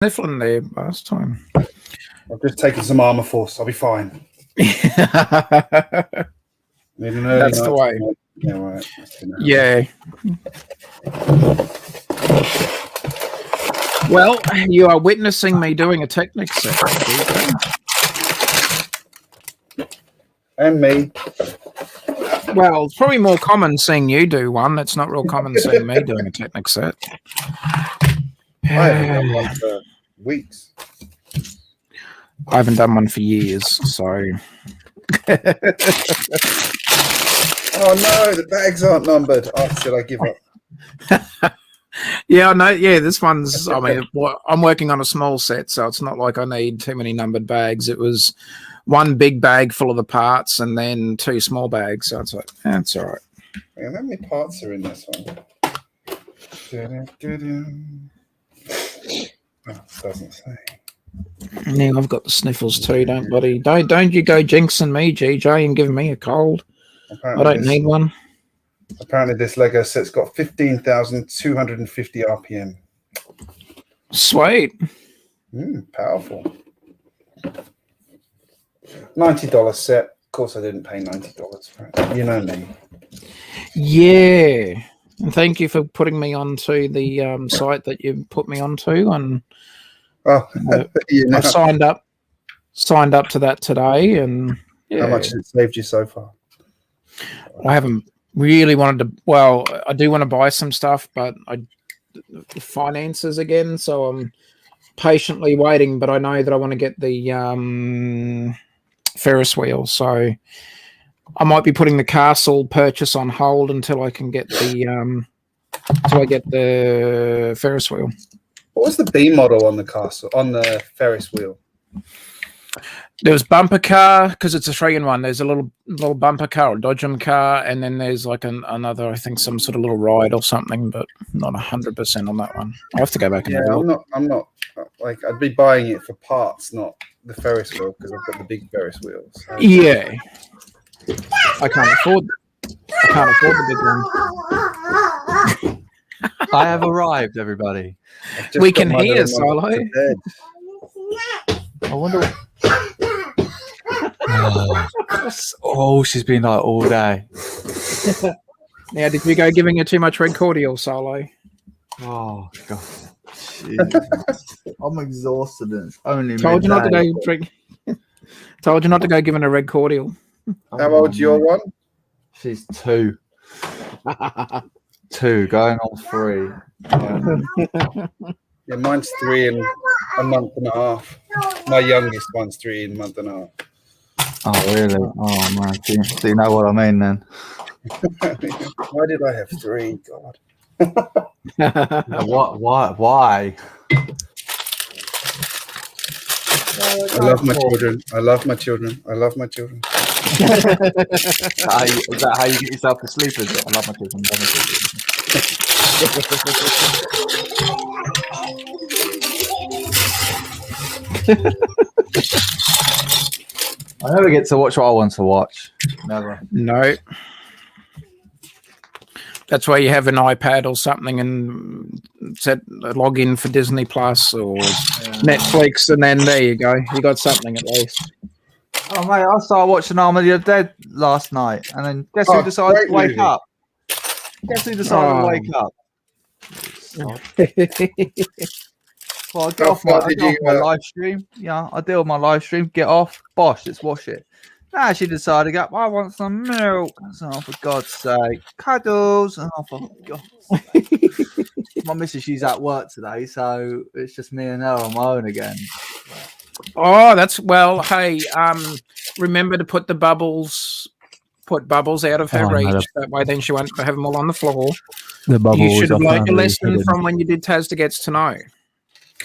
sniffling there last time. I've just taken some Armour Force. I'll be fine. That's the way. Yeah, right. Yeah. Well, you are witnessing me doing a Technic set. And me. Well, it's probably more common seeing you do one. It's not real common seeing me doing a Technic set. I haven't done one for weeks. I haven't done one for years, so. Oh no, the bags aren't numbered. Oh, should I give up? Yeah, no, yeah, this one's, I mean, I'm working on a small set, so it's not like I need too many numbered bags. It was one big bag full of the parts and then two small bags, so it's like, that's all right. Yeah, how many parts are in this one? Oh, it doesn't say. Yeah, I've got the sniffles too, don't you go jinxing me, GJ, and giving me a cold. Apparently I don't need one. Apparently this Lego set's got 15,250 RPM. Sweet. Powerful. $90 set. Of course I didn't pay $90 for it. You know me. Yeah. And thank you for putting me onto the site that you put me onto, and I've signed up to that today, and yeah. How much has it saved you so far? I haven't really wanted to. Well, I do want to buy some stuff, but finances again, so I'm patiently waiting. But I know that I want to get the Ferris wheel, so I might be putting the castle purchase on hold until I can get the Ferris wheel. What was the B model on the castle, on the Ferris wheel? There was bumper car, because it's a 3-in-1. There's a little bumper car or dodgem car, and then there's like another, I think, some sort of little ride or something, but not 100% on that one. I have to go back and have a look. I'm not like, I'd be buying it for parts, not the Ferris wheel, because I've got the big Ferris wheel. So. Yeah, I can't afford the big one. I have arrived, everybody. We can hear, Solo. I wonder. Oh, she's been like all day. Now, did we go giving her too much red cordial, Solo? Oh God, I'm exhausted. And it's only told you not to go drink. Told you not to go giving her red cordial. How old's your one? She's 2. 2 going on 3. Yeah, mine's 3 in a month and a half. My youngest one's 3 in a month and a half. Oh really? Oh man, so you know what I mean then. Why did I have 3? God. Why? I love my children. I love my children. I love my children. Is that how you get yourself to sleep? Is it? I love my children. Love my children. I never get to watch what I want to watch. Never. No. That's why you have an iPad or something and log in for Disney Plus or Netflix, and then there you go. You got something at least. Oh mate, I started watching Army of the Dead last night, and then guess who decided to wake up? Guess who decided to wake up? Well, I get off my live stream. Yeah, I deal with my live stream. Get off. Bosh, let's watch it. Now she decided to go, I want some milk. So, for God's sake. Cuddles. Oh, for God's sake. My missus, she's at work today, so it's just me and her on my own again. Oh, that's, well, hey, remember to put bubbles out of her reach. That way then she won't have them all on the floor. You should have learned a lesson from when you did Taz to Gets to Know.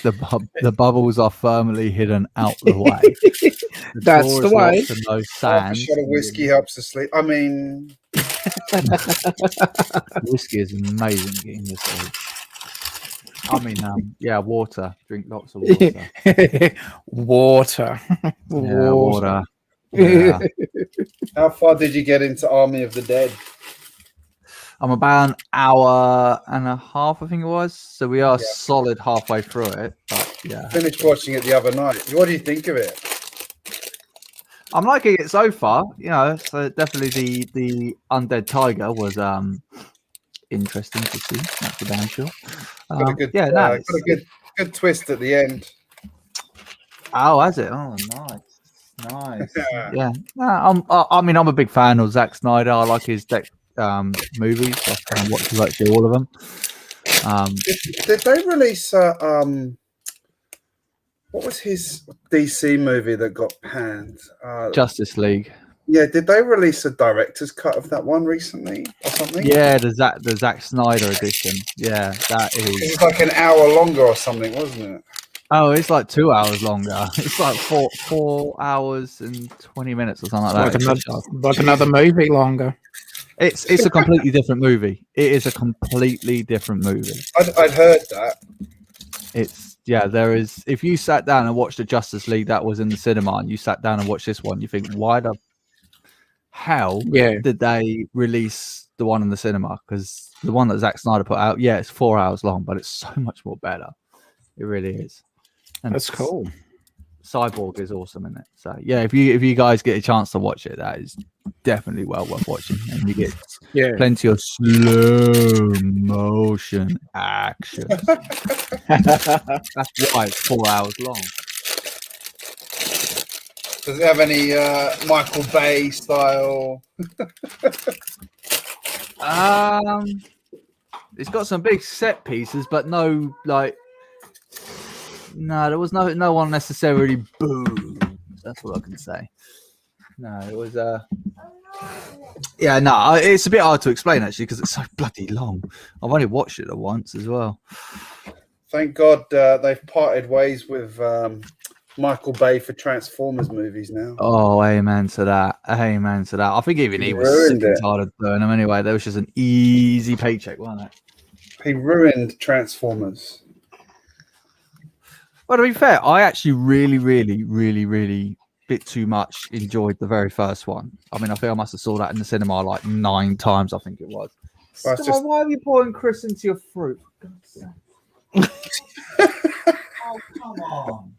The bubbles are firmly hidden out the way. That's the way. No sand. A shot of whiskey helps to sleep. I mean, whiskey is amazing getting you sleep. I mean, water. Drink lots of water. Water. Water. Yeah. How far did you get into Army of the Dead? I'm about an hour and a half, I think it was. So we are solid halfway through it. But yeah, Finished watching it the other night. What do you think of it? I'm liking it so far. You know, so definitely the undead tiger was interesting to see. That's for damn sure. Got a good, got a good twist at the end. Oh, has it? Oh, nice. Yeah. No, I'm a big fan of Zack Snyder. I like his movies. I watch virtually all of them. Did they release what was his DC movie that got panned? Justice League. Yeah, did they release a director's cut of that one recently or something? Yeah, the Zack Snyder edition. Yeah, that is. It was like an hour longer or something, wasn't it? Oh, it's like 2 hours longer. It's like 4 hours and 20 minutes or something like that. Like another movie longer. It's a completely different movie. It is a completely different movie. I'd heard that. There is. If you sat down and watched the Justice League that was in the cinema, and you sat down and watched this one, you think, why the hell did they release the one in the cinema? Because the one that Zack Snyder put out, it's 4 hours long, but it's so much more better. It really is. And that's cool. Cyborg is awesome in it. So yeah, if you guys get a chance to watch it, that is definitely well worth watching, and you get plenty of slow motion action. That's why it's 4 hours long. Does it have any Michael Bay style? It's got some big set pieces, but no, there was no one necessarily boom. That's what I can say. No, it was it's a bit hard to explain actually because it's so bloody long. I've only watched it once as well. Thank God they've parted ways with Michael Bay for Transformers movies now. Oh, amen to that. Amen to that. I think even he was sick and tired of doing them anyway. That was just an easy paycheck, wasn't it? He ruined Transformers. Well, to be fair, I actually really bit too much enjoyed the very first one. I mean, I think I must have saw that in the cinema like 9 times, I think it was. Well, why are you pouring Chris into your fruit? Oh, come on.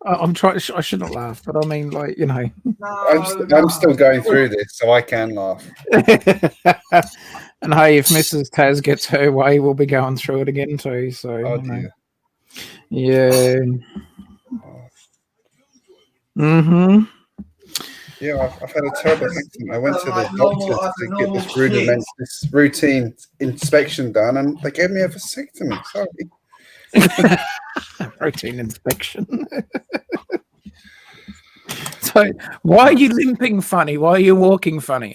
I'm trying. I shouldn't laugh, but I mean, like, you know. I'm still going through this, so I can laugh. And hey, if Mrs. Taz gets her way, we'll be going through it again too. So, dear. Yeah. Mm-hmm. Yeah, I've had a terrible accident. I went to the doctor to get this routine inspection done, and they gave me a vasectomy. Sorry. Routine inspection. So, why are you limping funny? Why are you walking funny?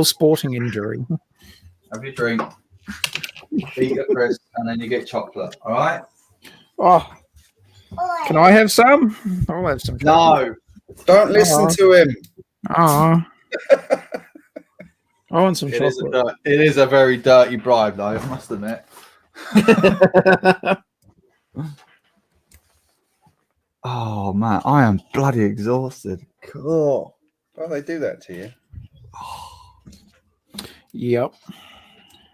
Sporting injury. Have your drink. Eat your crisp, and then you get chocolate. All right. Oh, can I have some? I'll have some chocolate. No. Don't listen to him. I want some chocolate. It is a very dirty bribe, though, I must admit. Oh, man, I am bloody exhausted. Cool. Oh, they do that to you. Yep.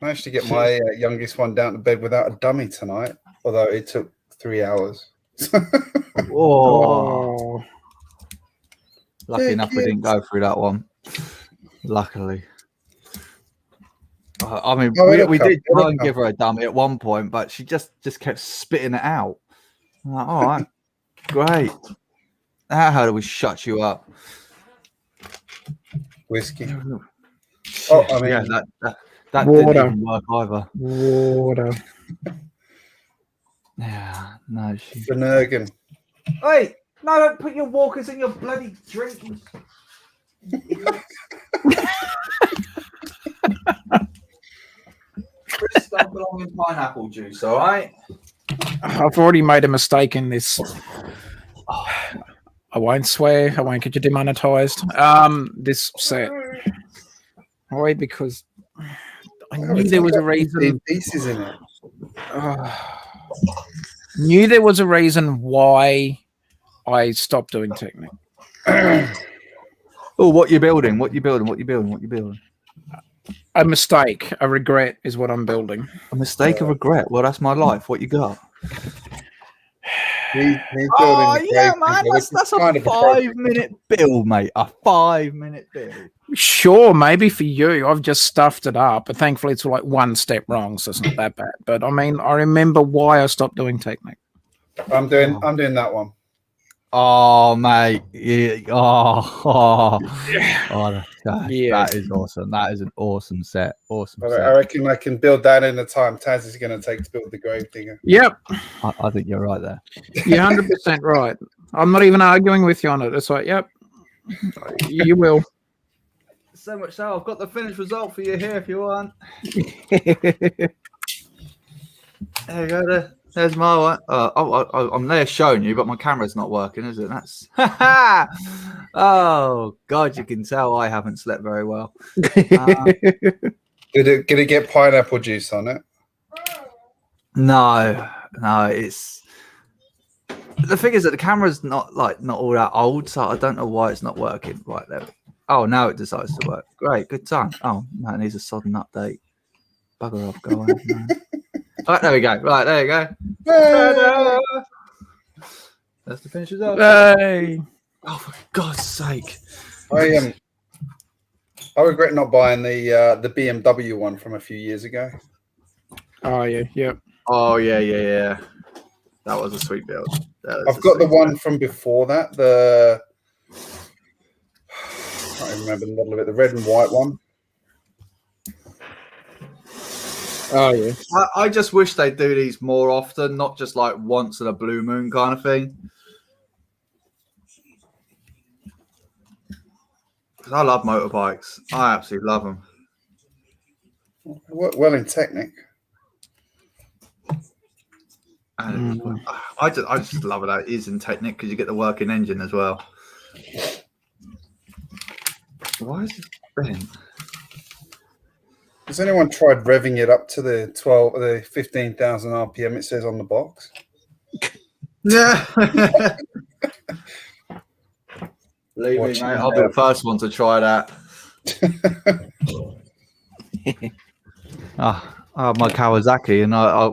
Managed to get my youngest one down to bed without a dummy tonight, although it took 3 hours. Oh. Lucky enough we didn't go through that one. Luckily. I mean, we did try and give her a dummy at one point, but she just kept spitting it out. I'm like, all right, great. How do we shut you up? Whiskey. Oh, I mean, yeah, that didn't even work either. Water. Yeah, no. Benergen. Hey, no, don't put your walkers in your bloody drink. Chris don't belong in pineapple juice, all right? I've already made a mistake in this. I won't swear. I won't get you demonetized. This set. Why? Because I knew there was a reason. Pieces in it. Knew there was a reason why I stopped doing Technic. Oh, what you building? What you building? What you building? What you building? A mistake, a regret is what I'm building. A mistake, a regret. Well, that's my life. What you got? He's Oh building yeah, man. That's a 5-minute build, mate. A 5-minute build. Sure, maybe for you, I've just stuffed it up, but thankfully it's like one step wrong, so it's not that bad. But I mean, I remember why I stopped doing Technic. I'm doing that one. Oh, mate. Yeah. That is awesome. That is an awesome set. Awesome set. I reckon I can build that in the time Taz is going to take to build the grave digger. Yep. I think you're right there. You're 100% right. I'm not even arguing with you on it. It's like, yep, you will. So much so, I've got the finished result for you here if you want. There you go. There's my one. I'm there showing you, but my camera's not working, is it? That's oh God, you can tell I haven't slept very well. Did it get pineapple juice on it? No. It's the thing is that the camera's not all that old, so I don't know why it's not working. Right there. Oh, now it decides to work. Great, good time. Oh, no, it needs a sudden update. Bugger off, go on. Right, there we go. Right, there you go. Hey! That's the finish result. Hey. Oh, for God's sake! I regret not buying the BMW one from a few years ago. Oh yeah, yep. Oh yeah. That was a sweet build. I've got the one from before that. I can't even remember the model of it. The red and white one. Oh yeah. I just wish they'd do these more often, not just like once in a blue moon kind of thing. Because I love motorbikes. I absolutely love them. Well in Technic. And I just love it that it is in Technic because you get the working engine as well. Why is it bent? Has anyone tried revving it up to the 15,000 RPM it says on the box? Yeah. Believe me, mate, I'll be the first one to try that. My Kawasaki, and I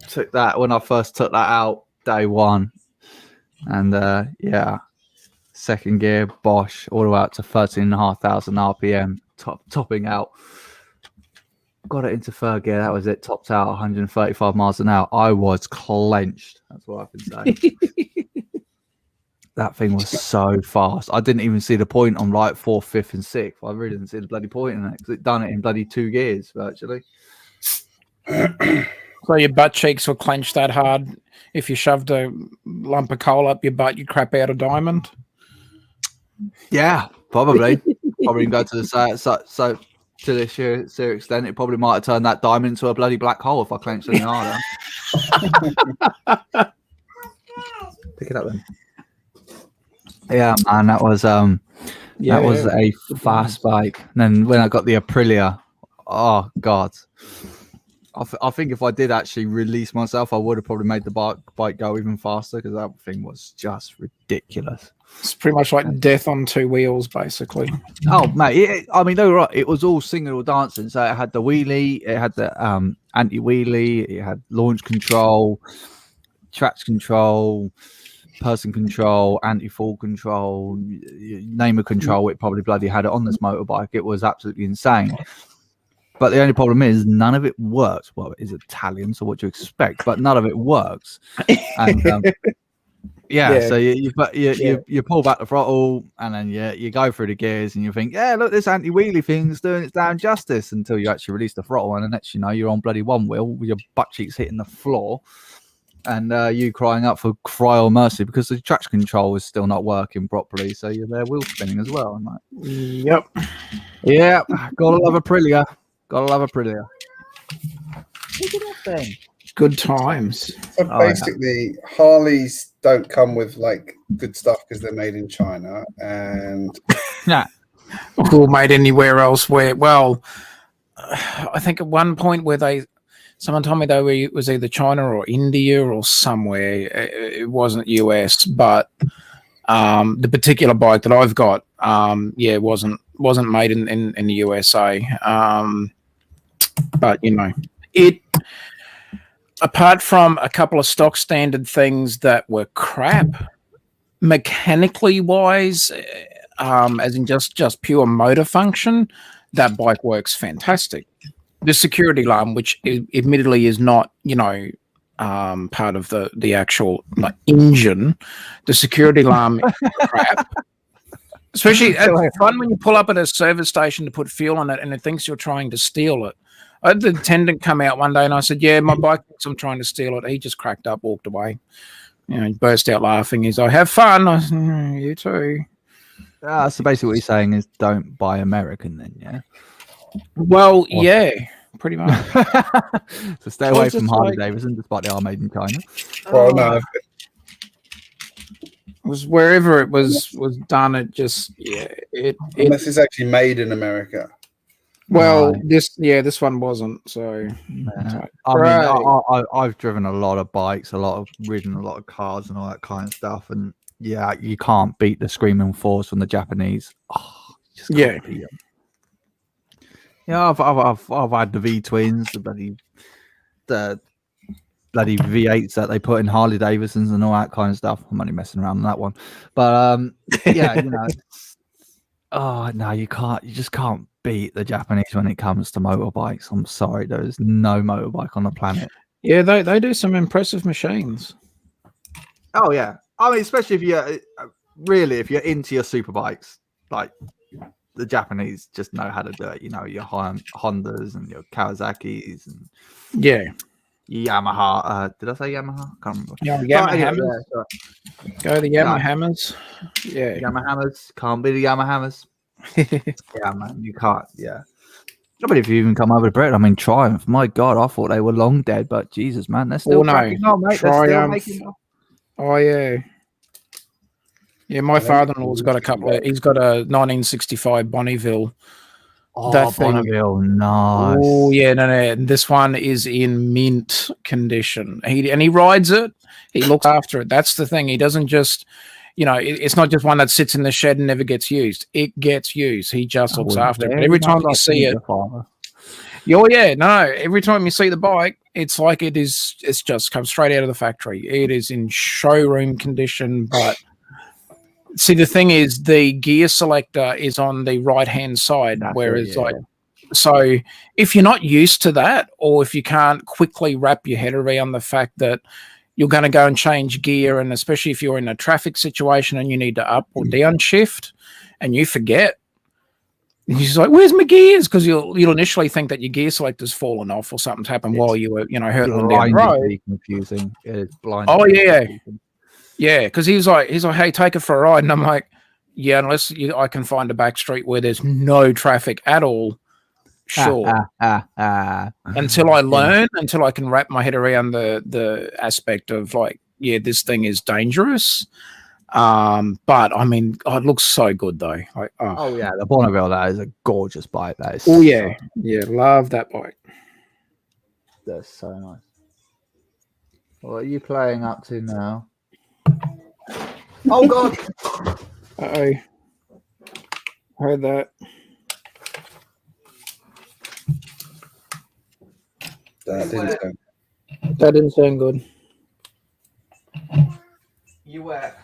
took that when I first took that out day one, and second gear Bosch all the way up to 13,500 RPM, topping out. Got it into third gear. That was it. Topped out 135 miles an hour. I was clenched. That's what I've been saying. That thing was so fast. I didn't even see the point on like 4th, 5th, and 6th. I really didn't see the bloody point in it because it done it in bloody 2 gears virtually. So your butt cheeks were clenched that hard. If you shoved a lump of coal up your butt, you'd crap out a diamond. Yeah, probably. Probably go to the so to this sheer extent, it probably might have turned that diamond into a bloody black hole if I clenched any harder. Pick it up then. Yeah, man, that was a fast bike. And then when I got the Aprilia, oh God. I think if I did actually release myself, I would have probably made the bike go even faster because that thing was just ridiculous. It's pretty much like death on 2 wheels, basically. Oh, mate. They were right. It was all singing or dancing. So it had the wheelie, it had the anti-wheelie, it had launch control, traction control, person control, anti-fall control, name a control. It probably bloody had it on this motorbike. It was absolutely insane. But the only problem is none of it works. Well, it is Italian, so what do you expect? But none of it works. And so you pull back the throttle, and then you go through the gears, and you think, yeah, look, this anti-wheelie thing's doing its damn justice until you actually release the throttle, and the next you know, you're on bloody one wheel with your butt cheeks hitting the floor, and you crying out for cry or mercy because the traction control is still not working properly, so you're there wheel spinning as well. I'm like, yep, gotta love Aprilia. Gotta love Aprilia. Look at that thing. Good times. So basically, Harleys don't come with like good stuff because they're made in China, and or made anywhere else. I think at one point someone told me it was either China or India or somewhere. It wasn't US, but The particular bike that I've got, wasn't made in the USA. But it. Apart from a couple of stock standard things that were crap, mechanically wise, as in just pure motor function, that bike works fantastic. The security alarm, which admittedly is not, part of the actual engine, the security alarm is crap. Especially it's fun when you pull up at a service station to put fuel in it and it thinks you're trying to steal it. I had the attendant come out one day and I said, "Yeah, my bike thinks I'm trying to steal it." He just cracked up, walked away. He burst out laughing. He's like, "Have fun." I said, "You too." So basically what you're saying is don't buy American then, yeah? Well, yeah, pretty much. So stay away from Harley Davidson, despite they are made in China. Well, no. It was wherever it was done. It just, unless it's actually made in America. Well, this one wasn't. So, I've driven a lot of bikes, ridden a lot of cars, and all that kind of stuff. And yeah, you can't beat the screaming fours from the Japanese. Just can't beat them. Yeah, I've had the V twins, the bloody V8s that they put in Harley Davidsons and all that kind of stuff. I'm only messing around on that one, but yeah, you just can't beat the Japanese when it comes to motorbikes. I'm sorry, there is no motorbike on the planet. Yeah, they do some impressive machines. Oh yeah, I mean, especially if you're into your super bikes, like the Japanese just know how to do it. Your Hondas and your Kawasaki's and Yamaha. Did I say Yamaha? I can't remember. Yamaha. Go the Yamahamas. Yeah, Yamahamas. Can't be the Yamahamas. Yeah, man, you can't. Yeah. I mean, if you even come over to Britain, I mean, Triumph. My God, I thought they were long dead, but Jesus, man, they're still cracking on, mate. Triumph. They're still making up. Oh yeah. Yeah, my father-in-law's got a couple of. He's got a 1965 Bonneville. Oh, that Bonneville, nice. Oh yeah, no. This one is in mint condition. He rides it. He looks after it. That's the thing. He doesn't just, it's not just one that sits in the shed and never gets used. It gets used. He just looks after it. But every time you see it, every time you see the bike, it's like it's just come straight out of the factory. It is in showroom condition, but. See, the thing is, the gear selector is on the right-hand side, so if you're not used to that, or if you can't quickly wrap your head around the fact that you're going to go and change gear, and especially if you're in a traffic situation and you need to up or down shift, and you forget, and you're just like, "Where's my gears?" Because you'll initially think that your gear selector's fallen off or something's happened while you were, hurtling down the road. Confusing. It's blind. Oh yeah. Yeah, because he's like, "Hey, take it for a ride," and I'm like, "Yeah, unless I can find a back street where there's no traffic at all, sure." Until I learn, until I can wrap my head around the aspect of this thing is dangerous. But I mean, it looks so good though. Oh yeah, the Bonneville, that is a gorgeous bike. That is. Oh yeah, love that bike. That's so nice. What are you playing up to now? Oh God! Uh-oh. Heard that. That didn't sound good. You where?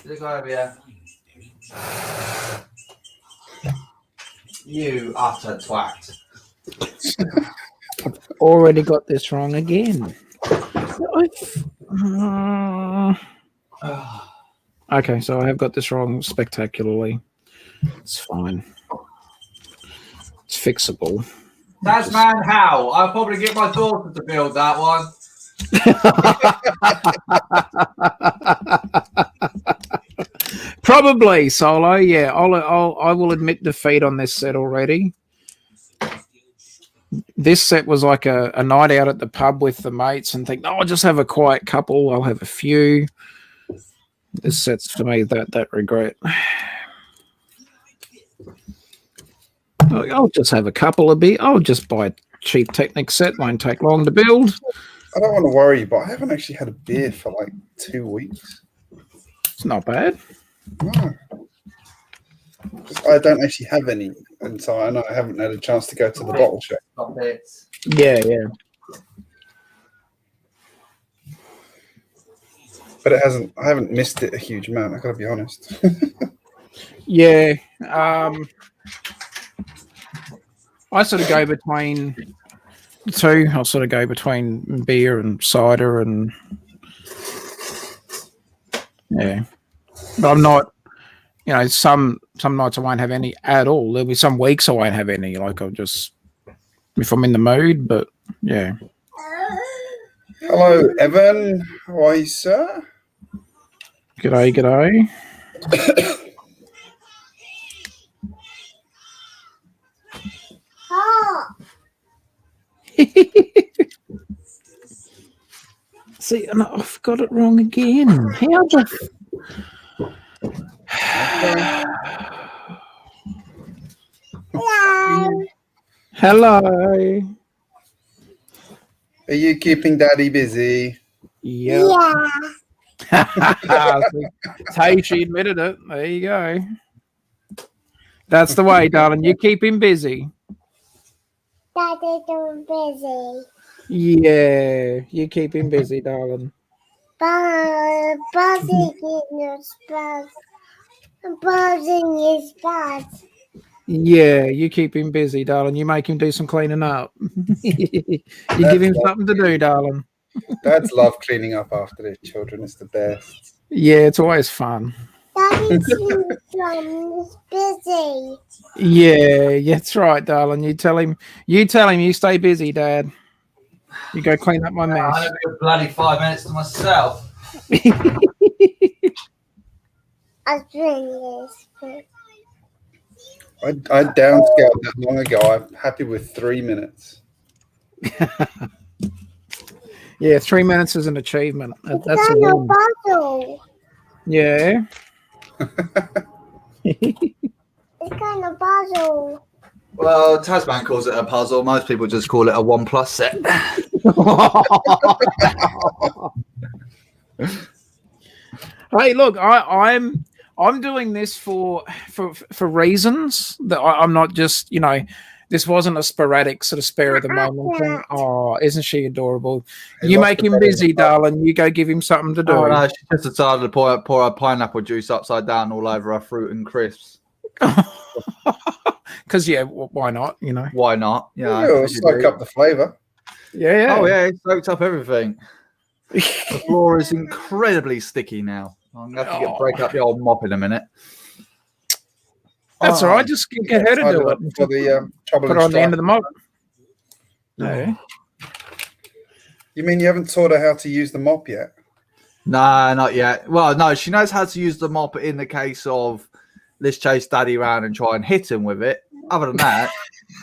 Look over here. You utter twat. I've already got this wrong again. Okay, so I have got this wrong spectacularly. It's fine. It's fixable. Tasman how? I'll probably get my daughter to build that one. Probably, Solo. Yeah, I will admit defeat on this set already. This set was like a night out at the pub with the mates and think, I'll just have a quiet couple. I'll have a few. This set's for me that regret. I'll just have a couple of beer. I'll just buy a cheap Technic set. Won't take long to build. I don't want to worry you, but I haven't actually had a beer for like 2 weeks. It's not bad. Oh. I don't actually have any, and so I know I haven't had a chance to go to the bottle shop. Yeah, yeah. But it hasn't. I haven't missed it a huge amount. I gotta be honest. Yeah. I sort of go between the two. I'll sort of go between beer and cider, and yeah. But I'm not. You know, some nights I won't have any at all. There'll be some weeks I won't have any. Like I'll just if I'm in the mood. But yeah. Hello, Evan. How are you, sir? G'day, g'day. See, and I've got it wrong again. How the? Hello. Are you keeping Daddy busy? Yep. Yeah. Hey, she admitted it. There you go. That's the way, darling. You keep him busy. Daddy, too busy. Yeah, you keep him busy, darling. Buzzing is bad. Yeah, you keep him busy, darling. You make him do some cleaning up. You give him something to do, darling. Dads love cleaning up after their children. It's the best. Yeah, it's always fun. Daddy's busy. Yeah, that's right, darling. You tell him you stay busy, Dad. You go clean up my mess. I have a bloody 5 minutes to myself. I drink this. I downscaled that long ago. I'm happy with 3 minutes. Yeah, 3 minutes is an achievement. That's a It's win. a puzzle. Yeah. It's kind of puzzle. Well, Tasman calls it a puzzle. Most people just call it a 1+ set. Hey, look, I'm doing this for reasons that I'm not just, you know, this wasn't a sporadic sort of spare of the moment thing. Oh, isn't she adorable? You make him busy, darling. You go give him something to do. Oh no, she just decided to pour her pineapple juice upside down all over her fruit and crisps. Because yeah, why not? You know, Why not? Yeah, it'll soak up the flavour. yeah. Oh yeah, it soaked up everything. The floor is incredibly sticky now. I'm going to have to break up the old mop in a minute. That's all right. Just get her to do it. For the trouble Put her on the end of the mop. No. You mean you haven't taught her how to use the mop yet? No, not yet. Well, no, she knows how to use the mop in the case of let's chase Daddy around and try and hit him with it. Other than that,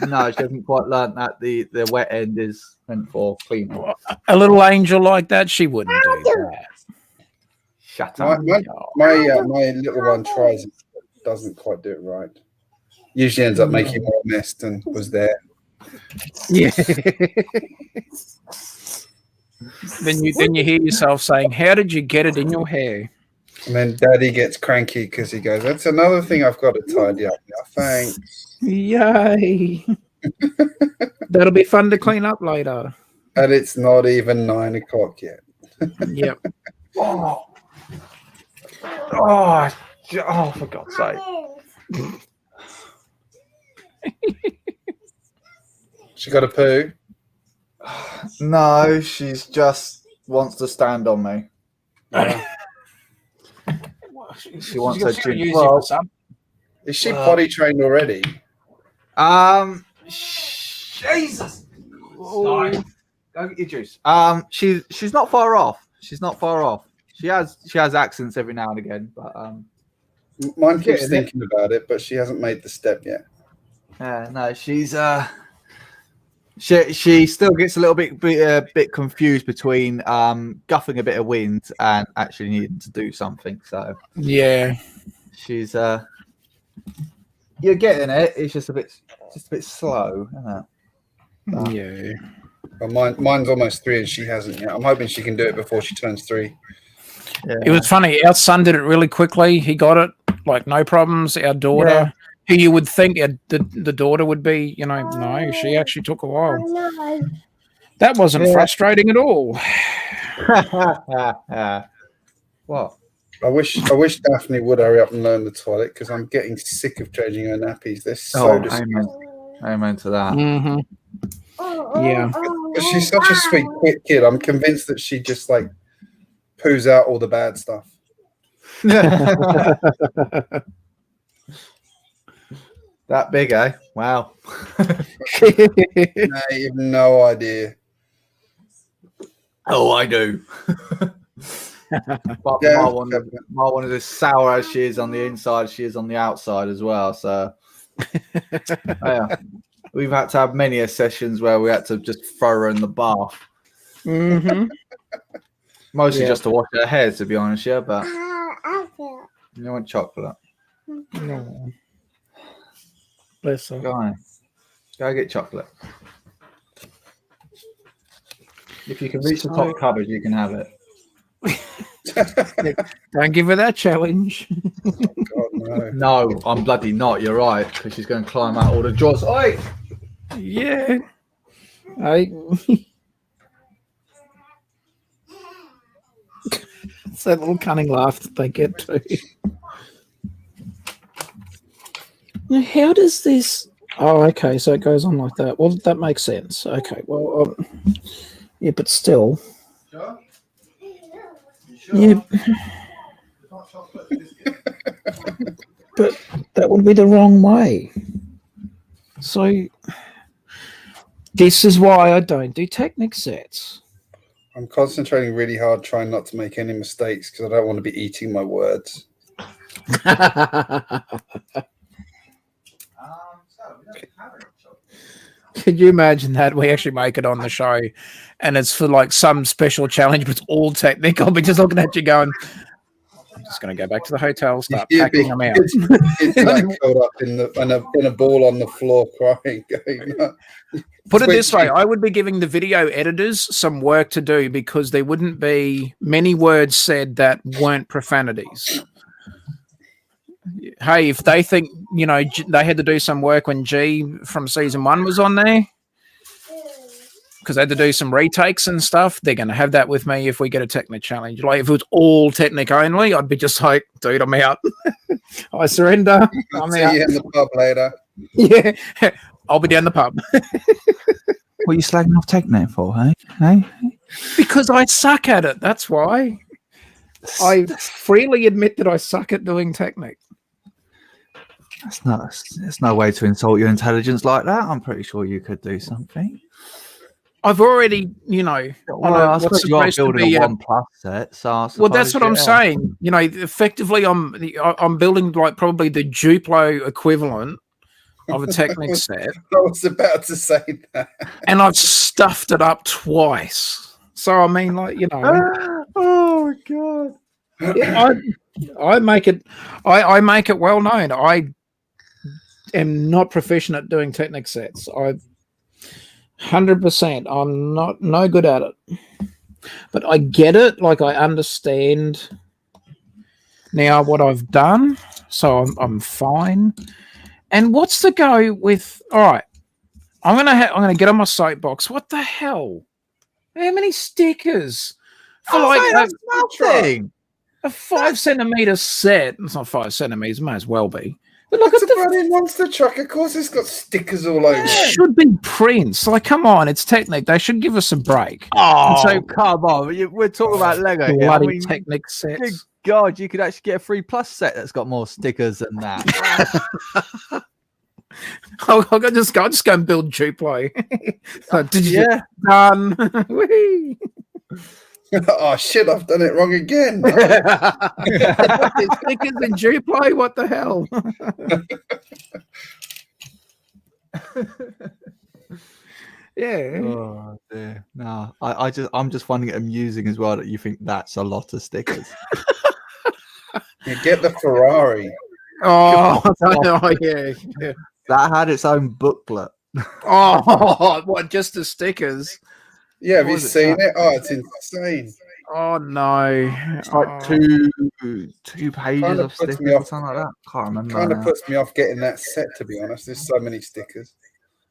no, she hasn't quite learned that the wet end is meant for cleaning. A little angel like that, she wouldn't do that. Shut up. My little one tries it, doesn't quite do it right. Usually ends up making more mess than was there. Yeah. Then you hear yourself saying, "How did you get it in your hair?" And then Daddy gets cranky because he goes, "That's another thing I've got to tidy up now. Thanks." Yay! That'll be fun to clean up later. And it's not even 9 o'clock yet. Yep. Oh, for God's sake. She got a poo? No, she's just wants to stand on me. She wants to drink. Is she potty trained already? Jesus. Go get your juice. She's not far off. She's not far off. She has accents every now and again, but mine keeps thinking about it, but she hasn't made the step yet. No, she's she still gets a little bit confused between guffing a bit of wind and actually needing to do something. So yeah, she's you're getting it. It's just a bit slow, isn't it? Yeah. Well, mine's almost 3 and she hasn't yet. I'm hoping she can do it before she turns 3. It was funny. Our son did it really quickly. He got it like no problems. Our daughter, who you would think the daughter would be, no, she actually took a while. That wasn't frustrating at all. What? I wish Daphne would hurry up and learn the toilet because I'm getting sick of changing her nappies. They're so amen to that. Mm-hmm. Yeah. But she's such a sweet kid. I'm convinced that she just like poos out all the bad stuff. That big, eh? Wow. No, you have no idea. Oh, I do. But my one is as sour as she is on the inside, she is on the outside as well. So yeah. We've had to have many sessions where we had to just throw her in the bath. Mm-hmm. Mostly just to wash her hair, to be honest, yeah, but Apple. you want chocolate. No. Bless her. Go get chocolate. If you can reach the top cupboard, you can have it. Don't give her that challenge. God, no. No, I'm bloody not. You're right, because she's going to climb out all the drawers. Oi! Yeah. It's that little cunning laugh that they get to. Now, how does this... Oh, okay, so it goes on like that. Well, that makes sense. Okay, well, yeah, but still... Sure? Yeah. But that would be the wrong way. So this is why I don't do Technic sets. I'm concentrating really hard trying not to make any mistakes because I don't want to be eating my words. Could you imagine that we actually make it on the show and it's for like some special challenge, but it's all Technic? I'll be just looking at you going, I'm just going to go back to the hotel, start packing them out. It's like curled up in a ball on the floor crying. Put it this way, I would be giving the video editors some work to do because there wouldn't be many words said that weren't profanities. Hey, if they think, they had to do some work when G from season 1 was on there, because they had to do some retakes and stuff, they're going to have that with me if we get a Technic challenge. Like, if it was all Technic only, I'd be just like, dude, I'm out. I surrender. I'm See out. you in the pub later. Yeah, I'll be down the pub. What are you slagging off Technic for, hey? Hey? Because I suck at it, that's why. I freely admit that I suck at doing Technic. There's no way to insult your intelligence like that. I'm pretty sure you could do something. I've already, I suppose you are building a 1+ set. So well, that's what I'm saying. Effectively, I'm building like probably the Duplo equivalent of a Technic set. I was about to say that. And I've stuffed it up twice. So I mean, like, Oh God. I make it. I make it well known. I am not proficient at doing Technic sets. 100%. I'm no good at it. But I get it. Like, I understand now what I've done, so I'm fine. And what's the go with? All right, I'm gonna get on my soapbox. What the hell? How many stickers for that's nothing. A 5 centimeter set? It's not 5 centimeters. Might as well be. But look It's at a bloody monster truck. Of course, it's got stickers all over. It should be prints. Like, come on, it's Technic. They should give us a break. Oh, so come on. We're talking about Lego here. Bloody Technic sets. Good God, you could actually get a 3+ set that's got more stickers than that. I'll just go and build Duplo. Did you? Yeah. Done. Oh shit! I've done it wrong again. Stickers in Duplo. What the hell? Yeah. Oh dear. No, I'm just finding it amusing as well that you think that's a lot of stickers. You get the Ferrari. Oh, yeah. That had its own booklet. Oh, what? Just the stickers? Yeah, have you seen it? Oh, it's insane. Oh no! It's like two pages Kinda of puts stickers me or off. something like that. Can't remember. Kind of now. puts me off getting that set, to be honest. There's so many stickers.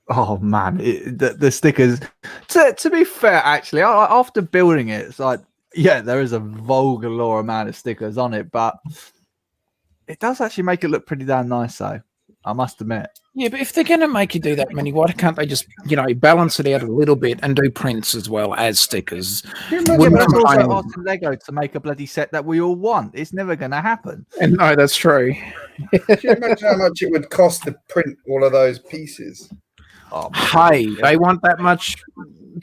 Oh man, the stickers. To be fair, actually, after building it, it's like, yeah, there is a vulgar law amount of stickers on it, but it does actually make it look pretty damn nice, though. I must admit. Yeah, but if they're going to make you do that many, why can't they just, balance it out a little bit and do prints as well as stickers? Yeah, but Wouldn't that's also complain. asking Lego to make a bloody set that we all want. It's never going to happen. And no, that's true. Can you imagine how much it would cost to print all of those pieces? Oh, Hey, they want that much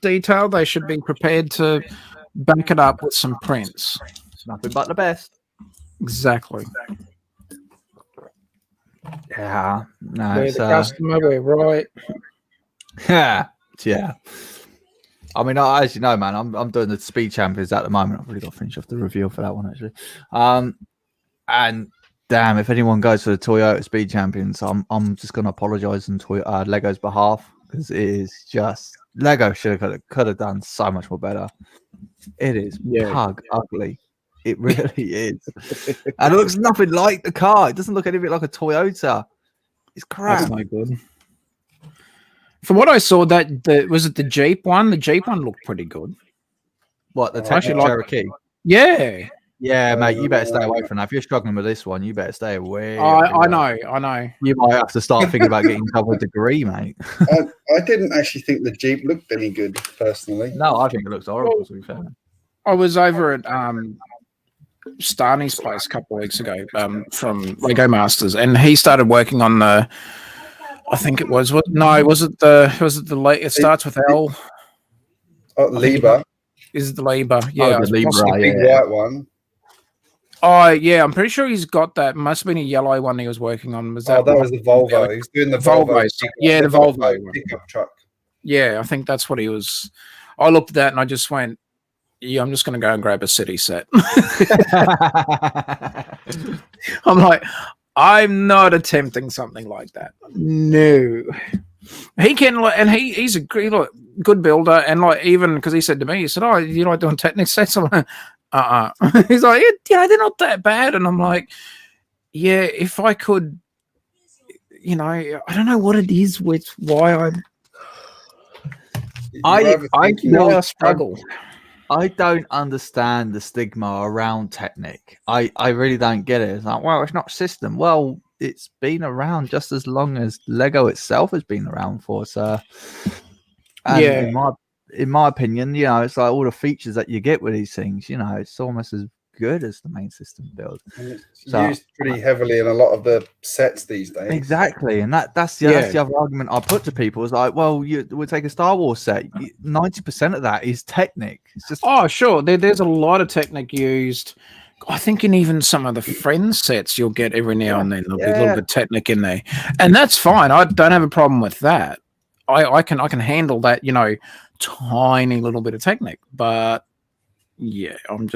detail. They should be prepared to back it up with some prints. nothing but the best. Exactly. Yeah, no, We're it's, the customer. We're right. yeah. I mean, as you know, man, I'm doing the Speed Champions at the moment. I've really got to finish off the review for that one, actually. And damn, if anyone goes for the Toyota Speed Champions, I'm just going to apologise on Lego's behalf, because it is just Lego could have done so much more better. It is pug ugly. It really is. And it looks nothing like the car. It doesn't look anything like a Toyota. It's crap. That's no good. From what I saw, was it the Jeep one? The Jeep one looked pretty good. What, the I actually like- Cherokee? Yeah. Yeah, mate, you better stay away from that. If you're struggling with this one, you better stay away. I know. You might have to start thinking about getting yourself a degree, mate. I didn't actually think the Jeep looked any good, personally. No, I think it looks horrible, to be fair. I was over at Starney's place a couple of weeks ago from Lego Masters, and he started working on the. I think it was it the late? It starts with L. Oh, Liba. Is it the Liba? Yeah, the Liba, The big white one. Oh yeah, I'm pretty sure he's got that. Must have been a yellow one he was working on. Was that? That was the Volvo. He's doing the Volvo. Yeah, the Volvo pickup truck. Yeah, I think that's what he was. I looked at that and I just went, yeah, I'm just going to go and grab a city set. I'm like, I'm not attempting something like that. No. He can, and he's a good builder, and even because he said to me, he said, "Oh, you like doing Technic sets?" I'm like, He's like, yeah, they're not that bad, and I'm like, yeah, if I could, I don't know what it is with why I struggle. I don't understand the stigma around Technic. I really don't get it. It's like, well, it's not system. Well, it's been around just as long as Lego itself has been around for, sir. And yeah. In my opinion, it's like all the features that you get with these things, it's almost as good as the main system build. And it's used pretty heavily in a lot of the sets these days. Exactly, and that's the other argument I put to people is like, well, we'll take a Star Wars set. 90% of that is Technic. It's just sure. There's a lot of Technic used. I think in even some of the Friends sets, you'll get every now and then there'll be a little bit of Technic in there, and that's fine. I don't have a problem with that. I can handle that, tiny little bit of Technic, but yeah, I'm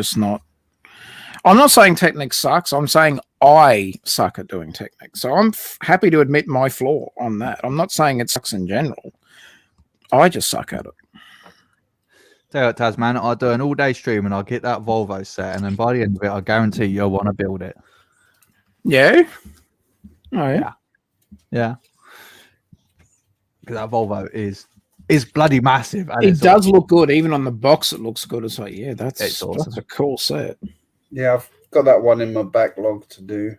not saying Technic sucks. I'm saying I suck at doing Technic. So I'm happy to admit my flaw on that. I'm not saying it sucks in general. I just suck at it. Tell you what, Tasman, I'll do an all-day stream and I'll get that Volvo set, and then by the end of it, I guarantee you'll want to build it. Yeah? Oh, yeah? Yeah. Because that Volvo is bloody massive. And it does look good. Even on the box, it looks good. It's like, yeah, that's awesome. That's a cool set. Yeah, I've got that one in my backlog to do.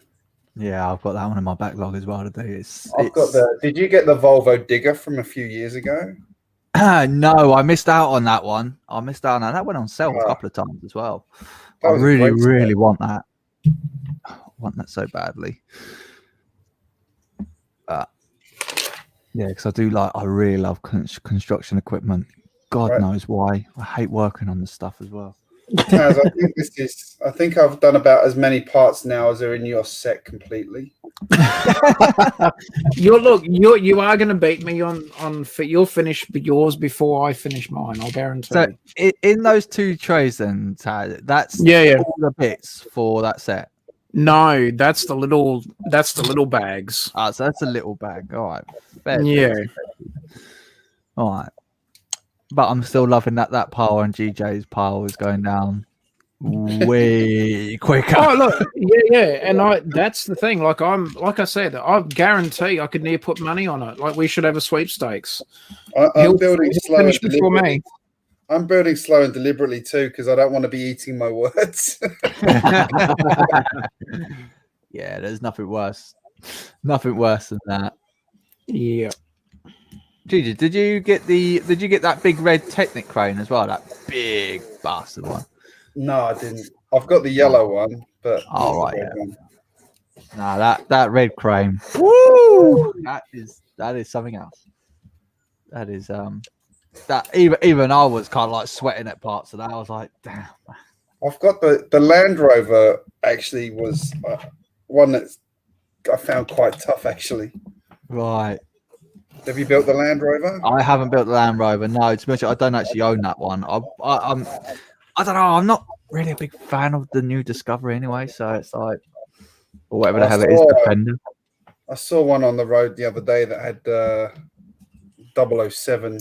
Yeah, I've got that one in my backlog as well to do. Did you get the Volvo Digger from a few years ago? No, I missed out on that one. That went on sale a couple of times as well. I really want that. I want that so badly. Yeah, because I really love construction equipment. God knows why. I hate working on this stuff as well. Taz, I think I've done about as many parts now as are in your set completely. You are going to beat me on. You'll finish yours before I finish mine. I'll guarantee. So in those two trays, then Taz, that's all the bits for that set. No, that's the little bags. So that's a little bag. All right. All right. But I'm still loving that pile and GJ's pile is going down way quicker. Oh look, yeah, and that's the thing. Like I said, I guarantee I could near put money on it. Like we should have a sweepstakes. I'm building slow and finish before deliberately. me. I'm building slow and deliberately too because I don't want to be eating my words. Yeah, there's nothing worse. Nothing worse than that. Yeah. Gigi, did you get that big red Technic crane as well? That big bastard one. No, I didn't. I've got the yellow one, but Oh, not the right, red one. No, that red crane. Woo! That is something else. That is that even I was kind of like sweating at parts of that. I was like, damn. I've got the Land Rover. Actually, was one that I found quite tough. Actually, Right. have you built the Land Rover? I haven't built the Land Rover. No, to be honest, I don't actually own that one. I don't know. I'm not really a big fan of the new Discovery anyway. So it's like, or whatever the hell it is, Defender. I saw one on the road the other day that had 007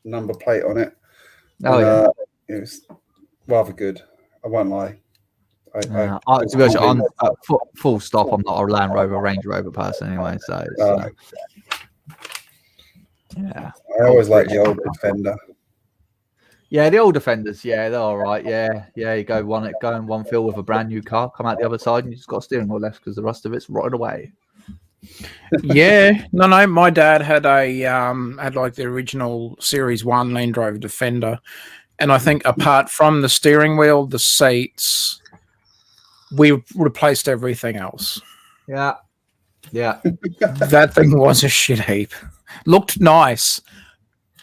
number plate on it. Oh yeah, it was rather good. I won't lie. to be honest, on full stop, I'm not a Land Rover, Range Rover person anyway. So it's, yeah, I always like the old Defender. Yeah, the old Defenders, yeah, they're all right. Yeah, you go in one fill with a brand new car, come out the other side, and you just got a steering wheel left because the rest of it's rotted away. Yeah, no. My dad had had like the original Series 1 Land Rover Defender, and I think apart from the steering wheel, the seats, we replaced everything else. Yeah. That thing was a shit heap. Looked nice,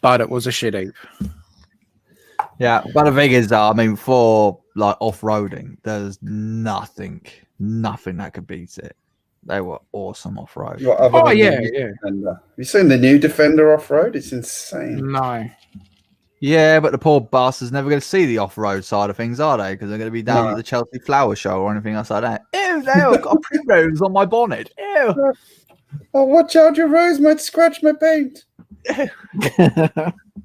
but it was a shit heap. Yeah, but the thing is, I mean, for like off-roading, there's nothing that could beat it. They were awesome off-road. Oh yeah. Defender. Have you seen the new Defender off-road? It's insane. No. Yeah, but the poor bastards never going to see the off-road side of things, are they? Because they're going to be down at the Chelsea Flower Show or anything else like that. Ew, I've got a primrose on my bonnet. Ew. Oh, watch out, your rose might scratch my paint.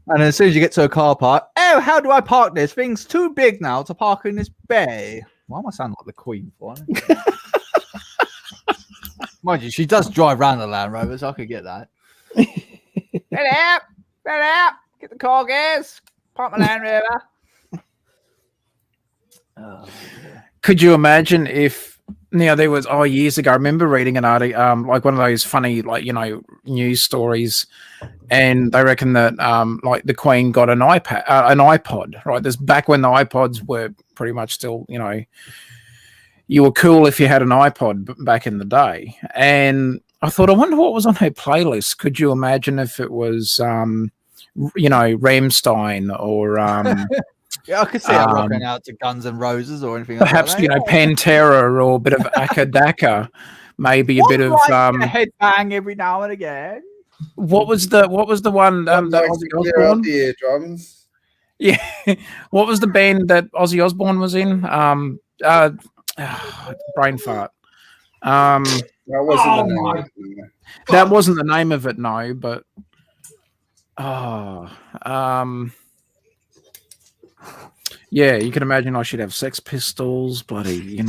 And as soon as you get to a car park, oh, how do I park this? Thing's too big now to park in this bay. Why am I sounding like the Queen for? Mind you, she does drive around the Land Rover, so I could get that. Get out, get the car gas, park my Land Rover. Could you imagine if there was years ago? I remember reading an article, like one of those funny, like news stories, and they reckon that like the Queen got an iPod, right? This back when the iPods were pretty much still, you were cool if you had an iPod back in the day. And I thought, I wonder what was on her playlist. Could you imagine if it was, Rammstein or yeah, I could see her rocking out to Guns N' Roses or anything. Perhaps like that. Pantera or a bit of Akadaka, maybe a bit of headbang every now and again. What was the one that Ozzy Osbourne? The eardrums. Yeah, what was the band that Ozzy Osbourne was in? Brain fart. That wasn't the name of it. No, but yeah, you can imagine I should have Sex Pistols, bloody, be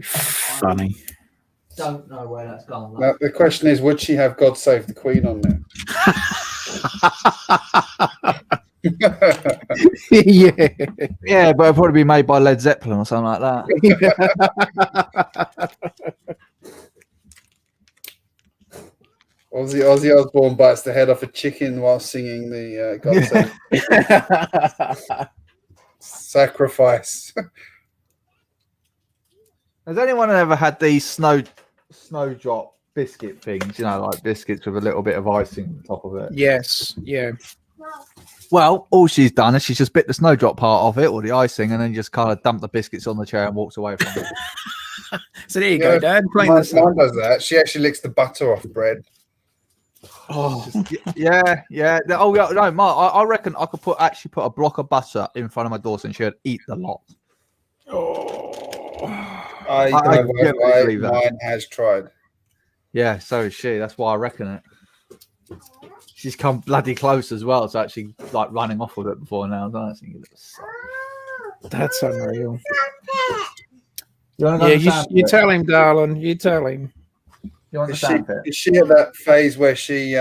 funny. Don't know where that's gone. Now, the question is, would she have God Save the Queen on there? Yeah, but it'll probably be made by Led Zeppelin or something like that. Ozzy Osbourne bites the head off a chicken while singing the God Save Sacrifice. Has anyone ever had these snowdrop biscuit things? Like biscuits with a little bit of icing on top of it. Yes, yeah. Well, all she's done is she's just bit the snowdrop part of it or the icing, and then just kind of dumped the biscuits on the chair and walks away from it. So there you go, Dad. Mine does that. She actually licks the butter off bread. Oh, yeah. Oh, yeah. No, Mark, I reckon I could put a block of butter in front of my daughter and she'd eat the lot. Mine has tried. Yeah, so is she. That's why I reckon it. she's come bloody close as well. It's actually like running off with it before now. I think it looks. That's unreal. Yeah, you tell him, darling. You tell him. Is she at that phase where she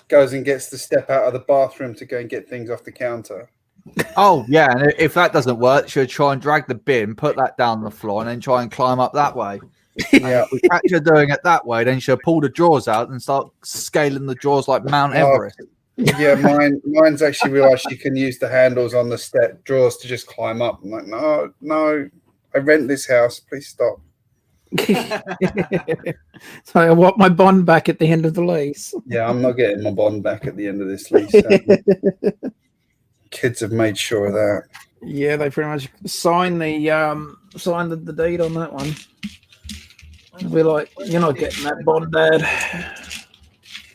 goes and gets to step out of the bathroom to go and get things off the counter? Oh, yeah. And if that doesn't work, she'll try and drag the bin, put that down the floor, and then try and climb up that way. Yeah. If we catch her doing it that way, then she'll pull the drawers out and start scaling the drawers like Mount Everest. Yeah, mine's actually realised she can use the handles on the step drawers to just climb up. I'm like, no, I rent this house. Please stop. So I want my bond back at the end of the lease. Yeah, I'm not getting my bond back at the end of this lease. Kids have made sure of that. Yeah, they pretty much signed the deed on that one. They'll be like, you're not getting that bond, Dad.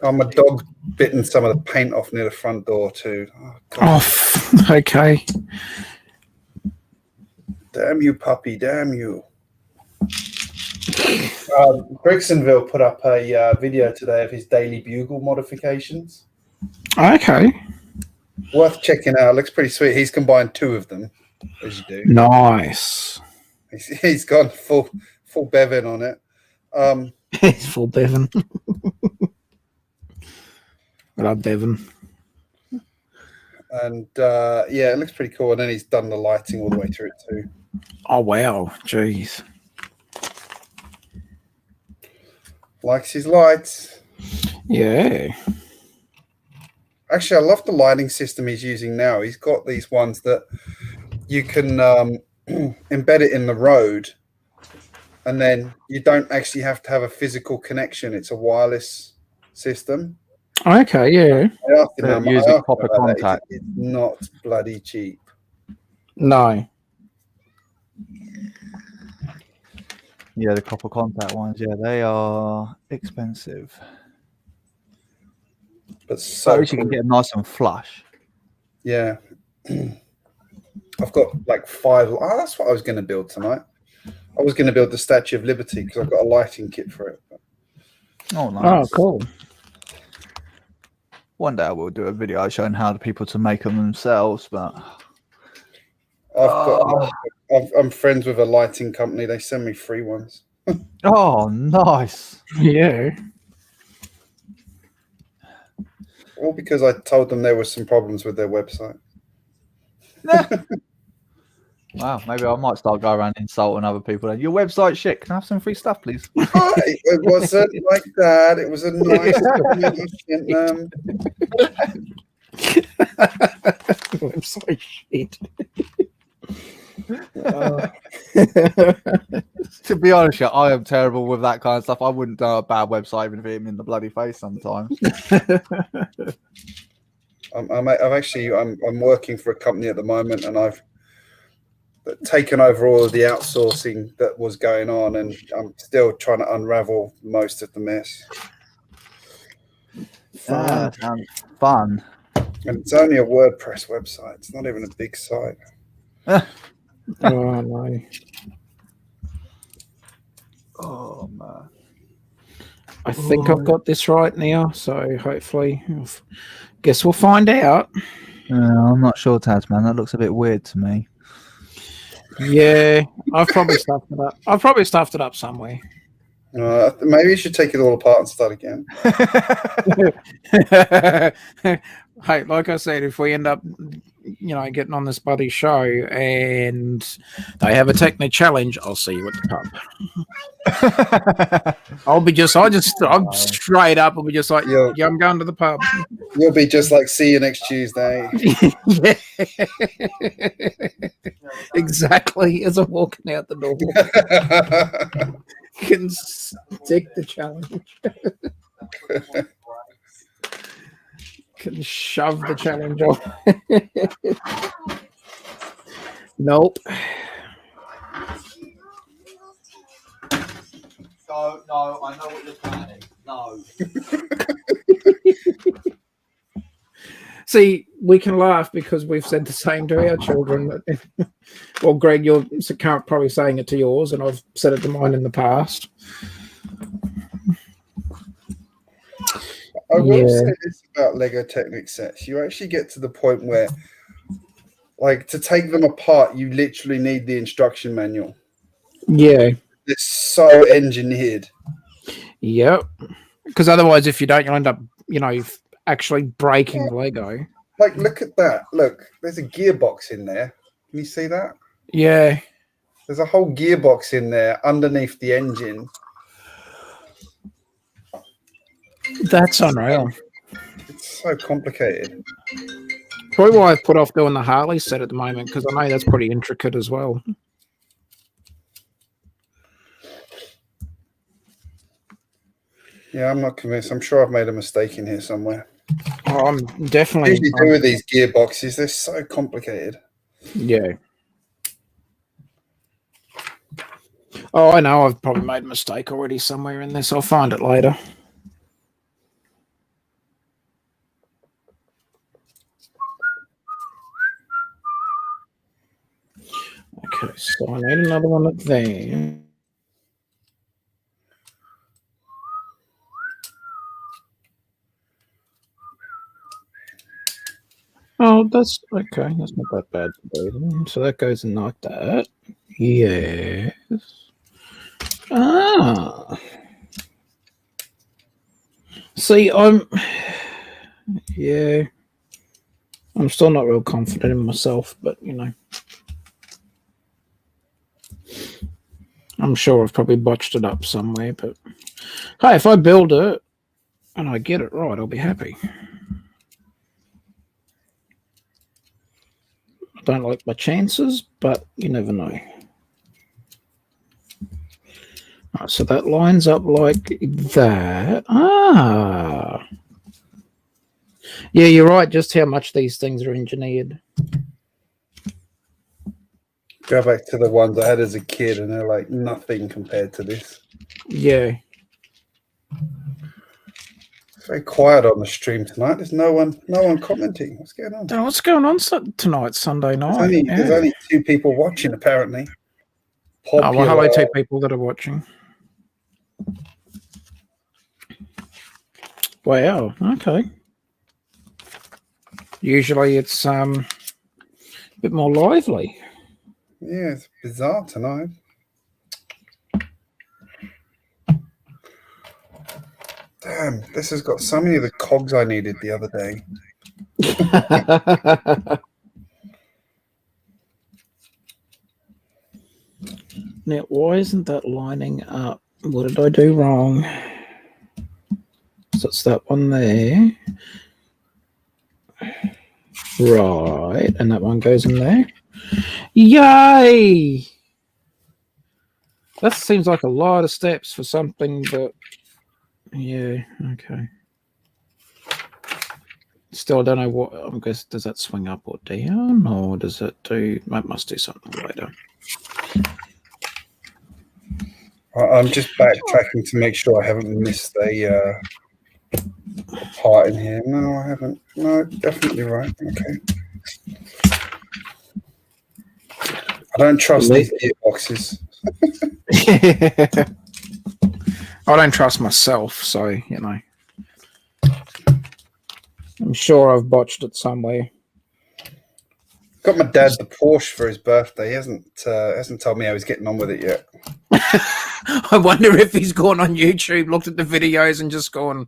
Oh, my dog bitten some of the paint off near the front door too. Oh, God. Okay. Damn you, puppy! Damn you. Brixonville put up a video today of his Daily Bugle modifications. Okay. Worth checking out. Looks pretty sweet. He's combined two of them, as you do. Nice. He's gone full Bevan on it. He's full Bevan. I love Bevan. And yeah, it looks pretty cool. And then he's done the lighting all the way through it too. Oh wow, jeez. Likes his lights. Yeah. Actually, I love the lighting system he's using now. He's got these ones that you can embed it in the road, and then you don't actually have to have a physical connection. It's a wireless system. Okay, yeah. Using copper contact. It's not bloody cheap. No. Yeah, the copper contact ones. Yeah, they are expensive. But so you can get them nice and flush. Yeah. I've got like 5. Oh, that's what I was going to build tonight. I was going to build the Statue of Liberty because I've got a lighting kit for it. Oh, nice. Oh, cool. One day I will do a video showing how the people to make them themselves, but I'm friends with a lighting company. They send me free ones. Oh, nice. Yeah. All because I told them there were some problems with their website. Wow, maybe I might start going around insulting other people. Then your website's shit. Can I have some free stuff, please? It wasn't like that. It was a nice Website shit. To be honest, I am terrible with that kind of stuff. I wouldn't do a bad website even if it hit me in the bloody face sometimes. I'm working for a company at the moment, and I've taken over all of the outsourcing that was going on, and I'm still trying to unravel most of the mess. Sounds fun. And it's only a WordPress website. It's not even a big site. Oh no. Oh man. I think I've got this right now, so hopefully, guess we'll find out. I'm not sure, Tasman. That looks a bit weird to me. Yeah, I've probably stuffed it up somewhere. Maybe you should take it all apart and start again. Hey, like I said, if we end up, getting on this bloody show and they have a technical challenge, I'll see you at the pub. I'm straight up. I'll be just like, yeah, I'm going to the pub. You'll be just like, see you next Tuesday. Yeah. Exactly. As I'm walking out the door, you can stick the challenge. Can shove the challenge off. Nope. No, I know what you're planning. No. See, we can laugh because we've said the same to our children. Well, Greg, you're probably saying it to yours, and I've said it to mine in the past. I will Yeah. say this about Lego Technic sets. You actually get to the point where, like, to take them apart, you literally need the instruction manual. Yeah. It's so engineered. Yep. Because otherwise, if you don't, you'll end up, actually breaking the Lego. Like, look at that. Look, there's a gearbox in there. Can you see that? Yeah. There's a whole gearbox in there underneath the engine. That's unreal. It's so complicated. Probably why I've put off doing the Harley set at the moment, because I know that's pretty intricate as well. Yeah, I'm not convinced. I'm sure I've made a mistake in here somewhere. Oh, I'm definitely. Usually do with these gearboxes, they're so complicated. Yeah. Oh, I know. I've probably made a mistake already somewhere in this. I'll find it later. Okay, so I need another one up there. Oh, that's okay. That's not that bad to do. So that goes in like that. Yes. Ah. See, yeah. I'm still not real confident in myself, but I'm sure I've probably botched it up somewhere. But hey, if I build it and I get it right, I'll be happy. I don't like my chances, but you never know. Right, so that lines up like that. Ah. Yeah, you're right, just how much these things are engineered. Go back to the ones I had as a kid, and they're like nothing compared to this. Yeah. It's very quiet on the stream tonight. There's no one commenting. What's going on? What's going on tonight, Sunday night? There's only 2 people watching, apparently. Oh, well, hello, 2 people that are watching. Wow. Okay. Usually it's a bit more lively. Yeah, it's bizarre tonight. Damn, this has got so many of the cogs I needed the other day. Now, why isn't that lining up? What did I do wrong? So it's that one there. Right, and that one goes in there. Yay! That seems like a lot of steps for something that... Yeah, okay. Still, I don't know what... I guess, does that swing up or down? Or does it do... It must do something later. I'm just backtracking to make sure I haven't missed a part in here. No, I haven't. No, definitely right. Okay. I don't trust these gearboxes. I don't trust myself, so, I'm sure I've botched it somewhere. Got my dad the Porsche for his birthday. He hasn't told me how he's getting on with it yet. I wonder if he's gone on YouTube, looked at the videos, and just gone,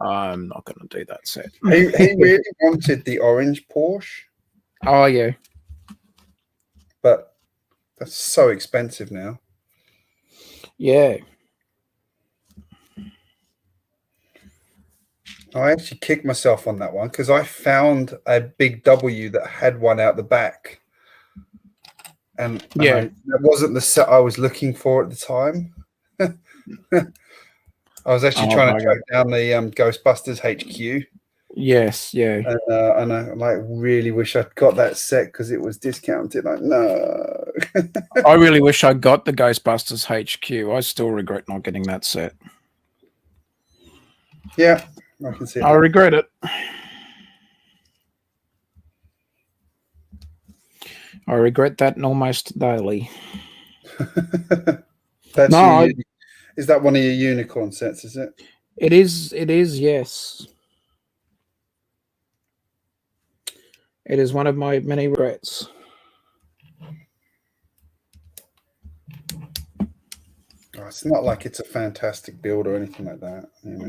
I'm not going to do that set. He really wanted the orange Porsche. Oh, yeah. But that's so expensive now. Yeah. I actually kicked myself on that one because I found a big W that had one out the back. And that wasn't the set I was looking for at the time. I was actually trying to track down the Ghostbusters HQ. Yes, yeah. And I really wish I'd got that set because it was discounted. Like, no. I really wish I got the Ghostbusters HQ. I still regret not getting that set. Yeah, I can see I regret it. I regret that almost daily. Is that one of your unicorn sets, is it? It is. Yes. It is one of my many regrets. Oh, it's not like it's a fantastic build or anything like that. You know.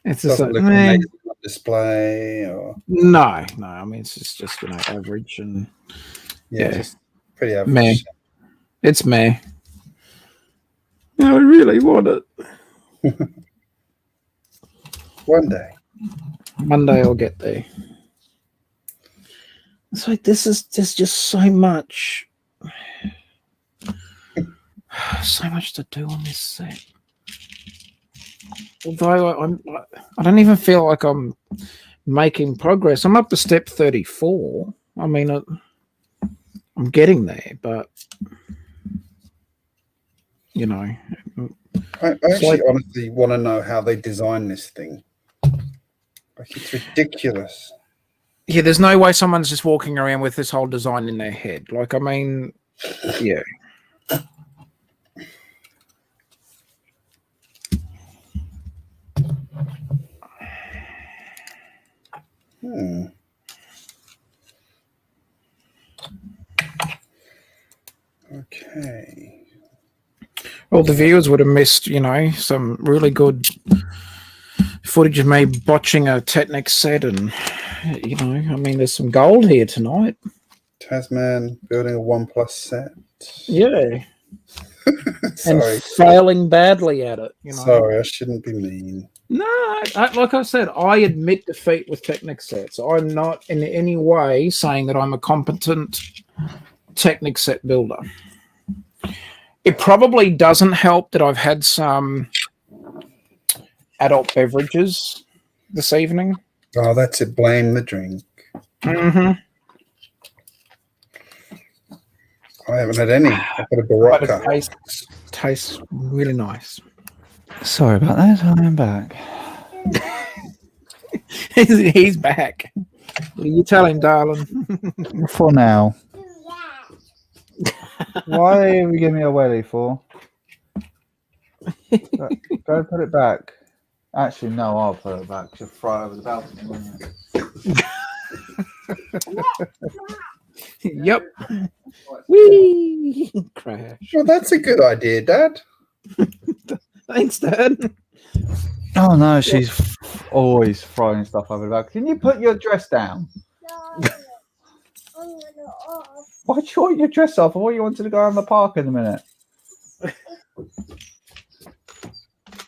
It's It just doesn't look amazing on display, or no. I mean, it's just average and yeah, Yeah. just pretty average. Meh. It's me. I really want it. One day. Monday I'll get there. It's like there's just so much to do on this set. Although I don't even feel like I'm making progress. I'm up to step 34. I mean, I'm getting there, but you know, I actually honestly want to know how they design this thing. Like, it's ridiculous. yeah, there's no way someone's just walking around with this whole design in their head. Like, I mean, yeah. Okay. Well, the viewers would have missed, some really good footage of me botching a Technic set, and I mean, there's some gold here tonight. Tasman building a OnePlus set. Yeah. Sorry. And failing badly at it. Sorry, I shouldn't be mean. No, like I said, I admit defeat with Technic sets. I'm not in any way saying that I'm a competent Technic set builder. It probably doesn't help that I've had some adult beverages this evening. Oh, that's it. Blame the drink. Mm-hmm. I haven't had any. I've got a Barocca. But it tastes really nice. Sorry about that. I am back. He's back. You tell him, darling. For now. Why are we giving me a welly for? Go put it back. Actually, no, I'll put it back. You'll throw it over the balcony, won't you? Yep. Whee! Crash. Well, that's a good idea, Dad. Thanks, Dad. Oh no, she's always throwing stuff over the balcony. Can you put your dress down? No, I'm gonna off. Why do you want your dress off? I thought you wanted to go around the park in a minute.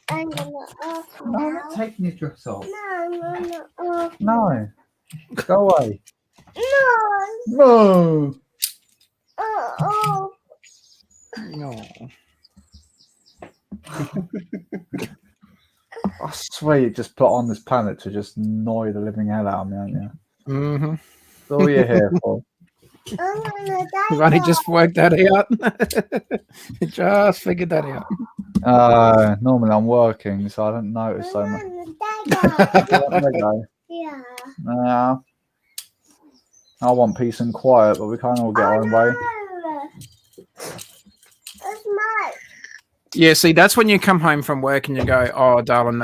I'm gonna off No, I'm now. not taking your dress off. No, I'm gonna off. No. Go away. No. No. Oh. No. I swear you just put on this planet to just annoy the living hell out of me, aren't you? Mm-hmm. That's all you're here for. I'm gonna die. You've only just worked that out. Just figured that out. Normally I'm working, so I don't notice so much. There we go. Yeah. Yeah. I want peace and quiet, but we can't all get our own way. That's mine. Yeah, see, that's when you come home from work and you go, "Oh, darling,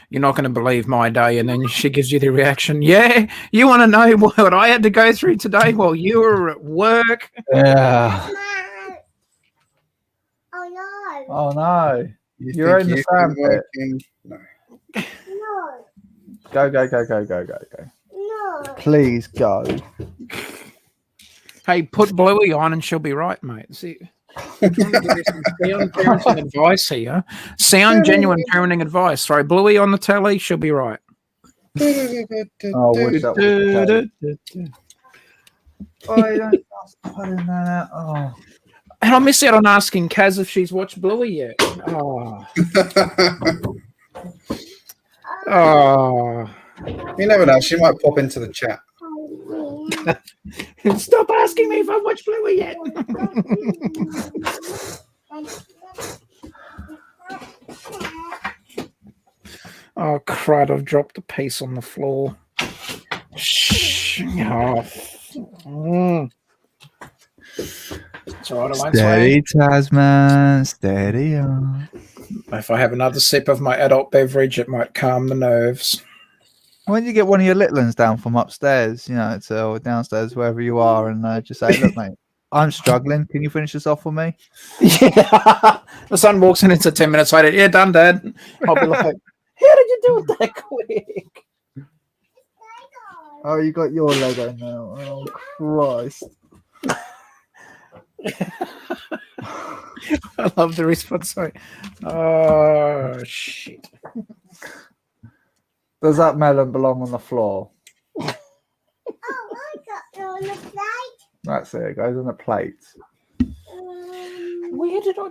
you're not going to believe my day," and then she gives you the reaction, "Yeah, you want to know what I had to go through today while you were at work?" Yeah. Mine. Oh no. Oh no. You You're think in the you've sand been pit. working? No. No. Go, go, go, go, go, go, go. No. Please go. Hey, put Bluey on and she'll be right, mate. See, I'm trying to give you some sound parenting advice here. Sound genuine parenting advice. Throw Bluey on the telly, she'll be right. Oh, I wish that was the case. Oh, you don't put in that. Oh. And I miss out on asking Kaz if she's watched Bluey yet. Oh. Oh. You never know. She might pop into the chat. Stop asking me if I've watched Bluey yet. Oh, crud, I've dropped a piece on the floor. Shh. Oh. Mm. It's all right, I won't Steady, say. Tasman. Steady on. if I have another sip of my adult beverage, it might calm the nerves. When you get one of your little ones down from upstairs, or downstairs, wherever you are, and just say, "Look, mate, I'm struggling. Can you finish this off for me?" Yeah. The son walks in, it's 10 minutes later. Yeah, done, Dad. I'll be like, how did you do it that quick? Oh, you got your Lego now. Oh, Christ. I love the response. Sorry. Oh, shit. Does that melon belong on the floor? Oh, I got it on the plate. That's it. It goes on the plate. Where did I...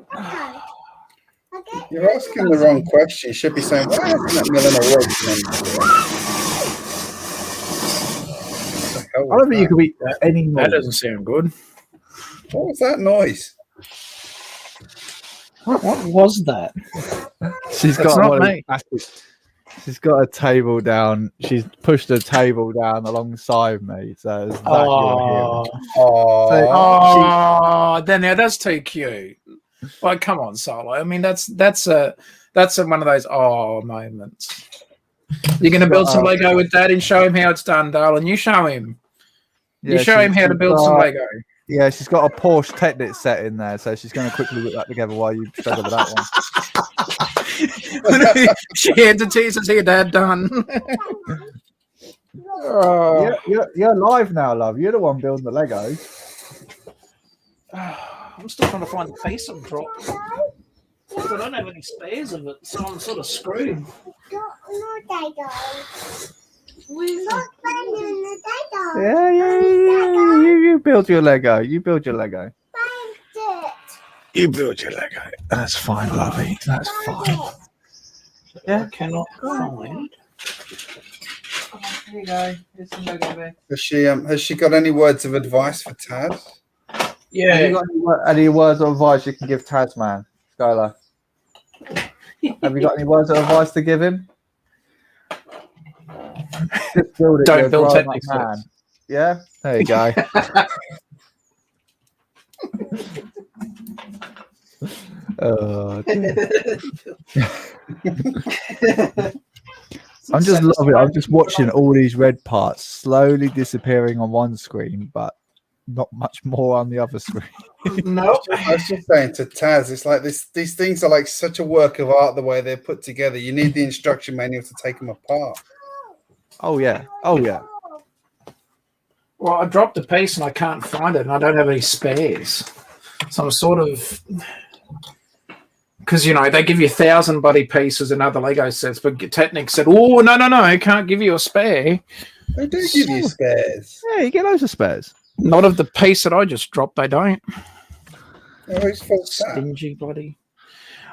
Okay. Okay. You're asking the wrong question. You should be saying, why hasn't that melon always been? I don't think you could eat any more. That doesn't sound good. What was that noise? What was that? She's That's got not one of me. these- She's got a table down. She's pushed a table down alongside me, so it's that you're hearing. Oh, Then now that's too cute. Like, come on, Solo. I mean, that's one of those moments. You're going to build some Lego with Dad and show him how it's done, darling. You show him. You show him how to build some Lego. Yeah, she's got a Porsche Technic set in there, so she's going to quickly whip that together while you struggle with that one. She hands it to you, says, "Here, Dad, done." You're live now, love. You're the one building the Legos. I'm still trying to find the piece I've dropped. I don't have any spares of it, so I'm sort of screwed. No, Lego. We're not finding the Lego. Yeah. You build your Lego. You build your Lego. Find it. You build your Lego. That's fine, lovey. That's fine. Yeah. I cannot find. Here you go. Here's some Lego there. has she got any words of advice for Tad? Yeah. Have you got any words of advice you can give Tasman, Skylar? Have you got any words of advice to give him? Just build it. Don't build Technic man. sets. Yeah, there you go. Oh, I'm just loving it. I'm just watching all these red parts slowly disappearing on one screen, but not much more on the other screen. No. I was just saying to Taz, it's like these things are like such a work of art the way they're put together. You need the instruction manual to take them apart. Oh yeah. Well, I dropped a piece and I can't find it, and I don't have any spares. So I'm sort of, because they give you 1,000 bloody pieces in other Lego sets, but Technic said, "Oh no, I can't give you a spare." They do give you spares. Yeah, you get loads of spares. Not of the piece that I just dropped. They don't. Whose fault's that? Stingy bloody.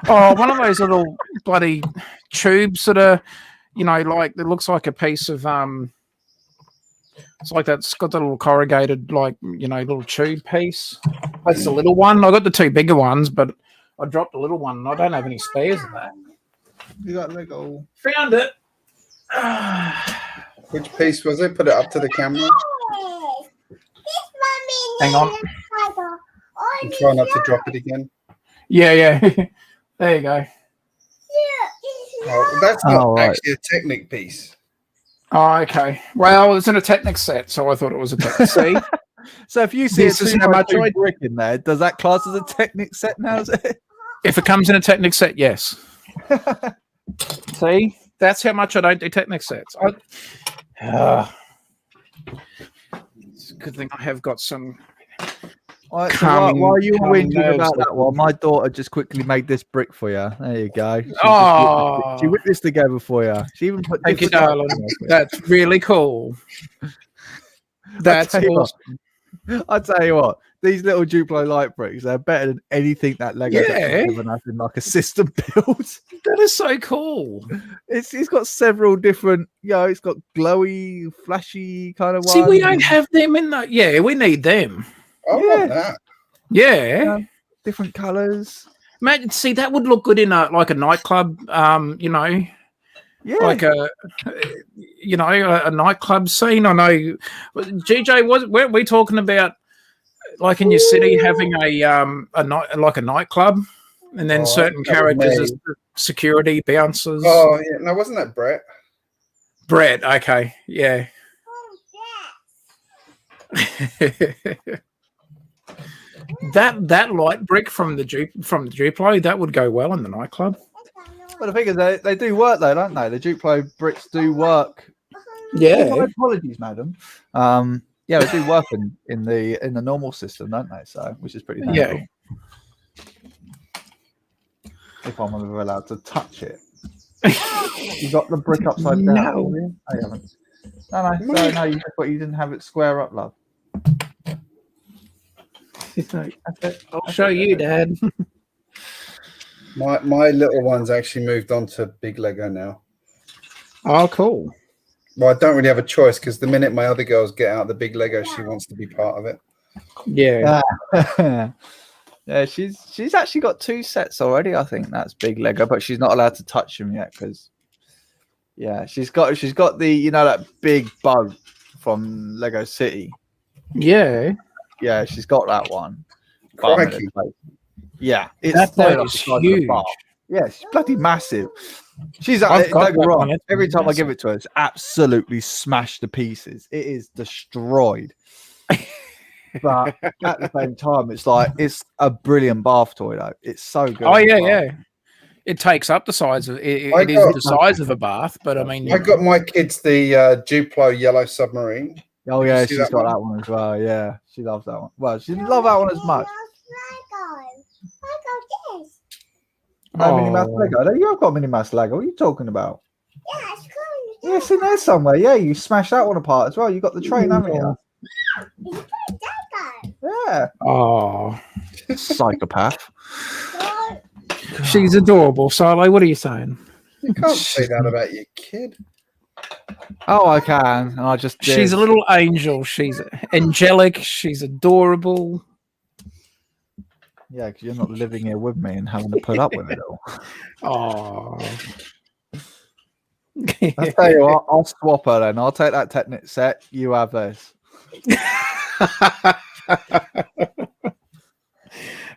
Oh, one of those little bloody tubes that are, like it looks like a piece of It's like that's got the little corrugated, little tube piece. That's the little one. I got the two bigger ones, but I dropped the little one, and I don't have any spares of that. You got Lego. Found it. Which piece was it? Put it up to the camera. Hang on. And try not to drop it again. Yeah. There you go. Oh, that's not actually a Technic piece. Oh, okay. Well, it's in a Technic set, so I thought it was a Technic. See? So if you see This a is how much 2x2 brick in there, does that class as a Technic set now? Is it? If it comes in a Technic set, yes. See? That's how much I don't do Technic sets. It's a good thing I have got some. Right, so while you were whinging about that one, my daughter just quickly made this brick for you. There you go. She whipped this together for you. She even put. Thank you, darling. That's really cool. That's awesome. I tell you what, these little Duplo light bricks, they're better than anything that Lego has given us in like a system build. That is so cool. It's got several different, it's got glowy, flashy kind of ones. See, we don't have them in that. Yeah, we need them. I want that. Yeah. Different colours. Imagine, see, that would look good in a nightclub, Yeah. like a nightclub scene. I know, GJ, weren't we talking about like in your city having a nightclub? And then Oh, certain that was characters me. as security bouncers. Oh, yeah. No, wasn't that Brett? Brett, okay, yeah. that light brick from the Duplo, that would go well in the nightclub. Well, the thing is, they do work though, don't they? The Duplo bricks do work. Yeah. Oh, my apologies, madam. Yeah, they do work in the normal system, don't they? So, which is pretty damn Yeah. cool. If I'm ever allowed to touch it. You got the brick upside down. No. Oh, you haven't. No, you didn't have it square up, love. I'll show you, Dad. My little one's actually moved on to big Lego now. Oh, cool. Well, I don't really have a choice because the minute my other girls get out the big Lego, she wants to be part of it. Yeah. Yeah, she's actually got 2 sets already. I think that's big Lego, but she's not allowed to touch them yet because she's got the that big bug from Lego City. Yeah. Yeah, she's got that one. Crikey. Yeah, That is huge. Yeah, she's bloody massive. She's I've got don't get me that wrong. one. It's Every time I massive. give it to her, it's absolutely smashed to pieces. It is destroyed. But at the same time, it's a brilliant bath toy though. It's so good. Oh yeah. It takes up the size of it. It is the size of a bath, but I mean, I got my kids the Duplo yellow submarine. Oh Did you yeah, see she's that got one? that one as well. Yeah, she loves that one. Well, she didn't love that one as much. No Minnie Mouse Lego. You have got Minnie Mouse Lego. What are you talking about? Yeah, it's cool. Yeah, it's in there somewhere. Yeah, you smashed that one apart as well. You got the train, haven't you? Yeah. Oh, Psychopath. she's adorable. Silo, what are you saying? You can't say that about your kid. Oh, I can. I just did. She's a little angel. She's angelic. She's adorable. Yeah, because you're not living here with me and having to put up with it all. Oh. I'll tell you what, I'll swap her then. I'll take that Technic set. You have this.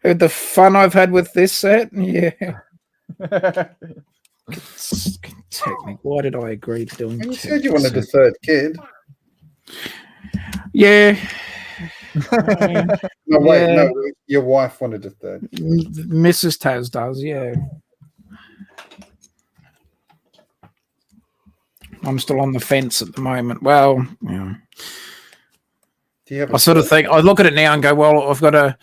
The fun I've had with this set, yeah. Technic. Why did I agree to doing? And you said you wanted a third kid. Yeah. No, wait, Yeah. no. Your wife wanted a third. Mrs. Taz does, yeah. I'm still on the fence at the moment. Well, yeah. Do you have? I sort of think I look at it now and go, well, I've got a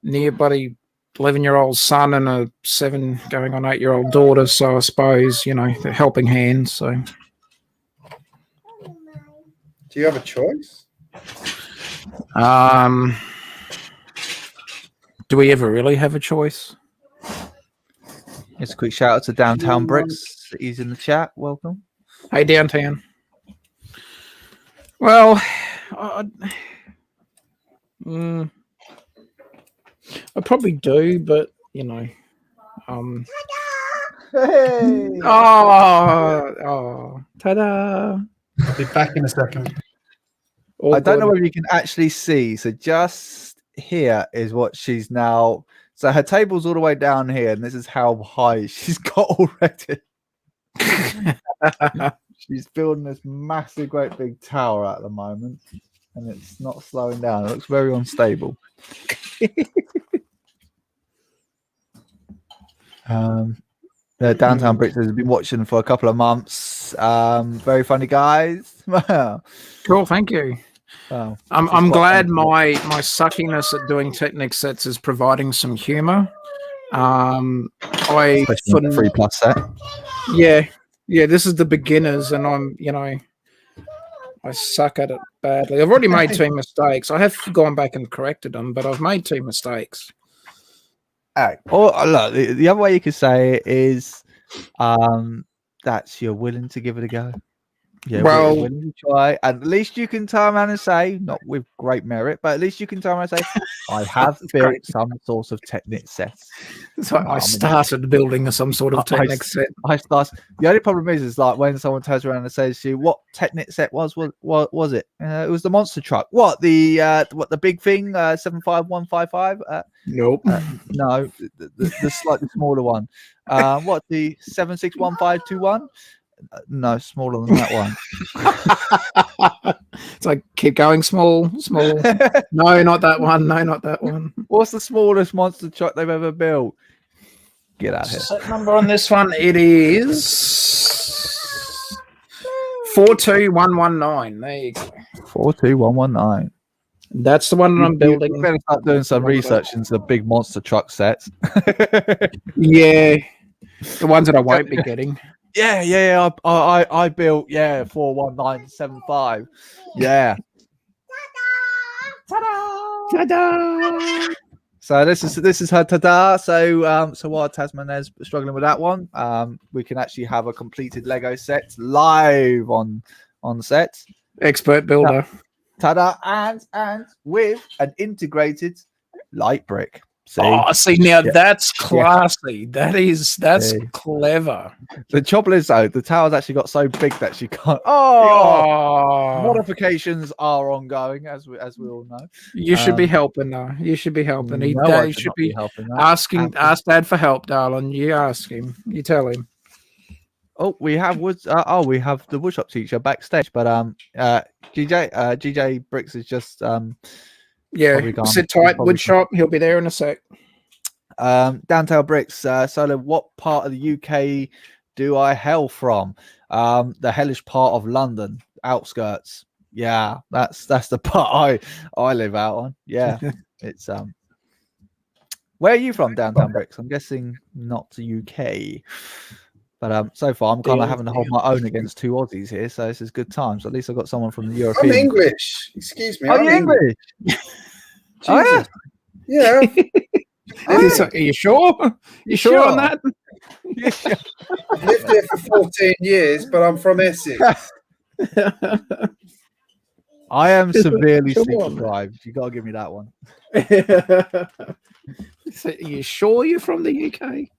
near-buddy 11-year-old son and a 7 going on 8-year-old daughter, so I suppose they're helping hands. So, Do you have a choice? do we ever really have a choice? Just a quick shout out to Downtown Bricks. He's in the chat. Welcome. Hey, Downtown. Well, I probably do, but Hey! oh, ta-da! I'll be back in a second. I don't know whether you can actually see. So just here is what she's now. So her table's all the way down here, and this is how high she's got already. She's building this massive, great big tower at the moment, and it's not slowing down. It looks very unstable. The Downtown Bricks has been watching for a couple of months. Very funny guys. Cool, thank you. Wow. I'm glad my suckiness at doing Technic sets is providing some humor. I 3+ set. Yeah, this is the beginners, and I suck at it badly. I've already made 2 mistakes. I have gone back and corrected them, but I've made 2 mistakes. Or look, the other way you could say it is that you're willing to give it a go. Yeah, Well- we're willing to try. And at least you can turn around and say, not with great merit, but at least you can turn around and say, I have built great. some sort of Technic sets. So I started building some sort of Technic set. The only problem is like when someone turns around and says to you, "What Technic set was it?" It was the monster truck. What the big thing? 75155? Nope. No, the slightly smaller one. What the 761521? No, smaller than that one. It's like keep going, small. No, not that one. No, not that one. What's the smallest monster truck they've ever built? Get out of here. Set number on this one, it is 42119. There you go. 42119. That's the one that I'm building. You better start doing some research into the big monster truck sets. Yeah, the ones that I won't be getting. Yeah. I built 41975. Yeah. Ta-da! So this is her tada. So while Tasman is struggling with that one, we can actually have a completed Lego set live on set. Expert builder. Tada, and with an integrated light brick. See now that's classy. That's See. clever. The trouble is though, the tower's actually got so big that she can't. Modifications are ongoing, as we all know. You should be helping though. You should be helping. I Dad should should not be helping that. ask Dad for help, darling. You ask him. You tell him. Oh, we have we have the woodshop teacher backstage, but GJ Bricks is just Yeah, sit tight, woodshop. He'll be there in a sec. Downtown Bricks, Solo, what part of the UK do I hail from? The hellish part of London, outskirts. Yeah, that's the part I live out on. Yeah, it's where are you from, Downtown Bricks? I'm guessing not the UK. But so far I'm kind of having to hold my own against two Aussies here, so this is good times. At least I've got someone from the European. I'm English. Excuse me. Are you English? Oh, yeah. Are you sure? You sure on that? I've lived here for 14 years, but I'm from Essex. I am severely sleep deprived. You gotta give me that one. So are you sure you're from the UK?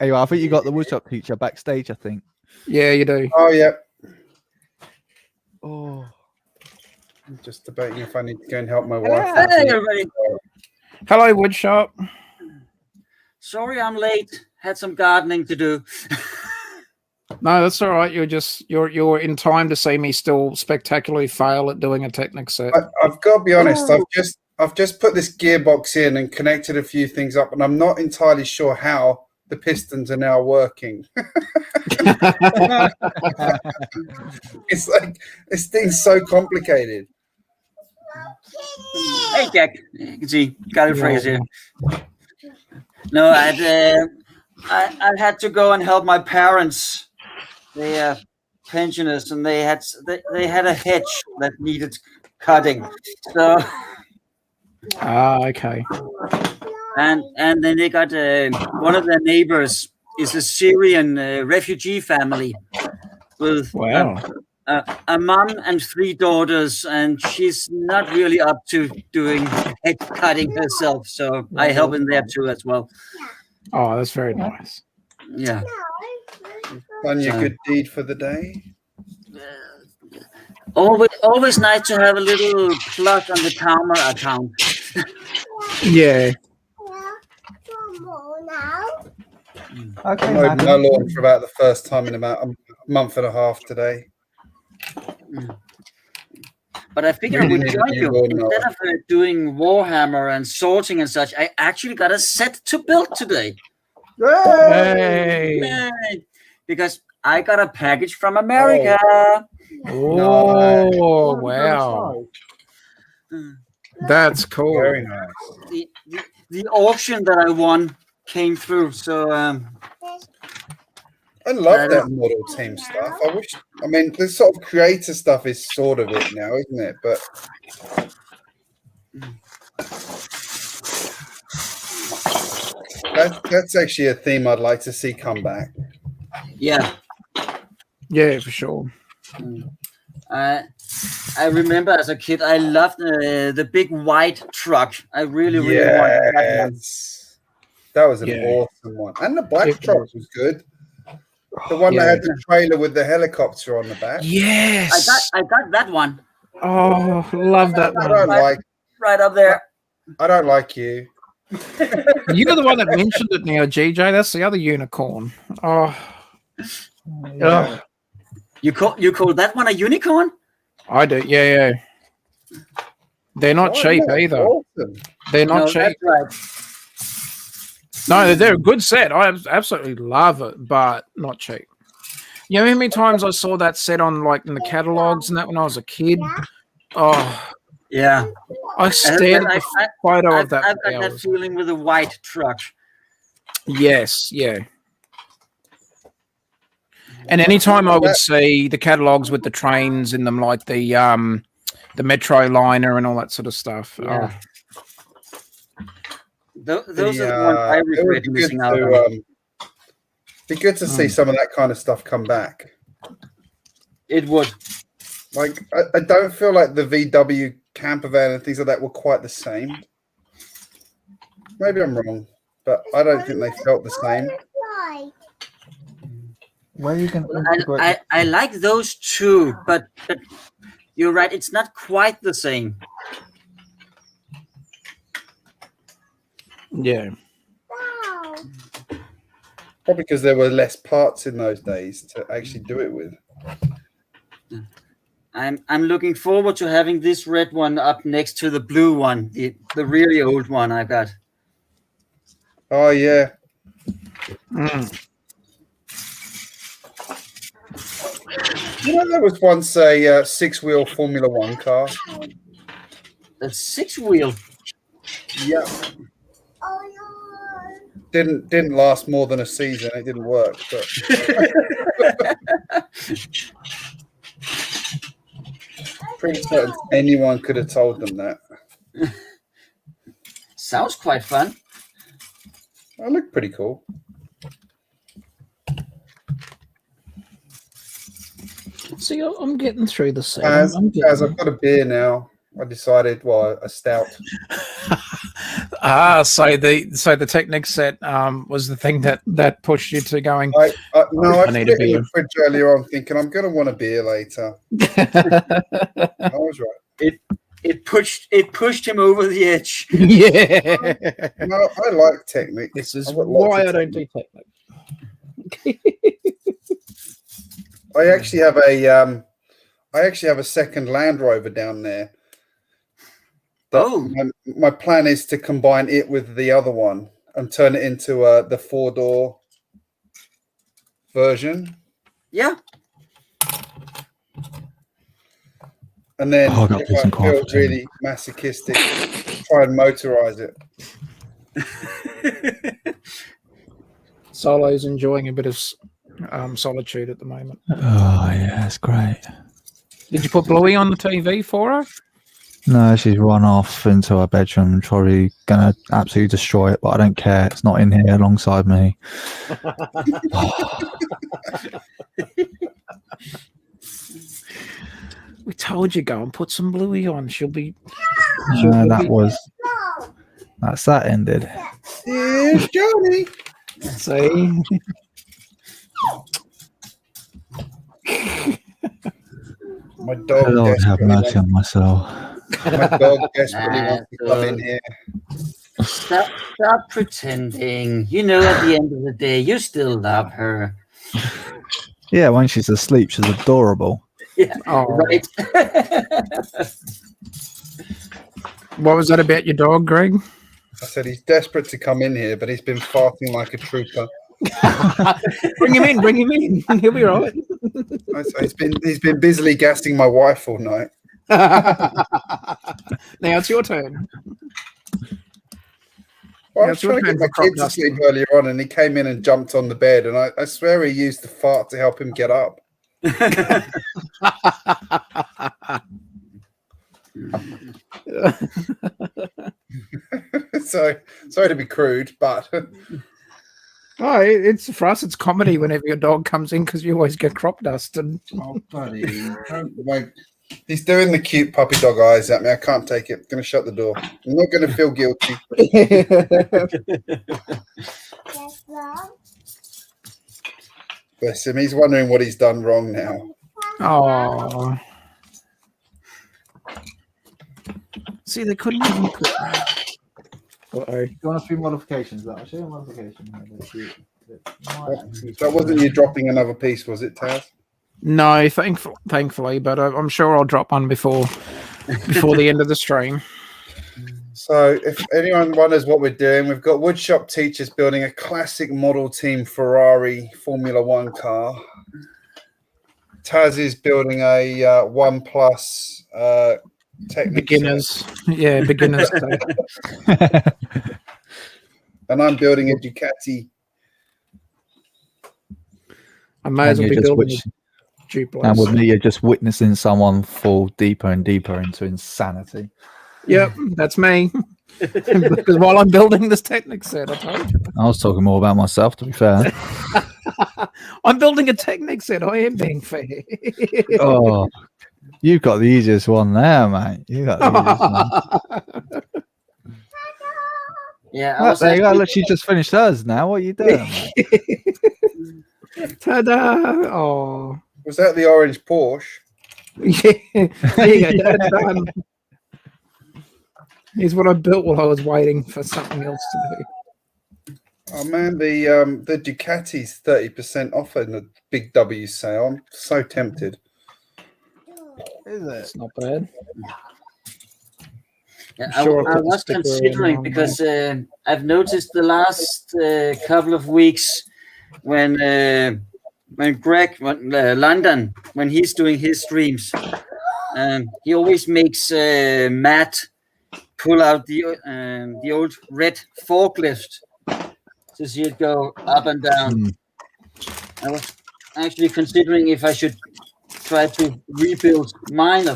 Anyway, I think you got the woodshop teacher backstage, I think. Yeah, you do. Oh, yeah. Oh, I'm just debating if I need to go and help my wife. Hey, everybody. Hello, woodshop. Sorry I'm late. Had some gardening to do. No, that's all right. You're in time to see me still spectacularly fail at doing a Technic set. I've got to be honest. I've just put this gearbox in and connected a few things up, and I'm not entirely sure how the pistons are now working. It's like this thing's so complicated. Hey, Jack. You can see, got a phrase here. No, I had to go and help my parents. They are pensioners, and they had a hedge that needed cutting. So. Okay. And then they got one of their neighbors is a Syrian refugee family with a mom and 3 daughters, and she's not really up to doing head cutting herself, so I help in there too as well. Oh, that's very nice. Yeah. Done your good deed for the day. Always nice to have a little plus on the Calmer account. Yeah. okay. I mowed my lawn for about the first time in about a month and a half today. But I figured I would join you. Instead of doing Warhammer and sorting and such, I actually got a set to build today. Hey. Yay. Because I got a package from America. Oh, wow. That's cool. Very nice. The auction that I won came through, so I love that model team stuff. I mean, the sort of creator stuff is sort of it now, isn't it? But that's actually a theme I'd like to see come back. yeah. Yeah, for sure. I remember as a kid, I loved the big white truck. I really wanted that one. That was an awesome one. And the black truck was good. The one that had the trailer with the helicopter on the back. Yes. I got that one. Oh, love that one. Right up there. I don't like you. You're the one that mentioned it now, GJ. That's the other unicorn. Oh. Yeah. You call that one a unicorn? I do. Yeah. They're not cheap either. Awesome. They're not cheap. That's right. No, they're a good set. I absolutely love it, but not cheap. You know how many times I saw that set on like in the catalogs and that when I was a kid? Oh, yeah. I stared at the photo of that. I've got that feeling with a white truck. Yes, yeah. And anytime I would see the catalogs with the trains in them, like the Metro Liner and all that sort of stuff. Yeah. Those are the ones I regret missing out on. Be good to see some of that kind of stuff come back. It would. Like, I don't feel like the VW camper van and things like that were quite the same. Maybe I'm wrong, but I don't think they felt the same. Where are you going to I like those too, but you're right. It's not quite the same. Yeah. Probably because there were less parts in those days to actually do it with. I'm looking forward to having this red one up next to the blue one, the really old one I got. Oh yeah. You know, there was once a 6-wheel Formula One car. A 6-wheel. Yeah. Didn't last more than a season. It didn't work. But pretty certain anyone could have told them that. Sounds quite fun. I look pretty cool. See, I'm getting through the set. As I've got a beer now, I decided, a stout. So the Technic set was the thing that pushed you to going. I put need it a in beer. the fridge earlier on, thinking I'm going to want a beer later. I was right. It pushed him over the edge. Yeah. No, I like Technic. This is why I don't do Technic. I actually have a second Land Rover down there. Oh. My plan is to combine it with the other one and turn it into the 4-door version. Yeah. And then if I feel really masochistic, try and motorize it. Solo's enjoying a bit of solitude at the moment. Oh, yeah, it's great. Did you put Bluey on the TV for her? No, she's run off into her bedroom and probably going to absolutely destroy it, but I don't care. It's not in here alongside me. We told you, go and put some Bluey on. That's that ended. Here's Johnny. See? My dog Lord have mercy on myself. My dog desperately wants to come in here. Stop pretending. You know, at the end of the day, you still love her. Yeah, when she's asleep, she's adorable. Yeah, right. What was that about your dog, Greg? I said he's desperate to come in here, but he's been farting like a trooper. Bring him in. He'll be right. He's been busily gassing my wife all night. Now it's your turn. Well, I was trying to get my kid to sleep earlier on, and he came in and jumped on the bed, and I swear he used the fart to help him get up. So sorry to be crude, but Oh, it's for us. It's comedy whenever your dog comes in because you always get crop dust and. Oh, buddy! He's doing the cute puppy dog eyes at me. I can't take it. I'm going to shut the door. I'm not going to feel guilty. Bless him. He's wondering what he's done wrong now. Oh. See, they couldn't even put. Uh-oh. You want a few modifications? I'll show you a modification. That wasn't you dropping another piece, was it, Taz? No, thankfully, but I'm sure I'll drop one before the end of the stream. So, if anyone wonders what we're doing, we've got woodshop teachers building a classic model team Ferrari Formula One car. Taz is building a One Plus beginners. Yeah, beginners. And I'm building a Ducati. I may as well be building a duplex. And with me, you're just witnessing someone fall deeper and deeper into insanity. Yep, that's me. Because while I'm building this Technic set, I told you. I was talking more about myself, to be fair. I'm building a Technic set. I am being fair. Oh, you've got the easiest one there, mate. You got the easiest one. Yeah, There you go. Look, she just finished hers now. What are you doing? Ta-da! Oh, Was that the orange Porsche? yeah. There you go. That's done. Here's what I built while I was waiting for something else to do. Oh man, the Ducati's 30% off in the Big W sale. I'm so tempted. Is it? It's not bad. Yeah, Sure, I was considering because I've noticed the last couple of weeks when Greg London, when he's doing his streams, he always makes Matt pull out the old red forklift to see it go up and down. I was actually considering if I should try to rebuild mine.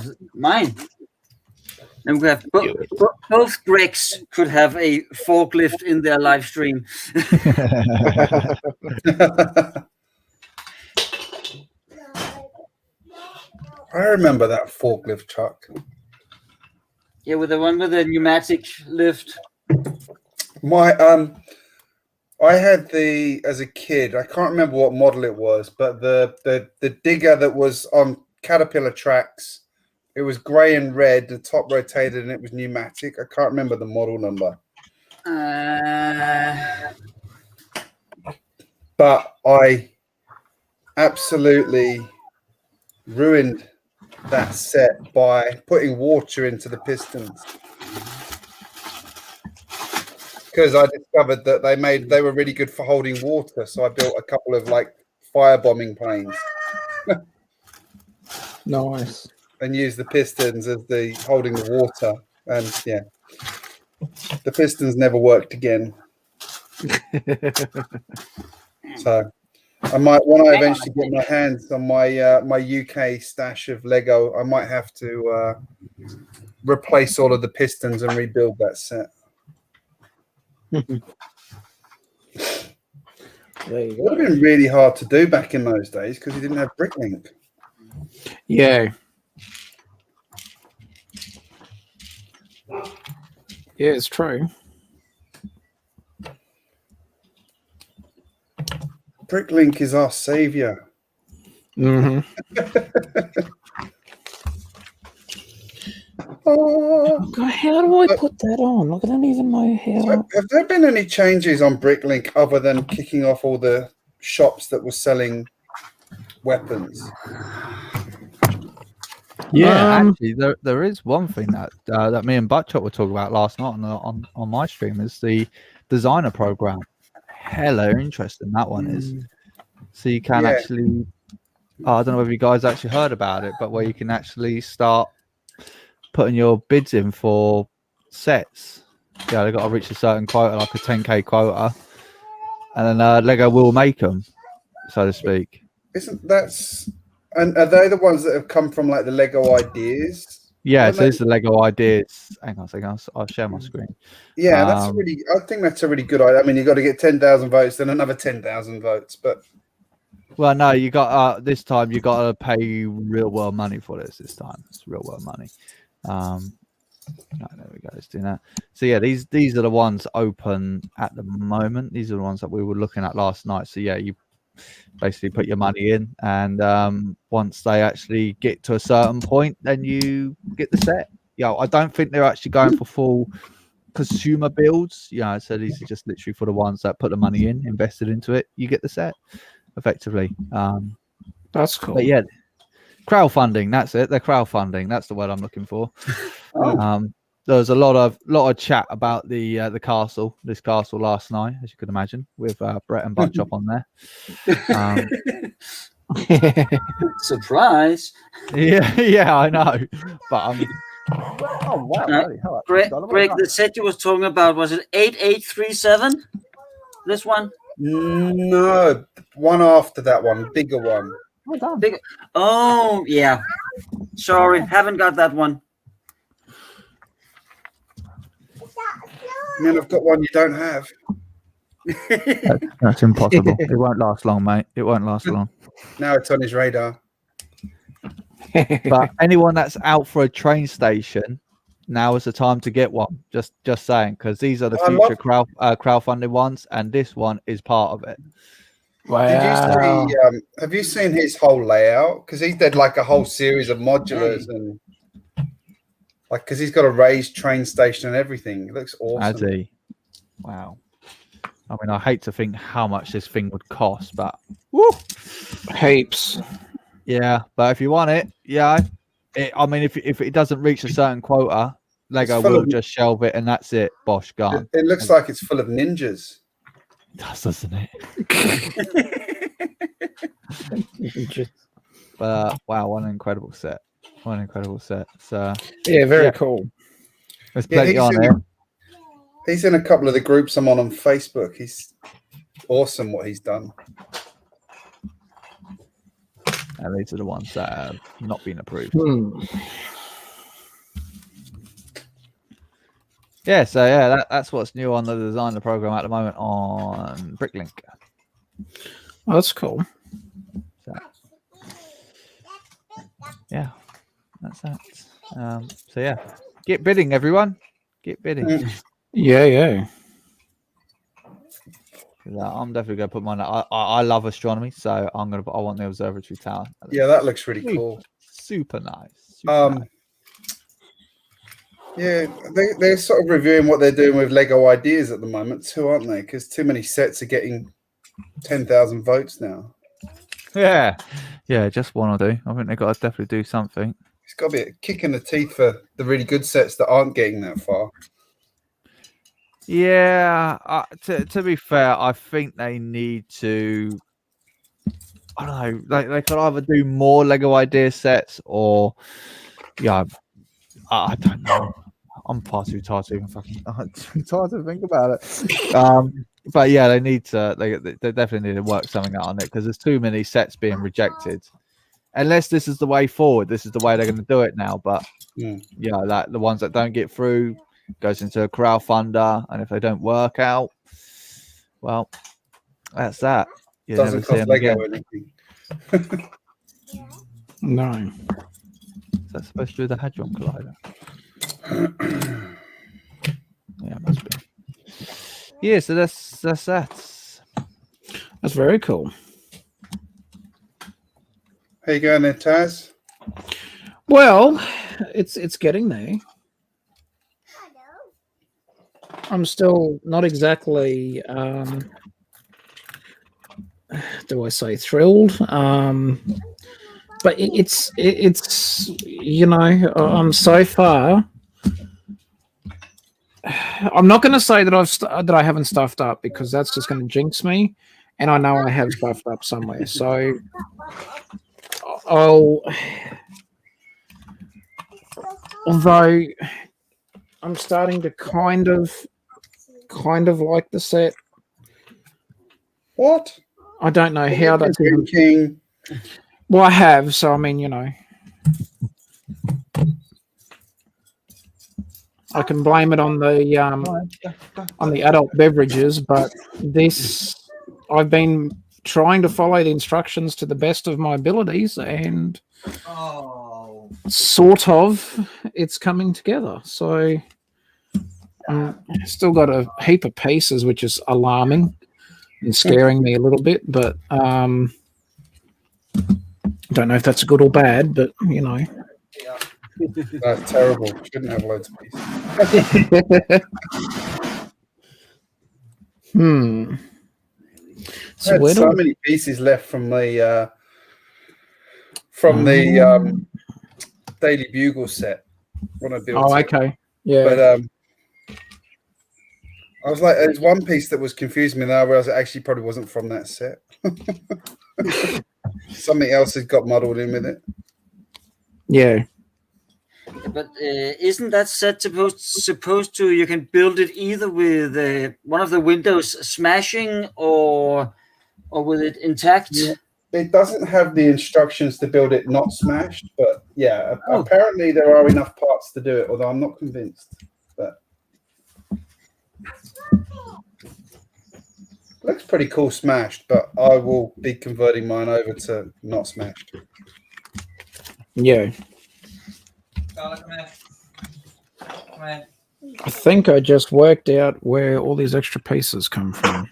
And we have both Gregs could have a forklift in their live stream. I remember that forklift truck. Yeah, with the one with the pneumatic lift. I had as a kid, I can't remember what model it was, but the digger that was on Caterpillar tracks. It was grey and red, the top rotated, and it was pneumatic. I can't remember the model number. But I absolutely ruined that set by putting water into the pistons. Because I discovered that they were really good for holding water. So I built a couple of like firebombing planes. Nice. And use the pistons as the holding the water, and yeah, the pistons never worked again. So I might, when I eventually get my hands on my my UK stash of Lego, I might have to replace all of the pistons and rebuild that set. There you It go. would have been really hard to do back in those days because you didn't have Bricklink. Yeah. Yeah, it's true. Bricklink is our savior. Mm-hmm. Oh, God, how do I put that on? I don't even know how. have there been any changes on Bricklink other than kicking off all the shops that were selling weapons? Yeah, actually, there is one thing that me and Butchop were talking about last night on my stream is the designer program. Hella interesting that one is. So you can actually, I don't know if you guys actually heard about it, but where you can actually start putting your bids in for sets. Yeah, they've got to reach a certain quota, like a 10k quota, and then Lego will make them, so to speak. And are they the ones that have come from like the Lego Ideas Yeah, so it's the Lego ideas. Hang on a second, I'll share my screen. Yeah, that's really. I think that's a really good idea. I mean, you've got to get 10,000 votes, then another 10,000 votes. But well, no, you got this time. You got to pay real world money for this. This time, it's real world money. No, there we go. Let's do that. So yeah, these are the ones open at the moment. These are the ones that we were looking at last night. So yeah, you basically put your money in, and once they actually get to a certain point, then you get the set. Yeah, I don't think they're actually going for full consumer builds. Yeah, so these are just literally for the ones that put the money in, invested into it. You get the set effectively. That's cool. But yeah, crowdfunding. That's it. They're crowdfunding. That's the word I'm looking for. There was a lot of chat about the castle, this castle last night, as you could imagine, with Brett and Buttchop on there. Surprise! Yeah, I know. But oh wow! Greg, the set you was talking about, was it 8837? This one? no, one after that one, bigger one. Well done. Oh yeah. Sorry, haven't got that one. Man, I've got one you don't have. That's impossible. It won't last long, mate. It won't last long. Now it's on his radar. But anyone that's out for a train station, now is the time to get one. Just saying, because these are the future crowdfunding ones, and this one is part of it. Wow. Did you see? Have you seen his whole layout? Because he did like a whole series of modulars and like because he's got a raised train station and everything. It looks awesome. Has he? Wow. I mean, I hate to think how much this thing would cost, but woo, heaps. Yeah, but if you want it, yeah. I mean, if it doesn't reach a certain quota, Lego will just shelve it, and that's it. Bosh, gone. It looks like it's full of ninjas. It does, doesn't it? But wow, what an incredible set! What an incredible set! So yeah, very cool. There's plenty on there. He's in a couple of the groups I'm on Facebook. He's awesome what he's done. And these are the ones that have not been approved. Yeah, so yeah, that's what's new on the designer program at the moment on Bricklink. Oh, that's cool. So, yeah, that's that. So yeah, get bidding, everyone. Get bidding. Yeah. I'm definitely gonna put mine. I love astronomy, so I want the observatory tower. Yeah, that looks really cool. Super nice. Nice. Yeah, they're sort of reviewing what they're doing with Lego ideas at the moment too, aren't they? Because too many sets are getting 10,000 votes now. Yeah, just one or two. I think they've got to definitely do something. It's got to be a kick in the teeth for the really good sets that aren't getting that far. Yeah, to be fair, I think they need to. I don't know. They could either do more Lego idea sets, or I don't know. I'm far too tired to even tired to think about it. But yeah, they need to. They definitely need to work something out on it because there's too many sets being rejected. Unless this is the way forward, this is the way they're going to do it now. But like the ones that don't get through goes into a crowdfunder, and if they don't work out, well, that's that. You doesn't cost Lego anything. No. Is that supposed to do the Hadron Collider? Yeah, it must be. Yeah, so that's that. That's very cool. How you going there, Taz? Well, it's getting there. I'm still not exactly do I say thrilled? But it's I'm so far. I'm not going to say that I haven't stuffed up because that's just going to jinx me, and I know I have stuffed up somewhere. So although I'm starting to kind of like the set. What? I don't know how that's thinking. Well, I have, so I mean, I can blame it on the adult beverages, but this I've been trying to follow the instructions to the best of my abilities, and sort of it's coming together. So still got a heap of pieces, which is alarming and scaring me a little bit, but don't know if that's good or bad, but you know. That's terrible. Shouldn't have loads of pieces. So I had so many pieces left from the Daily Bugle set when I built it. Okay. Yeah. But I was like, there's one piece that was confusing me, and I realized it actually probably wasn't from that set. Something else has got muddled in with it. Yeah. But isn't that set supposed to you can build it either with one of the windows smashing or with it intact? Yeah. It doesn't have the instructions to build it not smashed, but yeah, apparently there are enough parts to do it, although I'm not convinced. But looks pretty cool smashed, but I will be converting mine over to not smashed. Yeah. I think I just worked out where all these extra pieces come from.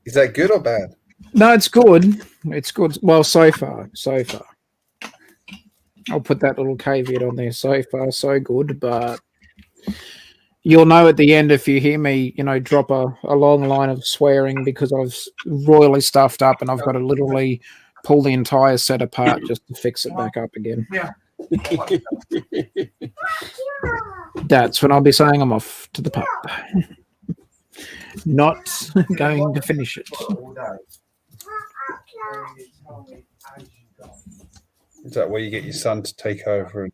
Is that good or bad? No, it's good. It's good. Well, so far. I'll put that little caveat on there. So far, so good. But you'll know at the end if you hear me, drop a long line of swearing because I've royally stuffed up and I've got to literally pull the entire set apart just to fix it back up again. Yeah. That's when I'll be saying I'm off to the pub. Not going to finish it. Is that where you get your son to take over?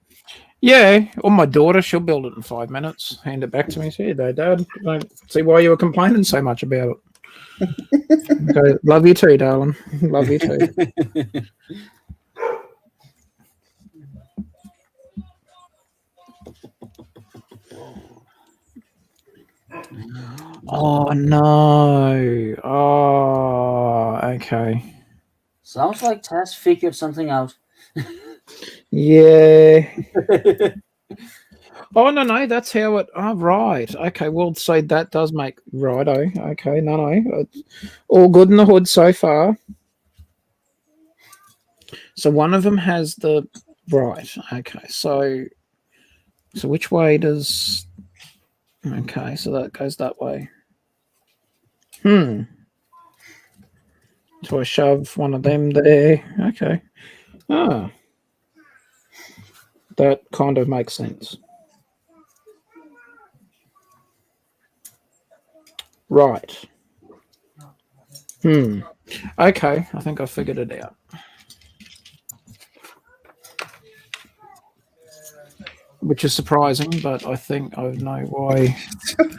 Yeah, or my daughter, she'll build it in 5 minutes, hand it back to me. Say, Dad, I don't see why you were complaining so much about it. Okay, love you too, darling. Love you too. Oh no! Oh, okay. Sounds like Taz figured something out. Yeah. Oh no, that's how it. Oh right. Okay, well, so that does make righto. Okay, no, it's all good in the hood so far. So one of them has the right. Okay, so which way does? Okay, so that goes that way. So I shove one of them there. Okay. Ah. That kind of makes sense. Right. Okay, I think I figured it out. Which is surprising, but I think I know why. Come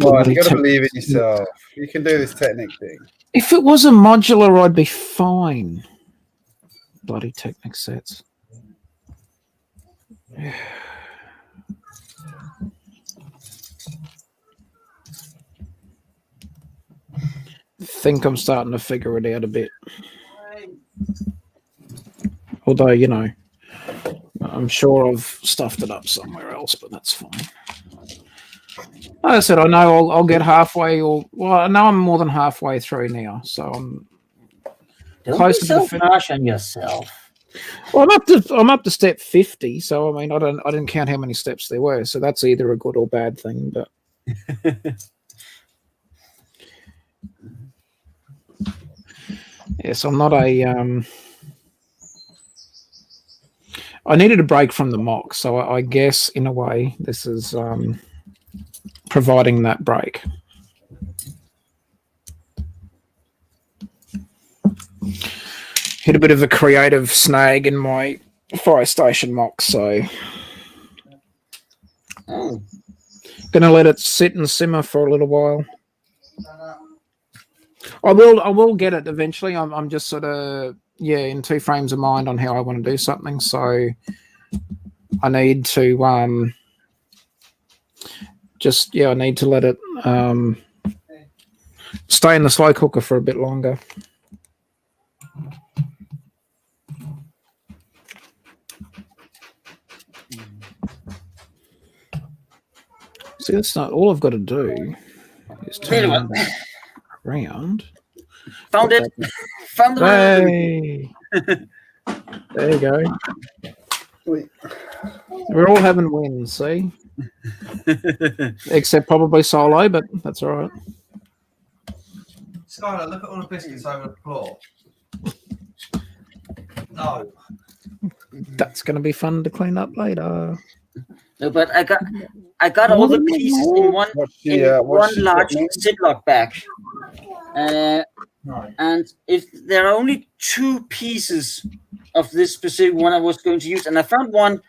on, you got to believe in yourself. You can do this Technic thing. If it was a modular, I'd be fine. Bloody Technic sets. Think I'm starting to figure it out a bit. Although, I'm sure I've stuffed it up somewhere else, but that's fine. Like I said, I know I'll get halfway, I know I'm more than halfway through now, so I'm close to the finish on yourself. Well, I'm up to step 50, so I mean, I didn't count how many steps there were, so that's either a good or bad thing. But yes, I'm not a. I needed a break from the mock, so I guess in a way this is providing that break. Hit a bit of a creative snag in my fire station mock, so gonna let it sit and simmer for a little while. I will get it eventually. I'm just sort of in 2 frames of mind on how I want to do something. So I need to I need to let it stay in the slow cooker for a bit longer. See, that's not all I've got to do is turn it around. Found it. Found the Hey. There you go. We're all having wins, see? Except probably Solo, but that's all right. Skylar, look at all the biscuits over the floor. No. That's going to be fun to clean up later. No, but I got all the pieces in one large Ziploc bag. And if there are only 2 pieces of this specific one I was going to use, and I found one,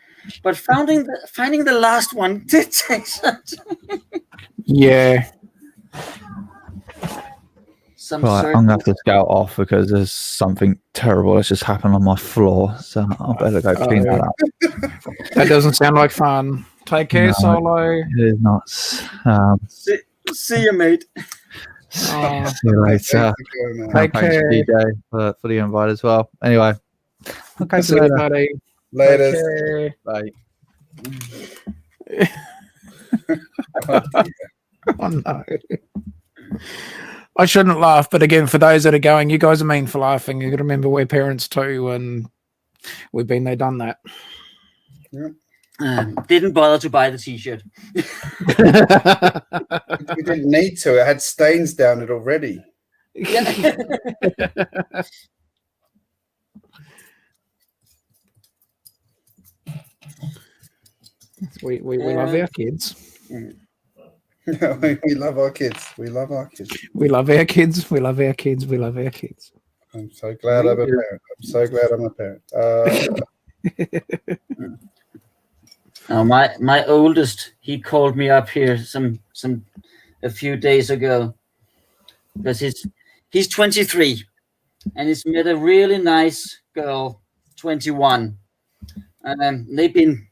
but finding the last one did take some time. Yeah. Right, I'm gonna have to scout off because there's something terrible that's just happened on my floor, so I better go clean that up. That doesn't sound like fun. Take care, Solo. It is not. See you, mate. See you later. Take care, DJ, for the invite as well. Anyway, okay, see you later, buddy. Later. Bye. Oh no. I shouldn't laugh, but again, for those that are going, you guys are mean for laughing. You got to remember we're parents too, and we've been there, done that. Didn't bother to buy the T-shirt. We didn't need to. It had stains down it already. Yeah. we love our kids. We love our kids. We love our kids. We love our kids. We love our kids. We love our kids. I'm so glad I'm a parent. I'm so glad I'm a parent. My oldest, he called me up here a few days ago because he's 23 and he's met a really nice girl, 21, and they've been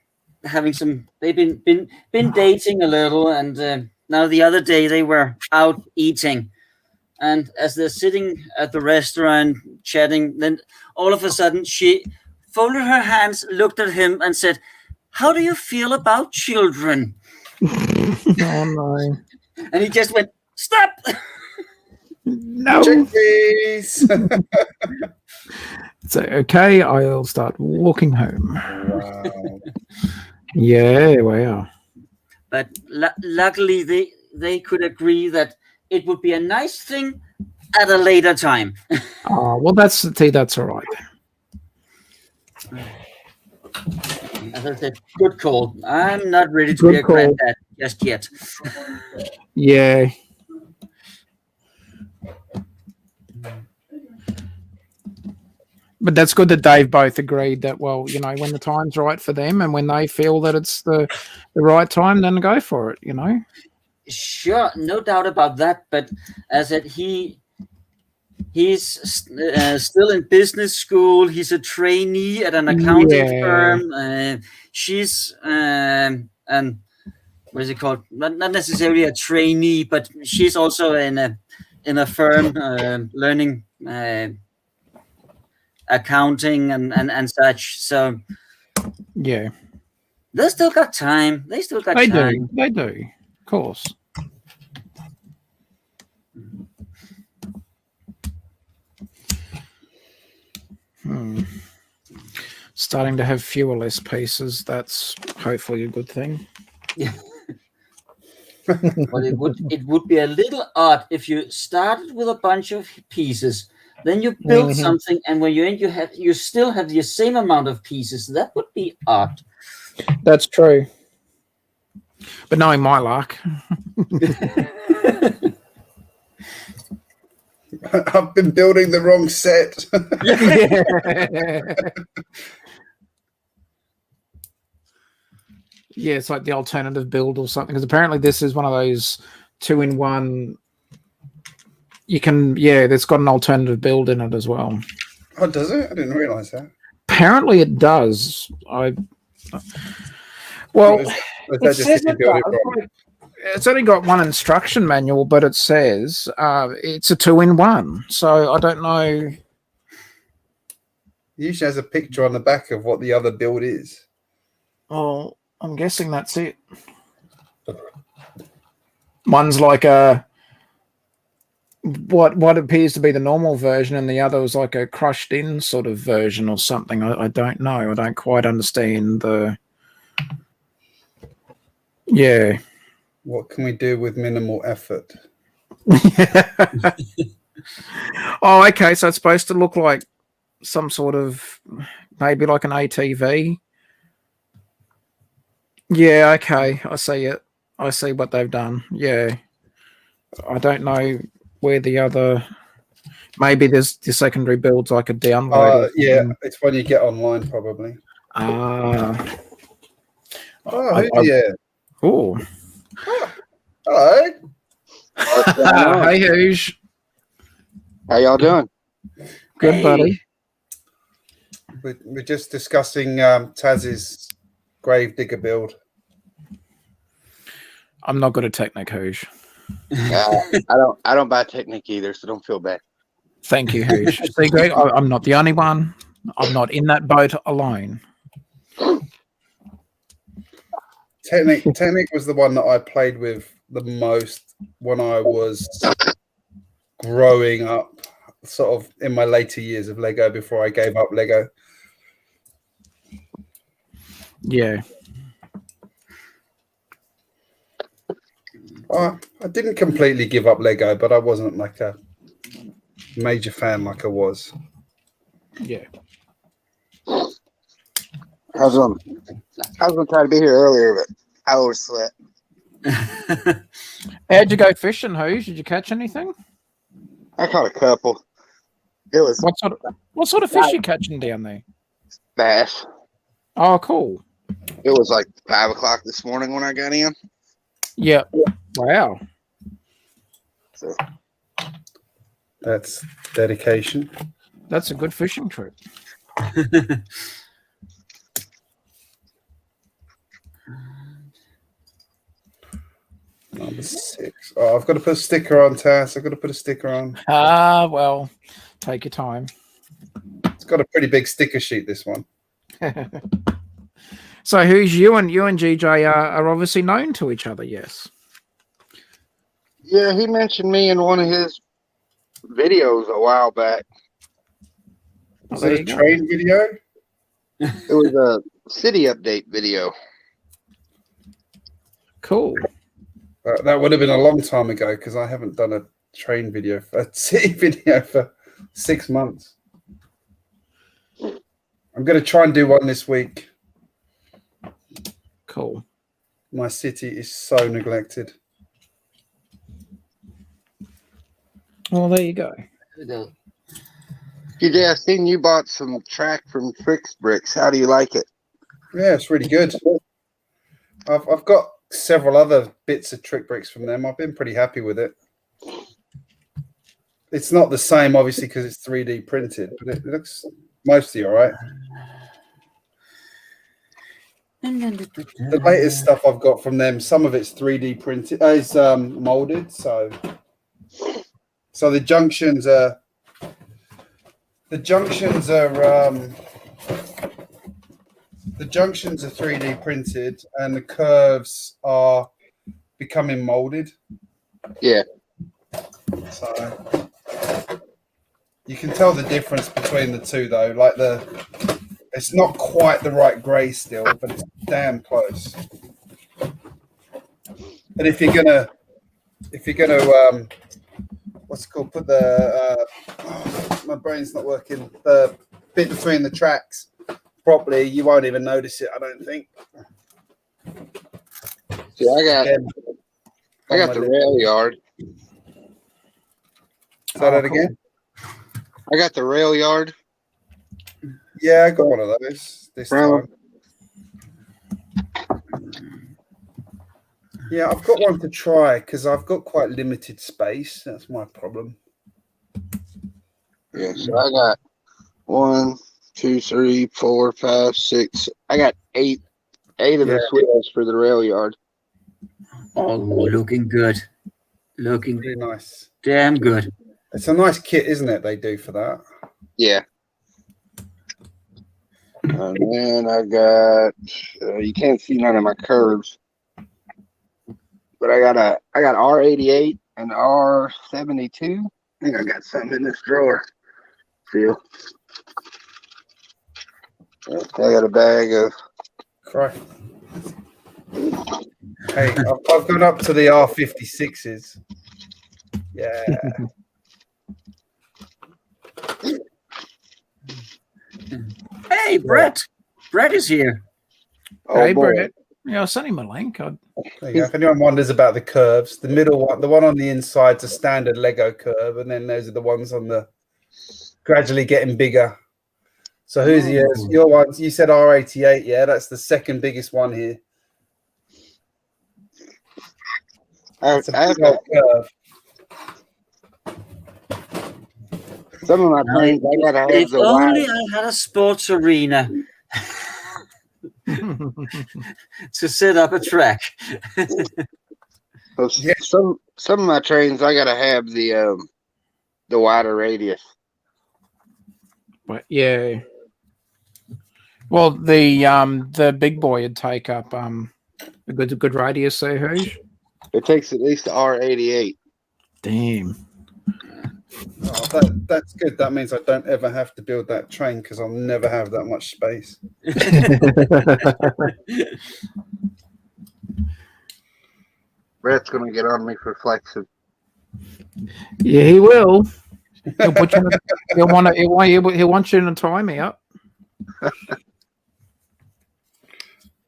dating a little, and now the other day they were out eating, and as they're sitting at the restaurant chatting, then all of a sudden she folded her hands, looked at him, and said, "How do you feel about children?" Oh no! And he just went, "Stop!" No. Chickpeas. So okay, I'll start walking home. Wow. Yeah, wow. But luckily they could agree that it would be a nice thing at a later time. Oh well, that's all right. As I said, good call. I'm not ready to be a granddad just yet. Yeah. But that's good that they've both agreed that, well, you know, when the time's right for them and when they feel that it's the right time, then go for it, you know? Sure, no doubt about that. But as I said, he's still in business school. He's a trainee at an accounting firm. She's and what is it called? Not necessarily a trainee, but she's also in a firm learning accounting and such. So yeah, they still got time. They time. They do. Of course. Starting to have fewer less pieces. That's hopefully a good thing. Yeah. But it would be a little odd if you started with a bunch of pieces, then you build something, and when you end, you still have the same amount of pieces. That would be odd. That's true. But knowing my luck, I've been building the wrong set. Yeah, it's like the alternative build or something. Because apparently this is one of those 2-in-1. You can, it's got an alternative build in it as well. Oh, does it? I didn't realize that. Apparently it does. Well, Is that it just says if you it build it does, wrong? like, it's only got one instruction manual, but it says it's a 2-in-1. So I don't know. It usually has a picture on the back of what the other build is. Oh, I'm guessing that's it. One's like a what appears to be the normal version, and the other was like a crushed in sort of version or something. I don't know. I don't quite understand the. Yeah. What can we do with minimal effort? Oh, okay. So it's supposed to look like some sort of maybe like an ATV. Yeah. Okay. I see it. I see what they've done. Yeah. I don't know where the other. Maybe there's the secondary builds I could download. Yeah, it's when you get online, probably. Ah. Oh, who's here? Oh. Hello. Hey, Hoosh. How y'all doing? Good, Hey. buddy. We're just discussing Taz's Gravedigger build. I'm not good at Technic, Hoosh. I don't buy Technic either, so don't feel bad. Thank you, Hoosh. See, Greg, I'm not the only one. I'm not in that boat alone. Technic was the one that I played with the most when I was growing up, sort of in my later years of Lego before I gave up Lego. Yeah. I didn't completely give up Lego, but I wasn't like a major fan like I was. Yeah. I was gonna try to be here earlier, but I overslept. How'd you go fishing, Hoosh? Did you catch anything? I caught a couple. It was What sort of fish you catching down there? bass. Oh, cool. It was like 5 o'clock this morning when I got in. Yeah. Wow. So That's dedication. That's a good fishing trip. Number 6. Oh, I've got to put a sticker on, Taz. I've got to put a sticker on. Ah, well, take your time. It's got a pretty big sticker sheet, this one. So, who's you and GJ are obviously known to each other? Yes. yeah, he mentioned me in one of his videos a while back. Was there it a you go. train video? It was a city update video. Cool. That would have been a long time ago because I haven't done a train video, a city video for 6 months. I'm going to try and do one this week. Cool. My city is so neglected. Well, there you go. TJ, I've seen you bought some track from GJBricks. How do you like it? Yeah, it's really good. I've got several other bits of trick bricks from them. I've been pretty happy with it. It's not the same, obviously, because it's 3D printed, but it looks mostly all right. The latest stuff I've got from them, some of it's 3D printed, is molded. So the junctions are 3D printed, and the curves are becoming molded. Yeah. So you can tell the difference between the two, though. Like it's not quite the right grey still, but it's damn close. And if you're gonna, what's it called? Put the my brain's not working. The bit between the tracks properly, you won't even notice it. I don't think. See, I got the rail yard. Say that again. I got the rail yard. Yeah, I got one of those this time. Yeah, I've got one to try because I've got quite limited space. That's my problem. Yeah, so I got 1, 2, 3, 4, 5, 6. I got 8 8 of the switches for the rail yard. Oh, looking good. Looking Really nice. damn good. It's a nice kit, isn't it? They do for that. Yeah. And then I got, you can't see none of my curves, but I got R88 and R72. I think I got something in this drawer. Feel. I got a bag of. Correct. Hey, I've gone up to the R56s. Yeah. Hey, Brett. Brett is here. Hey, boy. Brett. Yeah, I'll send him a link. There you go. If anyone wonders about the curves, the middle one, the one on the inside's a standard Lego curve, and then those are the ones on the gradually getting bigger. So who's yours? Your ones? You said R88, yeah? That's the second biggest one here. I've Big got old curve. some of my planes. I gotta have If the only wide. I had a sports arena to set up a track. Some of my trains, I gotta have the wider radius. But yeah. Well, the big boy would take up a good radius there, Hoosh. It takes at least the R88. Damn. Oh, that's good. That means I don't ever have to build that train because I'll never have that much space. Brett's gonna get on me for flexing. Yeah, he will. He'll put you. He'll want you to tie me up.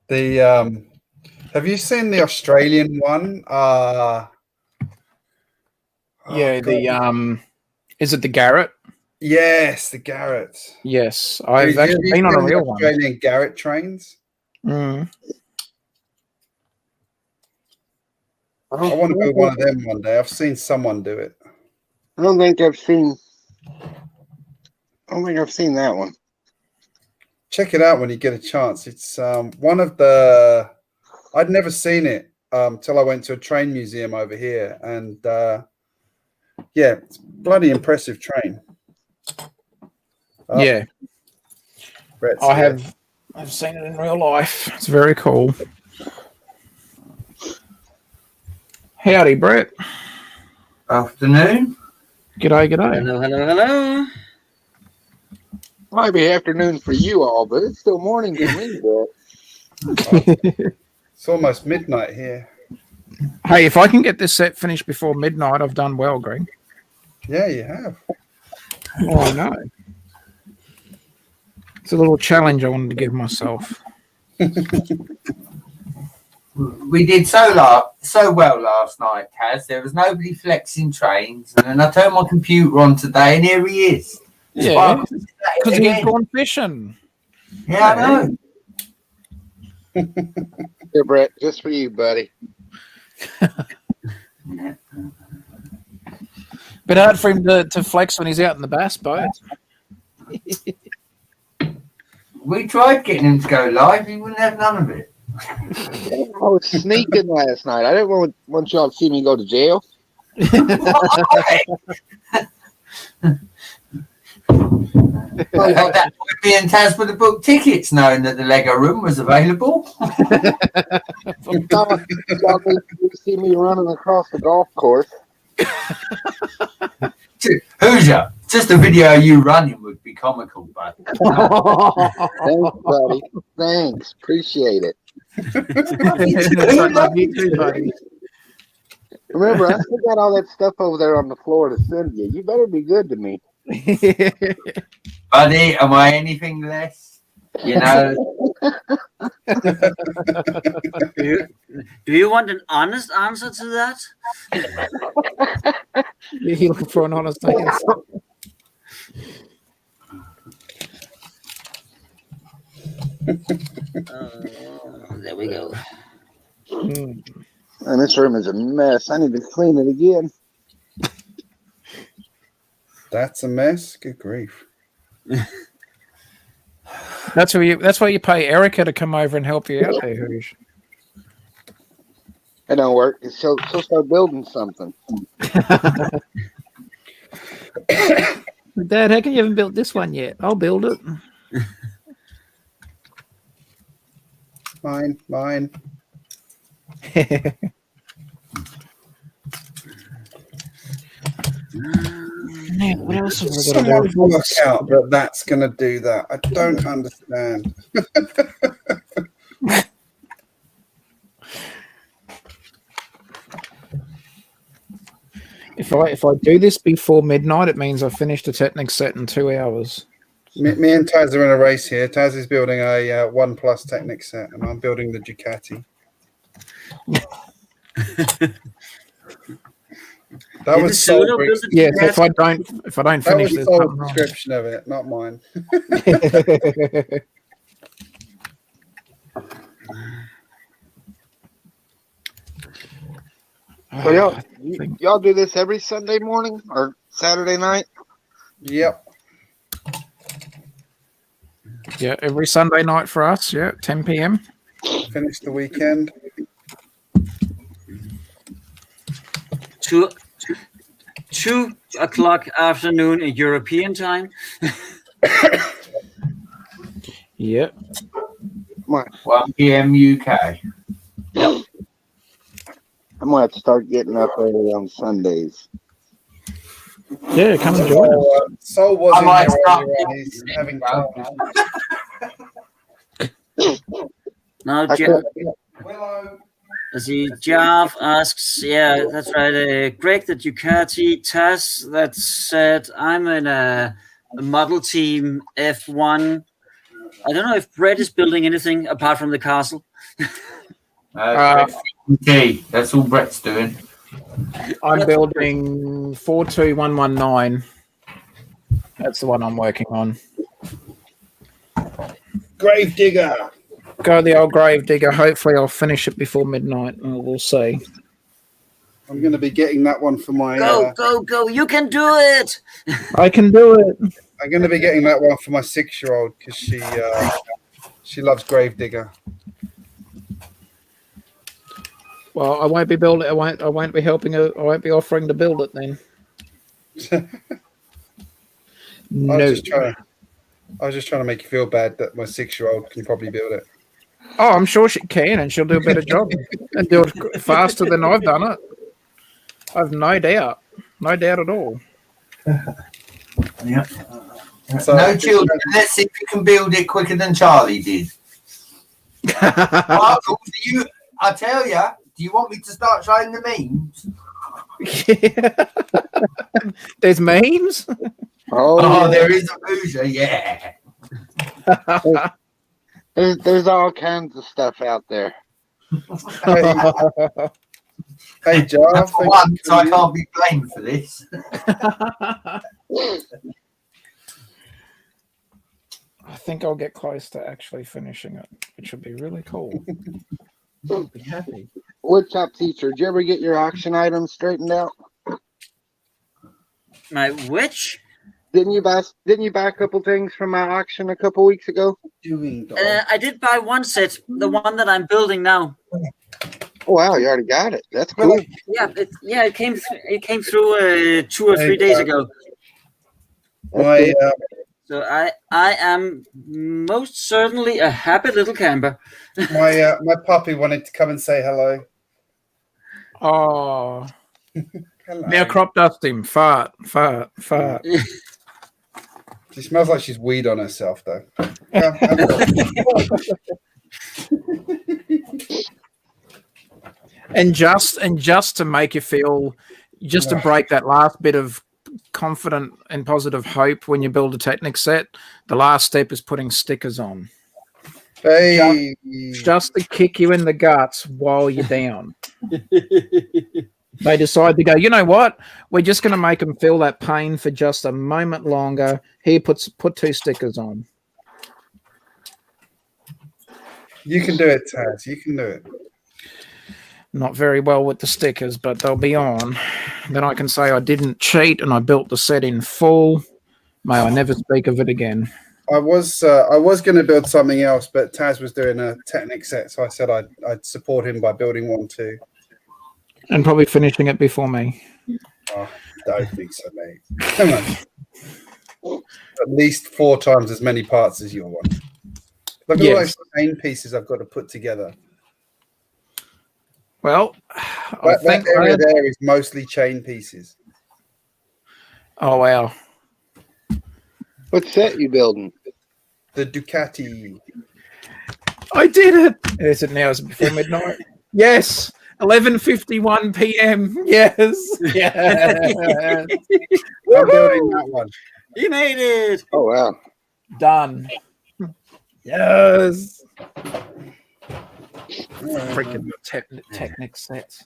Have you seen the Australian one? Is it the Garrett? Yes, the Garrett. Yes, I've actually been on a real one. Australian Garrett trains. Mm. I want to build one of them one day. I've seen someone do it. I don't think I've seen that one. Check it out when you get a chance. It's one of the. I'd never seen it till I went to a train museum over here, and yeah, it's a bloody impressive train. Yeah, Brett's I here. have. I've seen it in real life. It's very cool. Howdy, Brett. Afternoon. G'day, g'day. Hello. Might be afternoon for you all, but it's still morning to me, Brett. It's almost midnight here. Hey, if I can get this set finished before midnight, I've done well, Greg. Yeah, you have. Oh, I know. It's a little challenge I wanted to give myself. We did so well last night, Kaz. There was nobody flexing trains, and then I turned my computer on today, and here he is. Yeah, because he's gone fishing. Yeah, I know. Here, Brett, just for you, buddy. Bit hard for him to flex when he's out in the bass boat. We tried getting him to go live. He wouldn't have none of it. I was sneaking last night. I didn't want y'all to see me go to jail. I got that me and Taz would have booked tickets knowing that the Lego room was available. Y'all need to see me running across the golf course. Hoosier, just a video of you running would be comical, but Thanks, buddy. Thanks. Appreciate it. You too, buddy. Remember, I still got all that stuff over there on the floor to send you. You better be good to me. buddy, am I anything less? You know. Do you want an honest answer to that? You're looking for an honest answer. There we go. And this room is a mess. I need to clean it again. That's a mess. Good grief. That's why you pay Erica to come over and help you out there, Hoosh. It don't work. She'll start building something. Dad, how come you haven't built this one yet? I'll build it. Mine. Man, what else have we got to Someone do? work out that that's going to do that. I don't understand. If I do this before midnight, it means I finished the Technic set in 2 hours. Me and Taz are in a race here. Taz is building a 1+ Technic set, and I'm building the Ducati. That was so yeah. So if I don't finish this, the description of it, not mine. So y'all do this every Sunday morning or Saturday night? Yep. Yeah, every Sunday night for us. Yeah, 10 p.m. Finish the weekend. 2 o'clock afternoon in European time. Yep. 1 p.m. UK. Yep. I'm gonna have to start getting up early on Sundays. Yeah, come and join us. Sol was I in might there start earlier on. He's having trouble. Now, Willow. Jav asks, yeah, that's right. Greg, the Ducati. Taz, that said, I'm in a model team F1. I don't know if Brett is building anything apart from the castle. That's all Brett's doing. I'm building 42119. That's the one I'm working on. Gravedigger. Go the old Gravedigger. Hopefully, I'll finish it before midnight. We'll see. I'm going to be getting that one for my. Go! You can do it. I can do it. I'm going to be getting that one for my 6-year-old because she loves Gravedigger. Well, I won't be building. I won't be helping her. I won't be offering to build it then. No. I was just trying to make you feel bad that my 6-year-old can probably build it. Oh, I'm sure she can, and she'll do a better job and do it faster than I've done it. I've no doubt at all. Yeah. So, No children. Let's see if you can build it quicker than Charlie did. Michael, I tell you, do you want me to start showing the memes? Yeah. There's memes. Oh, there is a Bouger, yeah. There's all kinds of stuff out there. Hey, Jar. For once, I can't be blamed for this. I think I'll get close to actually finishing it, which would be really cool. I'll be happy. Woodshop teacher, did you ever get your auction items straightened out? My which? Didn't you buy a couple things from my auction a couple weeks ago? I did buy one set, the one that I'm building now. Oh, wow, you already got it. That's cool. Yeah, it came through 2 or 3 days ago. So I am most certainly a happy little camper. My puppy wanted to come and say hello. Oh. Hello. Now crop dust him. Fart. She smells like she's weed on herself, though. And just to make you feel, just to break that last bit of confident and positive hope when you build a Technic set, the last step is putting stickers on. Hey. Just to kick you in the guts while you're down. They decide to go, you know what? We're just going to make them feel that pain for just a moment longer. Here, put 2 stickers on. You can do it, Taz. You can do it. Not very well with the stickers, but they'll be on. Then I can say I didn't cheat and I built the set in full. May I never speak of it again. I was going to build something else, but Taz was doing a Technic set, so I said I'd support him by building one too. And probably finishing it before me. Oh, don't think so, mate. Come on. At least 4 times as many parts as your one. Look at all those chain pieces I've got to put together. Well, that area there is mostly chain pieces. Oh, wow. What set you building? The Ducati. I did it. Is it now? Is it before midnight? Yes. 11:51 p.m. Yes. Yeah. I'm building that one. You made it. Oh, wow. Done. Yes. Freaking Technic sets.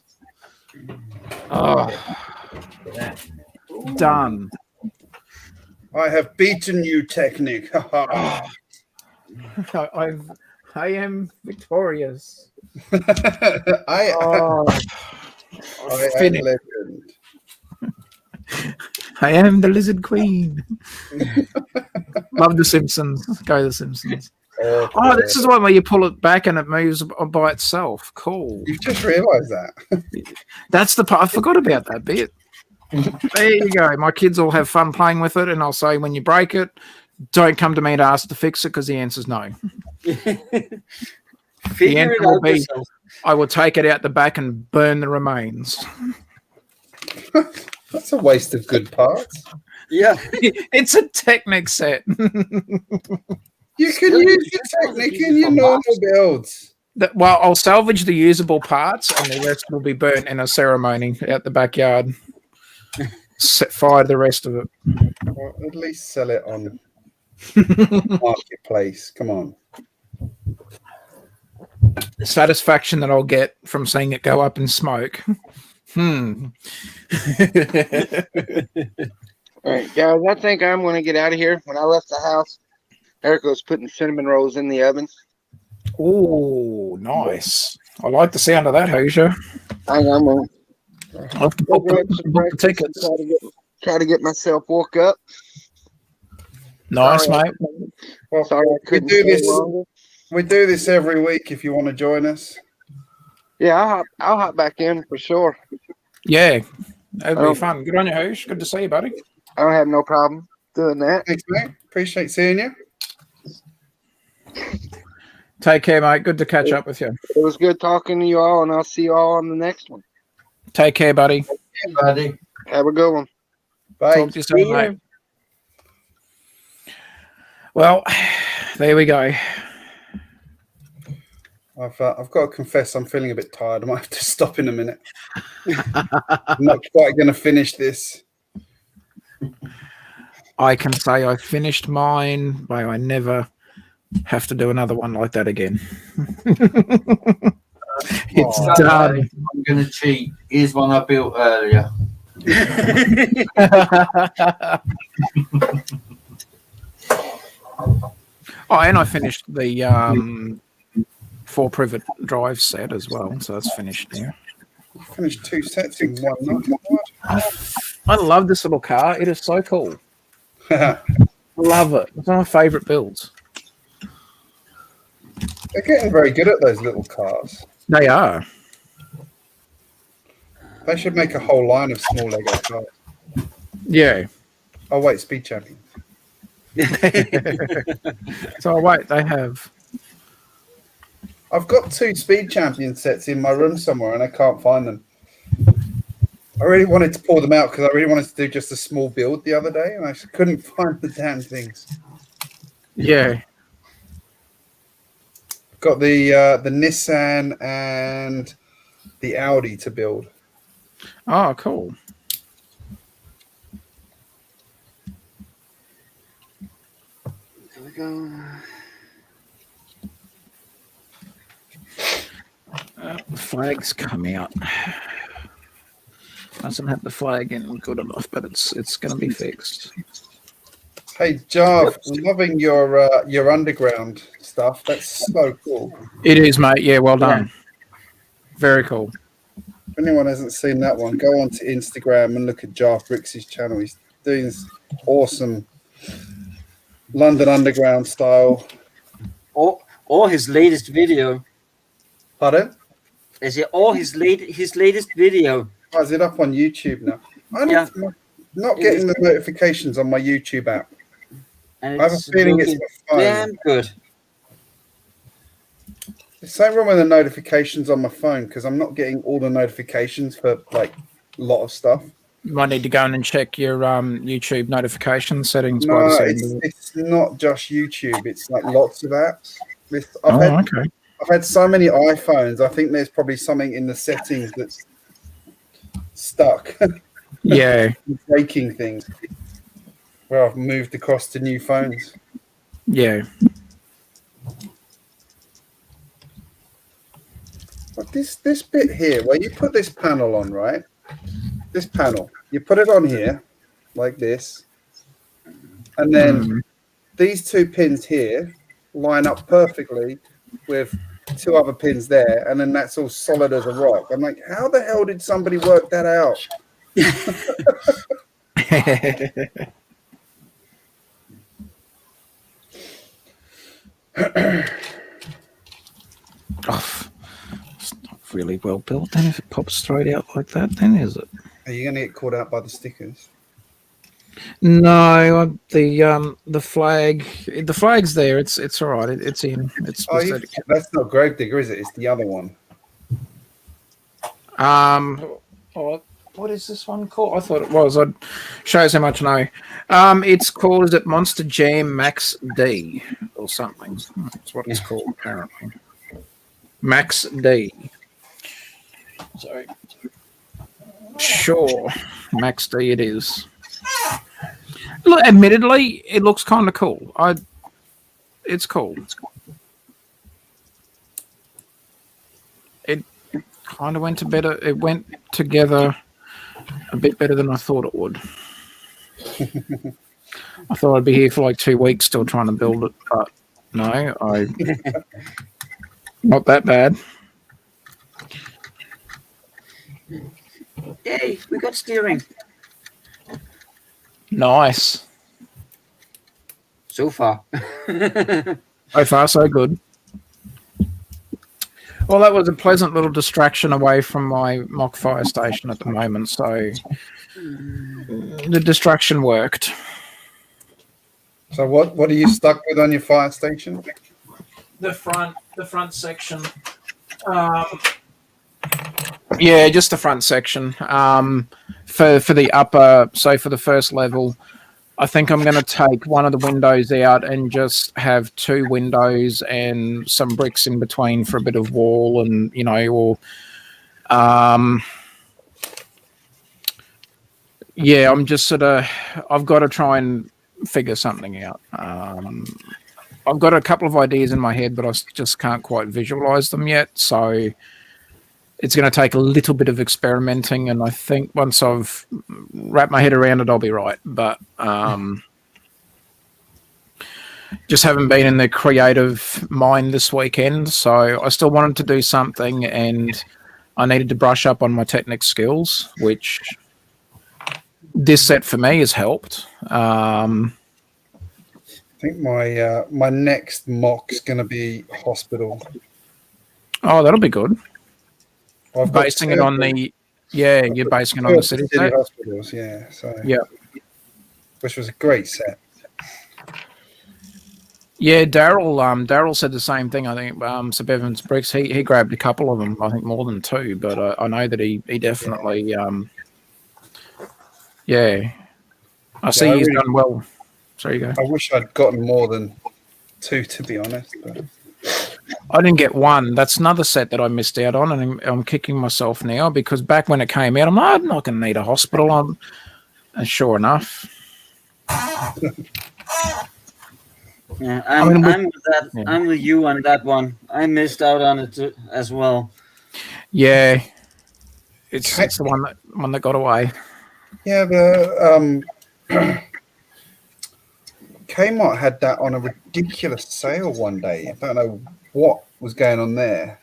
Oh. Done. I have beaten you, Technic. I am victorious. I am legend. I am the Lizard Queen. Love The Simpsons. Go The Simpsons. Oh, this is one where you pull it back and it moves by itself. Cool. You've just realised that. That's the part. I forgot about that bit. There you go. My kids all have fun playing with it, and I'll say when you break it, don't come to me to ask to fix it because the answer's no. The answer will be, I will take it out the back and burn the remains. That's a waste of good parts. Yeah. It's a Technic set. You can use your Technic in your normal builds. Well, I'll salvage the usable parts and the rest will be burnt in a ceremony out the backyard. Set fire to the rest of it. Well, at least sell it on marketplace. Come on. The satisfaction that I'll get from seeing it go up in smoke. All right, guys, I think I'm going to get out of here. When I left the house, Erica was putting cinnamon rolls in the oven. Oh, nice. I like the sound of that, Hoosier. I'm going I'll have to book the tickets. Try to get myself woke up. Nice, mate. Well, Sorry, I couldn't do this. longer. We do this every week if you want to join us. Yeah, I'll hop back in for sure. Yeah, that'd be fun. Good on you, Hoosh. Good to see you, buddy. I don't have no problem doing that. Thanks, mate. Appreciate seeing you. Take care, mate. Good to catch up with you. It was good talking to you all, and I'll see you all on the next one. Take care, buddy. Hey, buddy. Have a good one. Bye. Talk to you soon, mate. Well, there we go. I've got to confess, I'm feeling a bit tired. I might have to stop in a minute. I'm not quite going to finish this. I can say I finished mine, but I never have to do another one like that again. It's done. I'm going to cheat. Here's one I built earlier. Oh, and I finished the 4 privet drive set as well, so that's finished now. I finished 2 sets in one night. I love this little car. It is so cool. Love it. It's one of my favourite builds. They're getting very good at those little cars. They are. They should make a whole line of small Lego cars. Yeah. Oh, wait, Speed Champion. So wait, they have. I've got 2 Speed Champion sets in my room somewhere and I can't find them. I really wanted to pull them out because I really wanted to do just a small build the other day and I just couldn't find the damn things. Yeah. Got the Nissan and the Audi to build. Oh, cool. There we go. The flag's come out. Doesn't have the flag in good enough, but it's going to be fixed. Hey, Jarv, loving your underground stuff. That's so cool. It is, mate. Yeah, well done. Very cool. If anyone hasn't seen that one, go onto Instagram and look at GJBricks' channel. He's doing this awesome London Underground style. Or his latest video. Pardon? Is it or his latest video? Oh, is it up on YouTube now? I'm not getting the notifications on my YouTube app. And I have a feeling it's my phone. Damn good. There's something wrong with the notifications on my phone because I'm not getting all the notifications for like a lot of stuff. You might need to go in and check your YouTube notification settings. No, it's not just YouTube. It's like lots of apps. Okay. I've had so many iPhones. I think there's probably something in the settings that's stuck. Yeah. Breaking things. Where I've moved across to new phones. Yeah. But this bit here, where you put this panel on, right? This panel, you put it on here, like this, and then these two pins here line up perfectly with two other pins there, and then that's all solid as a rock. I'm like, how the hell did somebody work that out? Oh, it's not really well built then if it pops straight out like that, then is it? Are you going to get caught out by the stickers? No, the flag's there. It's all right. It's in. It's that's not Gravedigger, is it? It's the other one. What is this one called? I thought it was. It shows how much I know. It's called, is it Monster Jam Max D or something? That's what it's called apparently. Max D. Sorry. Sure, Max D it is. Look, admittedly, it looks kind of cool. It's cool. It kind of went to better. It went together a bit better than I thought it would. I thought I'd be here for like 2 weeks still trying to build it, but no, not that bad. Yay, we got steering. Nice. So far. So far, so good. Well, that was a pleasant little distraction away from my mock fire station at the moment, so the distraction worked. So what are you stuck with on your fire station? The front section. Yeah, just the front section. For the upper, so for the first level, I think I'm going to take one of the windows out and just have 2 windows and some bricks in between for a bit of wall, and yeah, I'm just I've got to try and figure something out. I've got a couple of ideas in my head, but I just can't quite visualize them yet. So it's going to take a little bit of experimenting, and I think once I've wrapped my head around it, I'll be right. But just haven't been in the creative mind this weekend, so I still wanted to do something, and I needed to brush up on my Technic skills, which this set for me has helped. I think my next mock's going to be hospital. Oh, that'll be good. I've basing it on the you're basing it on the city hospitals, yeah. So yeah, which was a great set. Yeah, Daryl said the same thing. I think Sir Bevan's Bricks. He grabbed a couple of them. I think more than 2, but I know that he definitely I see he's done well. So you go. I wish I'd gotten more than 2, to be honest. But I didn't get 1. That's another set that I missed out on, and I'm kicking myself now because back when it came out, I'm not going to need a hospital. And sure enough. Yeah, I'm with you on that one. I missed out on it too, as well. Yeah, it's the one that got away. Yeah, the Kmart had that on a ridiculous sale one day. I don't know what was going on there.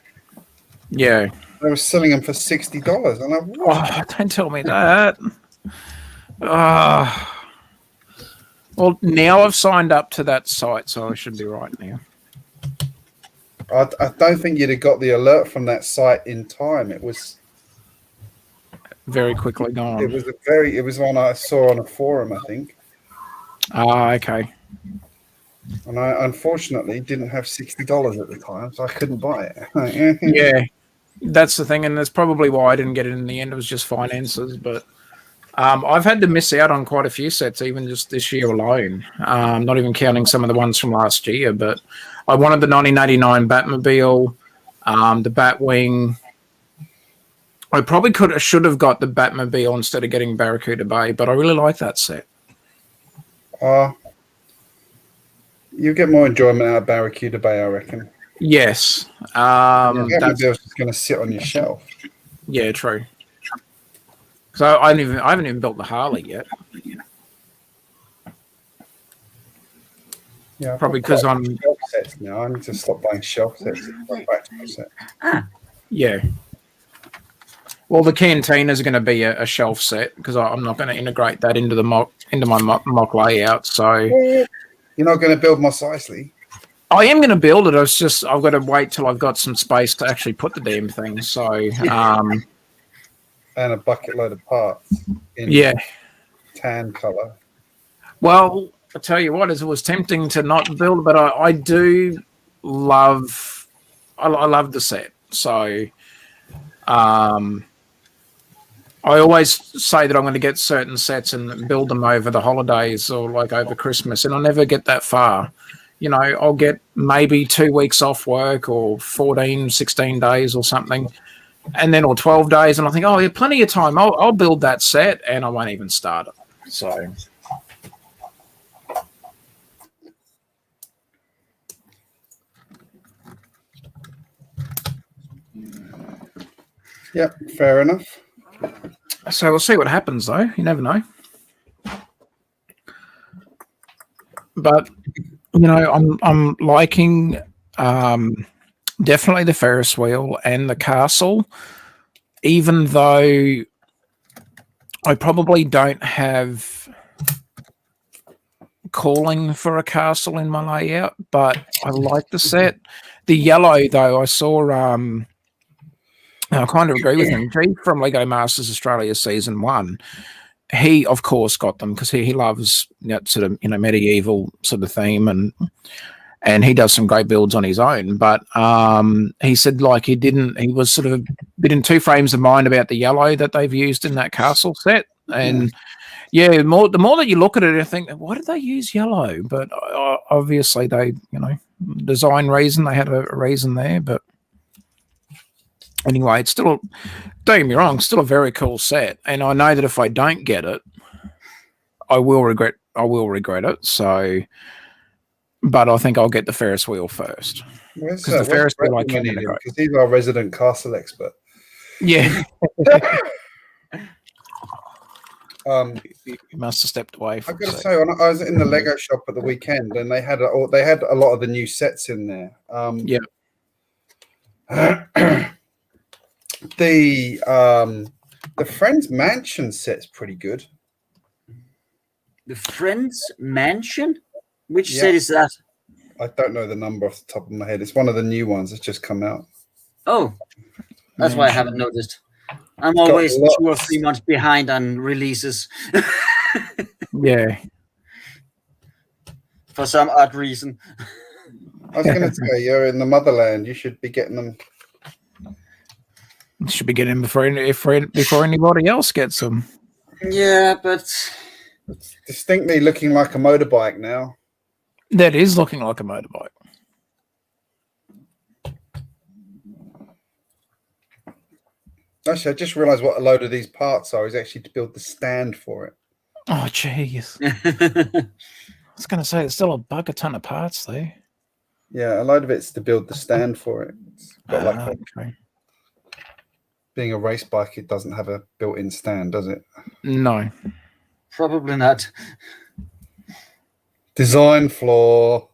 Yeah, they were selling them for $60. I'm like, what? Oh, don't tell me that. Well, now I've signed up to that site, so I should be right now. I don't think you'd have got the alert from that site in time. It was very quickly gone. It was one I saw on a forum, I think. Ah, okay. And I unfortunately didn't have $60 at the time, so I couldn't buy it. Yeah, that's the thing, and that's probably why I didn't get it in the end. It was just finances, but I've had to miss out on quite a few sets, even just this year alone. Not even counting some of the ones from last year, but I wanted the 1989 Batmobile, the Batwing. I probably should have got the Batmobile instead of getting Barracuda Bay, but I really like that set. You get more enjoyment out of Barracuda Bay, I reckon. Yes. Batmobile's just going to sit on your shelf. Yeah, true. So I haven't even built the Harley yet. Yeah, probably because I'm shelf sets now. I need to stop buying shelf sets. Yeah. Well, the Cantina is going to be a shelf set because I'm not going to integrate that into my mock layout. So you're not going to build Mos Eisley? I am going to build it. I've got to wait till I've got some space to actually put the damn thing. So and a bucket load of parts in tan color. Well, I tell you what, it was tempting to not build, but I do love the set. So I always say that I'm going to get certain sets and build them over the holidays or like over Christmas, and I never get that far. You know, I'll get maybe 2 weeks off work or 14, 16 days or something, and then or 12 days, and I think, oh, yeah, plenty of time. I'll build that set, and I won't even start it. So. Yep, fair enough. So we'll see what happens, though. You never know. But you know, I'm liking definitely the Ferris wheel and the castle, even though I probably don't have calling for a castle in my layout. But I like the set. The yellow, though, I saw. I kind of agree with him. G from Lego Masters Australia Season 1, he, of course, got them because he loves that sort of, medieval sort of theme, and he does some great builds on his own. But he said, like, he was sort of a bit in two frames of mind about the yellow that they've used in that castle set. And, the more that you look at it, I think, why did they use yellow? But obviously they, design reason, they had a reason there, but anyway, it's still, don't get me wrong, still a very cool set. And I know that if I don't get it, I will regret it. So, but I think I'll get the Ferris wheel first. Because the Ferris wheel I can integrate. Because he's our resident castle expert. Yeah. You must have stepped away. I've got to say, when I was in the Lego shop at the weekend, and they had a lot of the new sets in there. The Friends Mansion set's pretty good. The Friends Mansion? Which set is that? I don't know the number off the top of my head. It's one of the new ones that's just come out. Oh, that's why I haven't noticed. I'm always 2 or 3 months behind on releases. Yeah. For some odd reason. I was going to say, you're in the motherland. You should be getting them. Should be getting before anybody else gets them. Yeah, but it's distinctly looking like a motorbike now. That is looking like a motorbike. Actually, I just realised what a load of these parts are is actually to build the stand for it. Oh, jeez. I was going to say, there's still a bucket ton of parts there. Yeah, a load of it's to build the stand for it. It's got okay. Being a race bike, it doesn't have a built-in stand, does it? No. Probably not. Design flaw.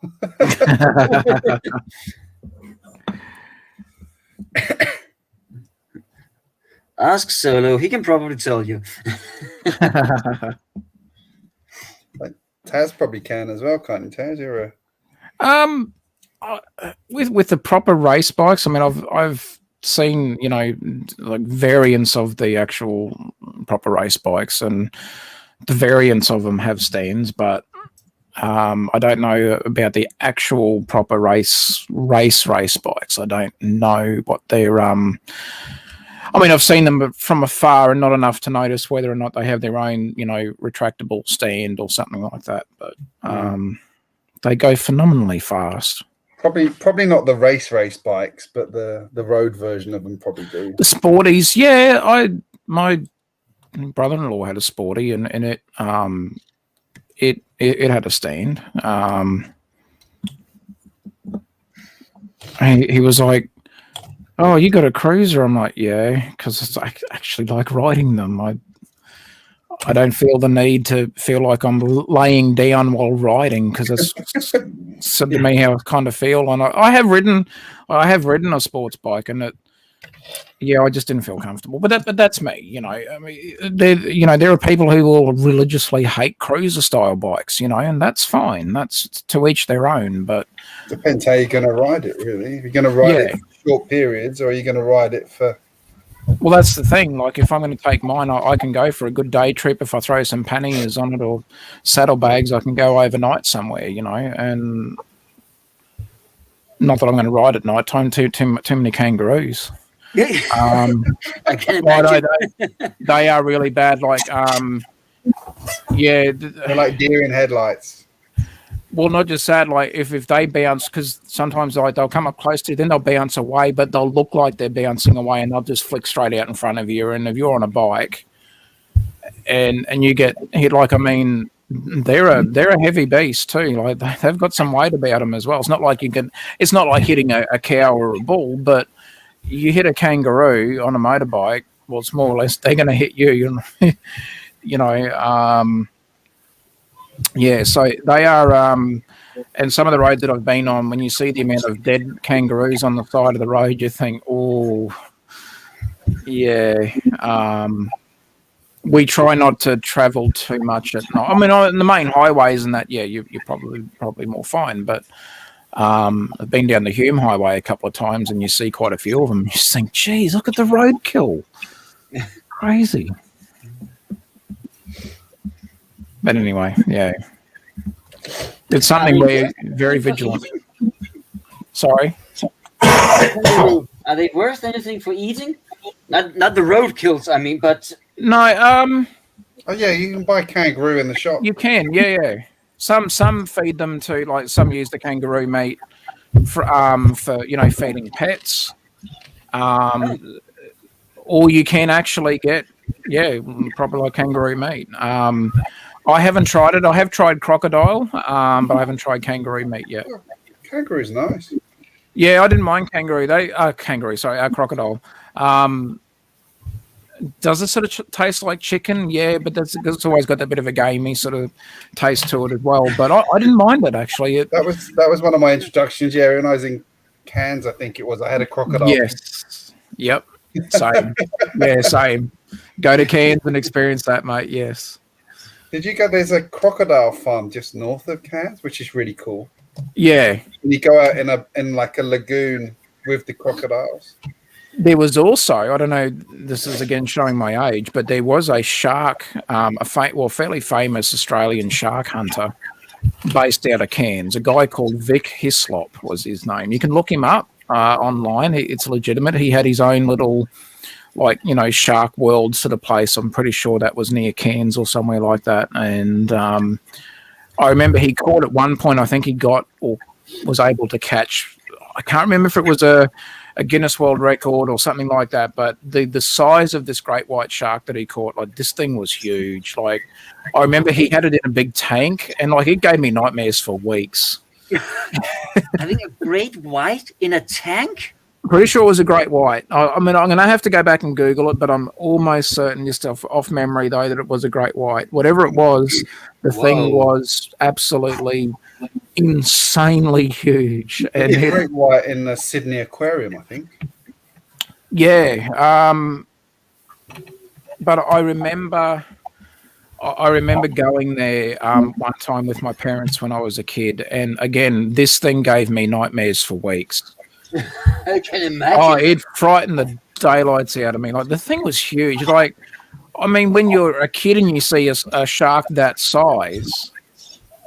Ask Solo. He can probably tell you. Taz probably can as well, can't you, Taz? You're with the proper race bikes, I mean, I've seen, you know, like variants of the actual proper race bikes, and the variants of them have stands, but I don't know about the actual proper race bikes. I don't know what they're. I mean, I've seen them from afar and not enough to notice whether or not they have their own, you know, retractable stand or something like that. But they go phenomenally fast. probably not the race bikes, but the road version of them probably do. The sporties, yeah. My brother-in-law had a sporty, and it had a stand. He was like, "Oh, you got a cruiser?" I'm like, "Yeah," because I actually like riding them. I don't feel the need to feel like I'm laying down while riding, because it's said to me how I kind of feel. And I have ridden a sports bike, and I just didn't feel comfortable. But that's me, you know. I mean, there are people who will religiously hate cruiser style bikes, you know, and that's fine. That's to each their own. But depends how you're going to ride it, really. If you're going to ride it for short periods, or are you going to ride it for? Well, that's the thing. Like, if I'm going to take mine, I can go for a good day trip. If I throw some panniers on it or saddlebags, I can go overnight somewhere, you know. And not that I'm going to ride at night time. Too many kangaroos. I can imagine. They are really bad. Like, they're like deer in headlights. Well, not just that. Like, if they bounce, because sometimes they'll come up close to you, then they'll bounce away, but they'll look like they're bouncing away, and they'll just flick straight out in front of you. And if you're on a bike, and you get hit, like, I mean, they're a heavy beast too. Like, they've got some weight about them as well. It's not like it's not like hitting a cow or a bull, but you hit a kangaroo on a motorbike, well, it's more or less they're going to hit you. You know. Yeah, so they are, and some of the roads that I've been on, when you see the amount of dead kangaroos on the side of the road, you think, oh, yeah. We try not to travel too much at night. I mean, on the main highways and that, you're probably more fine. But I've been down the Hume Highway a couple of times, and you see quite a few of them. You just think, geez, look at the roadkill. Crazy. But anyway, yeah. It's something we're very vigilant. Sorry? Are they worth anything for eating? Not the roadkills, I mean, but... No, Oh, yeah, you can buy kangaroo in the shop. You can, yeah. Some feed them to, like, some use the kangaroo meat for feeding pets. Or you can actually get, proper like kangaroo meat. I haven't tried it. I have tried crocodile, but I haven't tried kangaroo meat yet. Kangaroo's nice. Yeah, I didn't mind kangaroo. Crocodile. Does it sort of taste like chicken? Yeah, but it's always got that bit of a gamey sort of taste to it as well. But I didn't mind it, actually. That was one of my introductions. Yeah, when I was in Cairns, I think it was. I had a crocodile. Yes. Yep. Same. Yeah, same. Go to Cairns and experience that, mate. Yes. Did you go? There's a crocodile farm just north of Cairns, which is really cool. Yeah. And you go out in like a lagoon with the crocodiles. There was also, I don't know, this is again showing my age, but there was a shark, fairly famous Australian shark hunter based out of Cairns. A guy called Vic Hislop was his name. You can look him up online. It's legitimate. He had his own little, Shark World sort of place. I'm pretty sure that was near Cairns or somewhere like that. And I remember he caught at one point, I think he got or was able to catch, I can't remember if it was a Guinness World Record or something like that, but the size of this great white shark that he caught, like, this thing was huge. Like, I remember he had it in a big tank, and like, it gave me nightmares for weeks. Having a great white in a tank? Pretty sure it was a great white. I mean, I'm going to have to go back and Google it, but I'm almost certain, just off memory though, that it was a great white. Whatever it was, the thing was absolutely insanely huge. And great white in the Sydney Aquarium, I think. Yeah. But I remember I remember going there one time with my parents when I was a kid, and again, this thing gave me nightmares for weeks. I can imagine. Oh, it frightened the daylights out of me. Like, the thing was huge. Like, I mean, when you're a kid and you see a shark that size,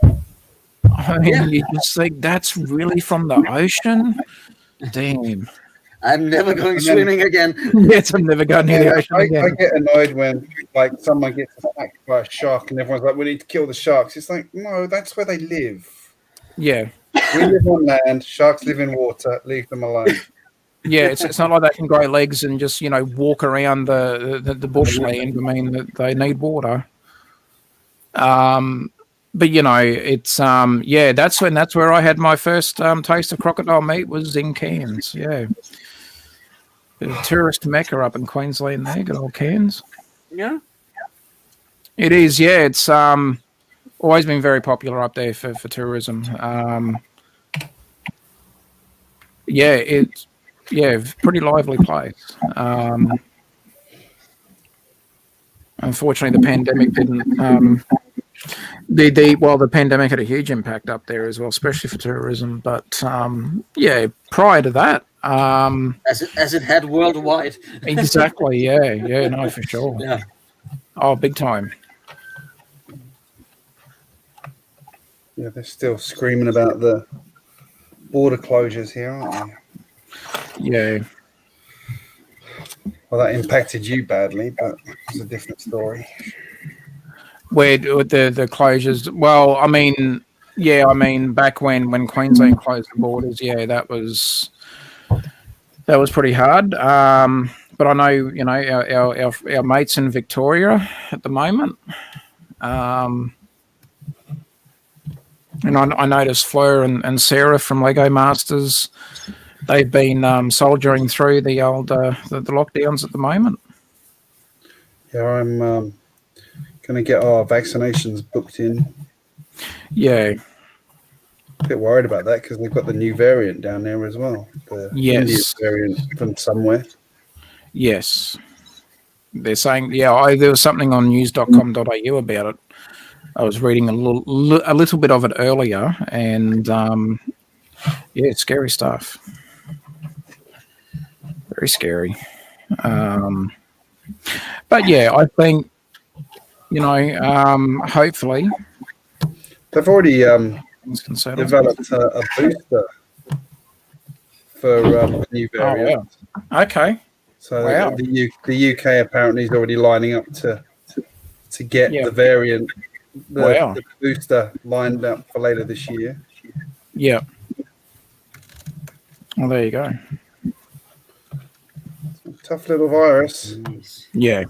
I mean, you just think that's really from the ocean. Damn. I'm never going swimming again. Yes, I'm never going near the ocean again. I get annoyed when like someone gets attacked by a shark and everyone's like, "We need to kill the sharks." It's like, no, that's where they live. Yeah. We live on land. Sharks live in water. Leave them alone. Yeah, it's not like they can grow legs and just, walk around the bushland. I mean, they need water. But it's that's where I had my first taste of crocodile meat, was in Cairns. Yeah, the tourist mecca up in Queensland. There, good old Cairns. Yeah, it is. Yeah, it's always been very popular up there for tourism. It's pretty lively place. Unfortunately, the pandemic didn't. The pandemic had a huge impact up there as well, especially for tourism. But prior to that, as it had worldwide. Exactly. Yeah. No, for sure. Yeah. Oh, big time. Yeah, they're still screaming about the border closures here, aren't they? Yeah. Well, that impacted you badly, but it's a different story. Where the closures? Well, I mean, back when Queensland closed the borders, that was pretty hard. But I know, our mates in Victoria at the moment. And I noticed Fleur and Sarah from Lego Masters, they've been soldiering through the old the lockdowns at the moment. Yeah, I'm going to get our vaccinations booked in. Yeah. A bit worried about that because they've got the new variant down there as well. The Indian variant from somewhere. Yes. They're saying, there was something on news.com.au about it. I was reading a little bit of it earlier, and scary stuff. Very scary. But I think, hopefully they've already developed a booster for the new variant. Oh, wow. Okay. So the UK apparently is already lining up to get the variant. The booster lined up for later this year. Yeah. Well, there you go. Tough little virus. Yeah.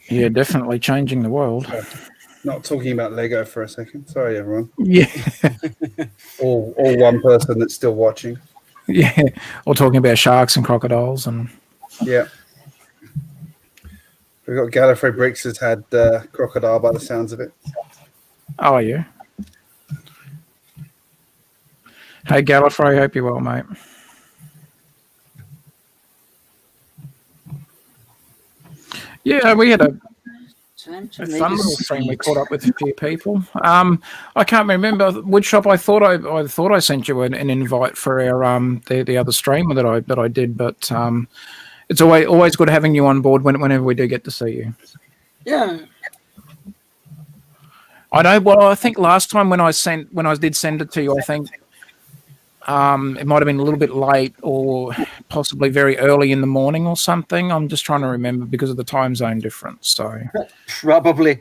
Yeah, definitely changing the world. Not talking about Lego for a second. Sorry, everyone. Yeah. All one person that's still watching. Yeah. Or talking about sharks and crocodiles and. Yeah. We've got GJBricks has had crocodile by the sounds of it. Oh, yeah. Hey, Gallifrey, hope you're well, mate. Yeah, we had a fun little stream. We caught up with a few people. I can't remember which shop. I thought I sent you an invite for our the other stream that I did, but it's always good having you on board whenever we do get to see you. Yeah. I know. Well, I think last time when I did send it to you, I think it might have been a little bit late or possibly very early in the morning or something. I'm just trying to remember because of the time zone difference. So probably.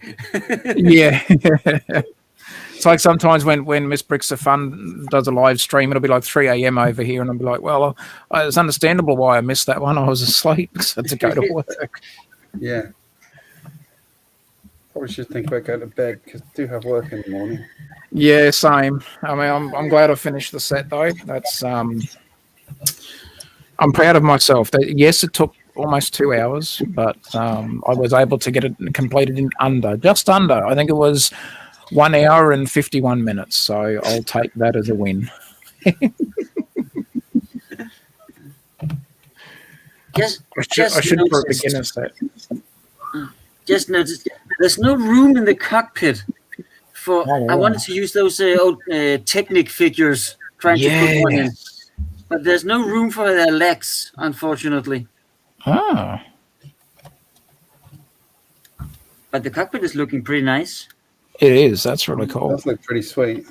Yeah. It's like sometimes when Miss Bricks of Fun does a live stream, it'll be like 3 a.m. over here, and I'll be like, well, it's understandable why I missed that one. I was asleep, so I had to go to work. Yeah. Probably should think about going to bed because I do have work in the morning. Yeah, same. I mean, I'm glad I finished the set though. That's I'm proud of myself. Yes, it took almost 2 hours, but I was able to get it completed in just under. I think it was 1 hour and 51 minutes. So I'll take that as a win. Yes, I should for a beginner set. just noticed there's no room in the cockpit for. I wanted to use those old Technic figures, trying to put one in, but there's no room for their legs, unfortunately. Ah. But the cockpit is looking pretty nice. It is. That's really cool. That looks pretty sweet.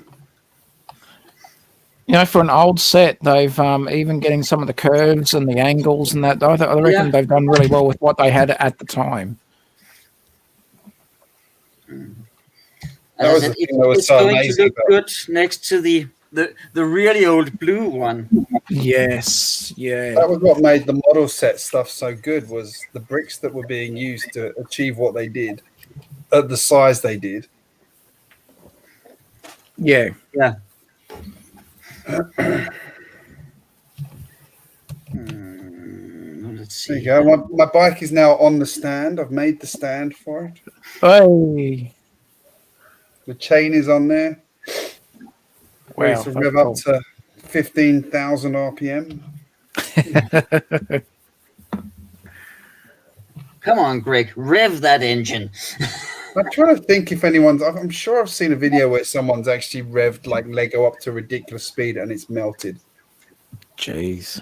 You know, for an old set, they've even getting some of the curves and the angles and that. I reckon they've done really well with what they had at the time. That was the thing that was so amazing. It's going to look good next to the really old blue one. Yes, yeah. That was what made the model set stuff so good, was the bricks that were being used to achieve what they did at the size they did. Yeah. Yeah. Let's see. There you go. My bike is now on the stand. I've made the stand for it. Hey. The chain is on there. Ready to rev up to 15,000 RPM. Come on, Greg, rev that engine. I'm trying to think if anyone's. I'm sure I've seen a video where someone's actually revved like Lego up to a ridiculous speed and it's melted. Jeez.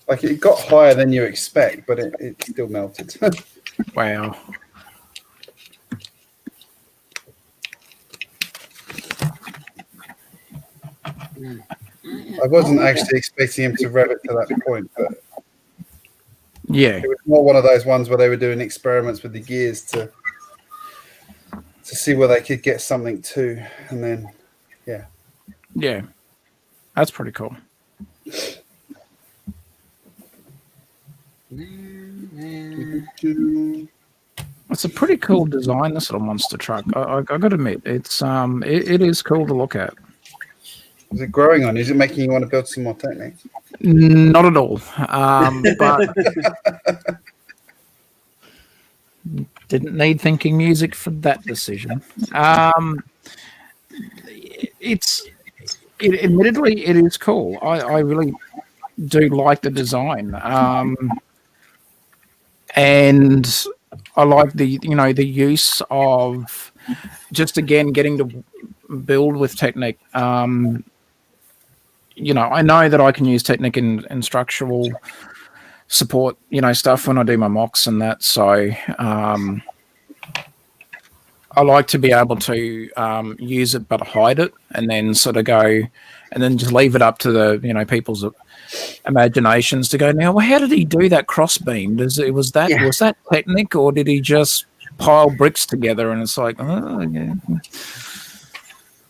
Like it got higher than you expect, but it still melted. Wow. I wasn't actually expecting him to rev it to that point, but yeah, it was more one of those ones where they were doing experiments with the gears to see where they could get something to, and then yeah, that's pretty cool. It's a pretty cool design, this little monster truck. I got to admit, it's it is cool to look at. Is it growing on? Is it making you want to build some more Technic? Not at all. But didn't need thinking music for that decision. Admittedly, it is cool. I really do like the design. And I like the use of just again getting to build with Technic. I know that I can use Technic in structural support, stuff when I do my mocks and that. So I like to be able to use it but hide it, and then sort of go, and then just leave it up to the people's imaginations to go. Now, well, how did he do that cross beam? Was that Technic, or did he just pile bricks together? And it's like, oh, yeah.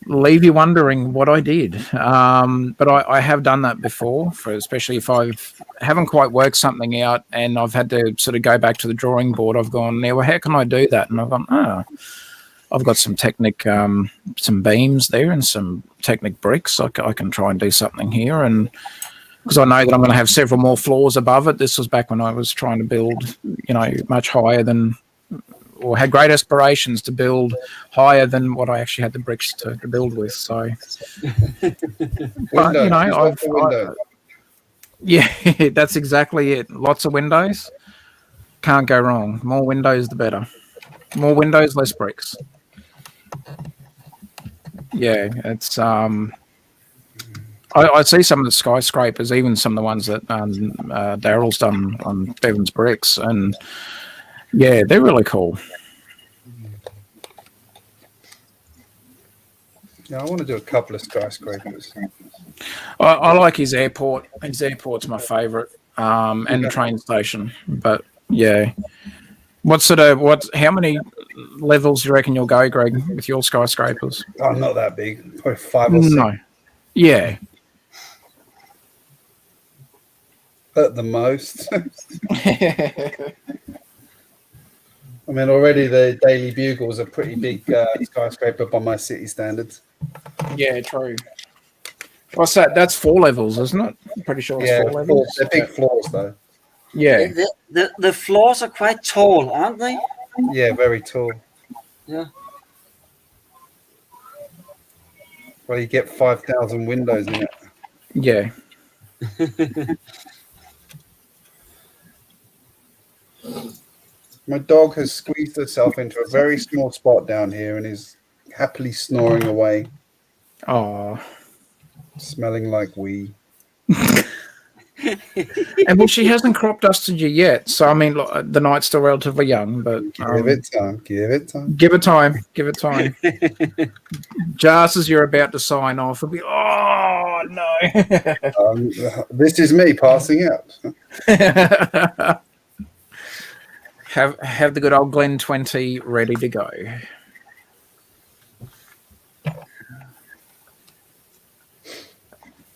Leave you wondering what I did. But I have done that before, especially if I haven't quite worked something out and I've had to sort of go back to the drawing board. I've gone, now, well, how can I do that? And I've gone, I've got some Technic, some beams there and some Technic bricks. I can try and do something here. And because I know that I'm going to have several more floors above it. This was back when I was trying to build, much higher than, or had great aspirations to build higher than what I actually had the bricks to build with. So, but yeah, that's exactly it. Lots of windows. Can't go wrong. More windows, the better. More windows, less bricks. Yeah, it's I see some of the skyscrapers, even some of the ones that Daryl's done on Bevan's bricks, and yeah, they're really cool. Yeah, I want to do a couple of skyscrapers. I like his airport. His airport's my favourite, and the train station. But yeah, how many levels do you reckon you'll go, Greg, with your skyscrapers? Oh, not that big. Probably 5 or 6. No. Yeah. At the most. I mean, already the Daily Bugle is a pretty big skyscraper by my city standards. Yeah, true. What's that? That's 4 levels, isn't it? I'm pretty sure it's 4 levels. They're big floors, though. Yeah. The floors are quite tall, aren't they? Yeah, very tall. Yeah. Well, you get 5,000 windows in it. Yeah. My dog has squeezed herself into a very small spot down here and is happily snoring away, Oh, smelling like wee. and well, she hasn't crop dusted you yet. So I mean, look, the night's still relatively young, but Give it time. Give it time. give it time. Give it time. Just as you're about to sign off, it'll be oh no. This is me passing out. Have the good old Glen 20 ready to go.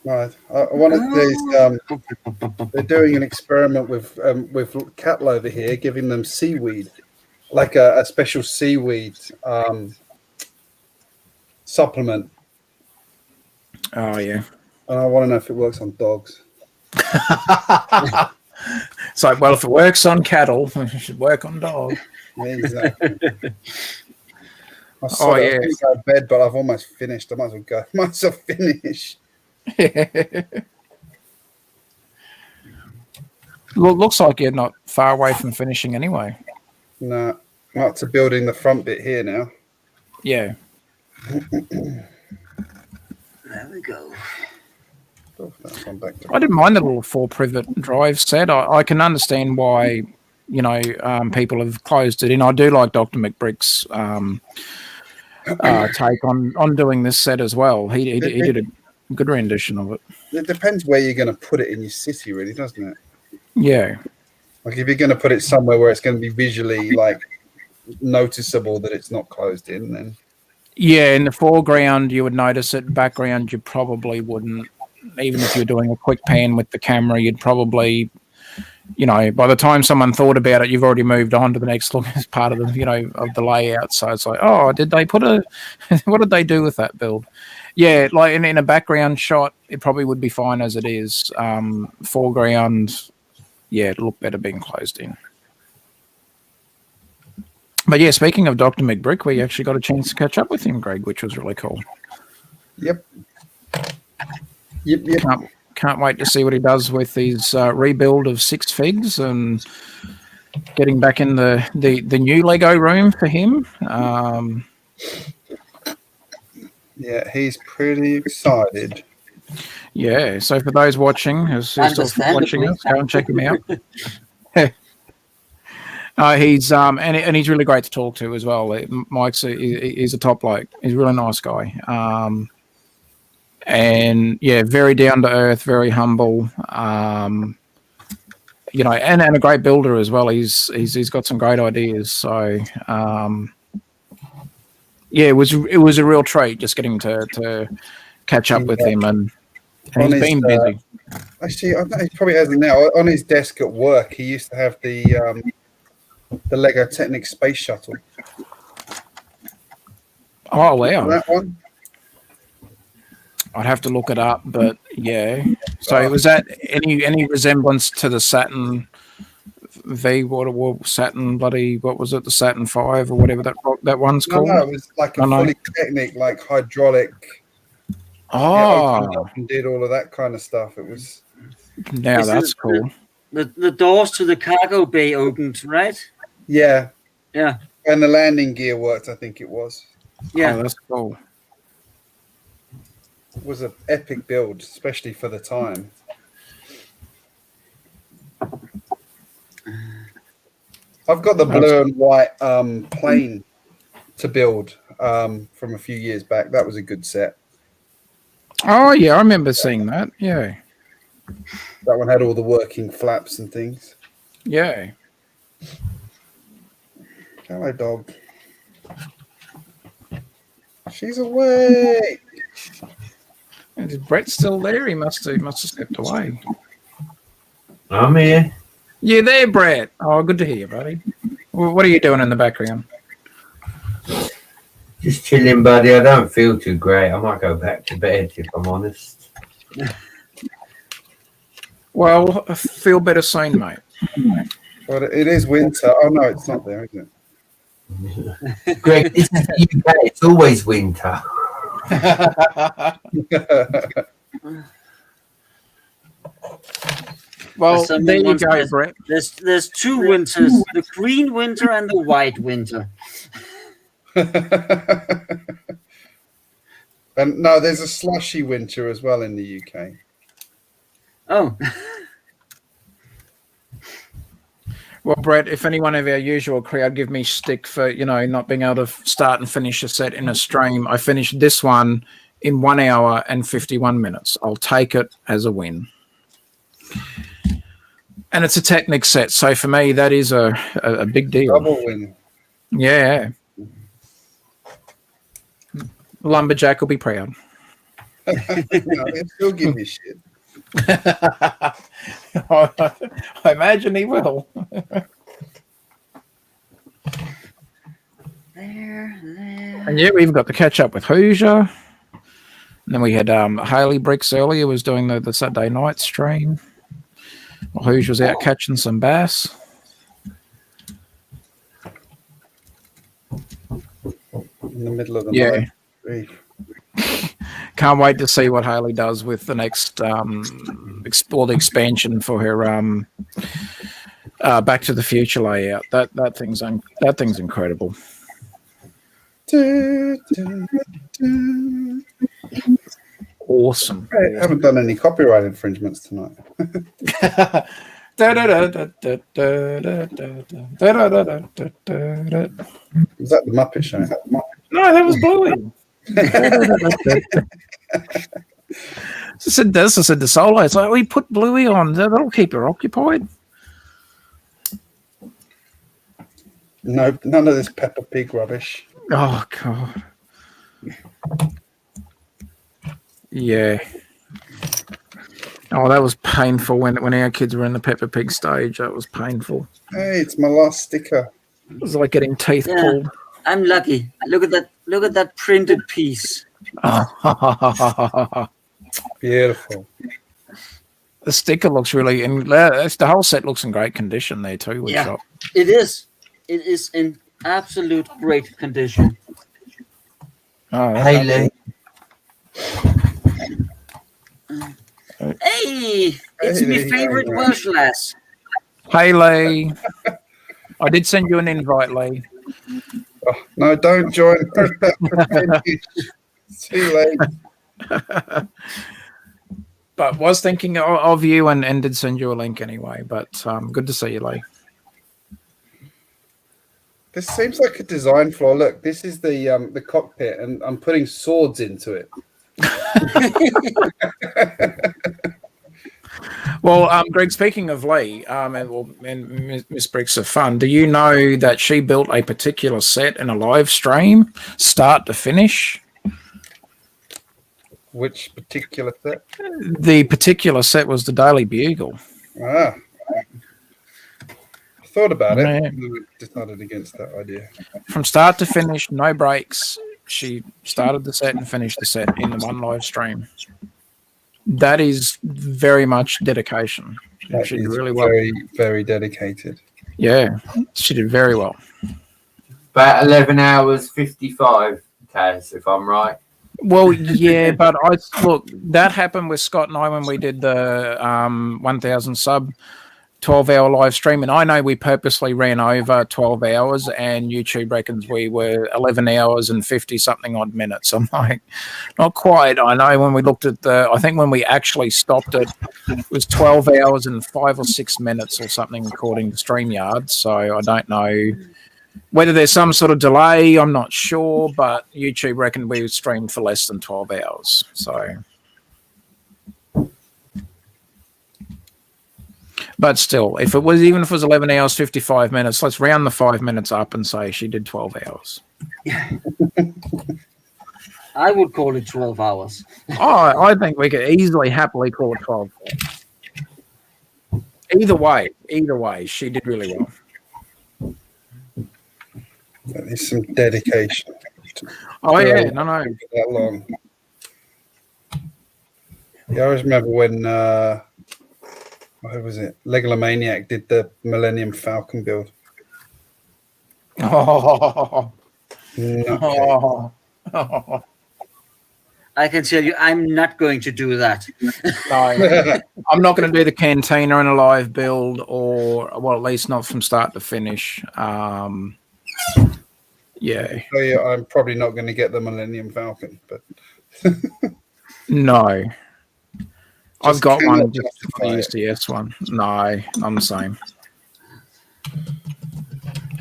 Right. One of these. They're doing an experiment with cattle over here, giving them seaweed, like a special seaweed supplement. Oh yeah. And I want to know if it works on dogs. It's like, well, if it works on cattle, it should work on dogs. Yeah, exactly. I Oh yeah. I go to bed, but I've almost finished. I might as well go. Might as well finish. Looks like you're not far away from finishing anyway. No, I'm up to building the front bit here now. Yeah. There we go. Oh, that's one back to I didn't mind the little 4-privet drive set. I can understand why, people have closed it in. I do like Dr. McBrick's take on doing this set as well. He did a good rendition of it. It depends where you're going to put it in your city, really, doesn't it? Yeah. Like if you're going to put it somewhere where it's going to be visually like noticeable that it's not closed in, then Yeah, in the foreground you would notice it. Background you probably wouldn't. Even if you're doing a quick pan with the camera, you'd probably, by the time someone thought about it, you've already moved on to the next look as part of the, of the layout. So it's like, oh, did they put what did they do with that build? Yeah, like in a background shot, it probably would be fine as it is. Foreground, yeah, it'd look better being closed in. But yeah, speaking of Dr. McBrick, we actually got a chance to catch up with him, Greg, which was really cool. Yep. Can't wait to see what he does with his rebuild of 6 Figs and getting back in the new Lego room for him. Yeah, he's pretty excited. Yeah, so for those watching, who's still watching us, go and check him out. He's and he's really great to talk to as well. Mike's he's a top bloke. He's a really nice guy. And yeah, very down to earth, very humble. And a great builder as well. He's got some great ideas. So yeah, it was a real treat just getting to catch up with him, and he's been busy. Actually, I know he probably hasn't now. On his desk at work, he used to have the Lego Technic Space Shuttle. Oh wow, That one. I'd have to look it up, but yeah. So was that any resemblance to the Saturn V? What Saturn bloody? What was it? The Saturn V or whatever that one's called? No, it was like a fully Technic, like hydraulic. Oh, and did all of that kind of stuff. It was. Now that's cool. The doors to the cargo bay opened, right? Yeah. Yeah. And the landing gear worked, I think it was. Yeah. Oh, that's cool. It was an epic build, especially for the time. I've got the blue and white plane to build from a few years back. That was a good set. Oh yeah, I remember seeing that. Yeah. That one had all the working flaps and things. Yeah. Hello, dog. She's awake. And is Brett still there? He must have stepped away. I'm here. You there, Brett? Oh, good to hear you, buddy. What are you doing in the background? Just chilling, buddy. I don't feel too great. I might go back to bed if I'm honest. Well, I feel better soon, mate. But it is winter. Oh no, it's not there, is it? Greg, this is the UK. It's always winter. Well, Someone there you once go, said, Brett. There's two winters: the green winter and the white winter. And no, there's a slushy winter as well in the UK. Oh, Well, Brett, if any one of our usual crowd give me stick for, not being able to start and finish a set in a stream, I finished this one in 1 hour and 51 minutes. I'll take it as a win. And it's a Technic set, so for me, that is a big deal. Double win. Yeah. Lumberjack will be proud. No, he'll still give you shit. I imagine he will. there. And yeah, we've got to catch up with Hoosier. And then we had Haley Bricks earlier was doing the Saturday night stream. Well, Hoosier was out catching some bass. In the middle of the Yeah. night. Can't wait to see what Haley does with the next or the expansion for her Back to the Future layout. That thing's incredible. Awesome. I haven't done any copyright infringements tonight. Was that the Muppet Show? No, that was Bluey. I said the solo. It's like we put Bluey on. That'll keep her occupied. No, none of this Peppa Pig rubbish. Oh God. Yeah. Oh, that was painful when our kids were in the Peppa Pig stage. That was painful. Hey, it's my last sticker. It was like getting teeth pulled. I'm lucky. Look at that! Look at that printed piece. Beautiful. The sticker looks really, and the whole set looks in great condition there too. Yeah, it is. It is in absolute great condition. Oh, Haley. Hey, it's my favorite Welsh lass. Hey, Lee. I did send you an invite, Lee. Oh, no, don't join. See you later. But was thinking of you and did send you a link anyway. But good to see you, Lee. This seems like a design flaw. Look, this is the cockpit, and I'm putting swords into it. Well, Greg, speaking of Lee and Miss Bricks of Fun, do you know that she built a particular set in a live stream, start to finish? Which particular set? The particular set was the Daily Bugle. Ah. I thought about it. Yeah. Decided against that idea. From start to finish, no breaks. She started the set and finished the set in the one live stream. That is very much dedication. She did really well. Very, very dedicated. Yeah, she did very well. About 11 hours 55, Taz, if I'm right. Well, yeah, but look, that happened with Scott and I when we did the 1,000 sub 12-hour live stream, and I know we purposely ran over 12 hours, and YouTube reckons we were 11 hours and 50-something odd minutes. I'm like, not quite. I know when we looked at I think when we actually stopped it was 12 hours and 5 or 6 minutes or something according to StreamYard, so I don't know whether there's some sort of delay. I'm not sure, but YouTube reckoned we streamed for less than 12 hours, so... But still, if it was 11 hours, 55 minutes, let's round the 5 minutes up and say she did 12 hours. I would call it 12 hours. Oh, I think we could easily, happily call it 12 hours. Either way, she did really well. That is some dedication. Oh, yeah, no. That long. Yeah, I always remember when... who was it? Legalomaniac did the Millennium Falcon build. Oh. I can tell you, I'm not going to do that. No, I'm not going to do the cantina in a live build, or well, at least not from start to finish. Yeah. So yeah, I'm probably not going to get the Millennium Falcon, but No. I've got one, just justify the it. UCS one. No, I'm the same.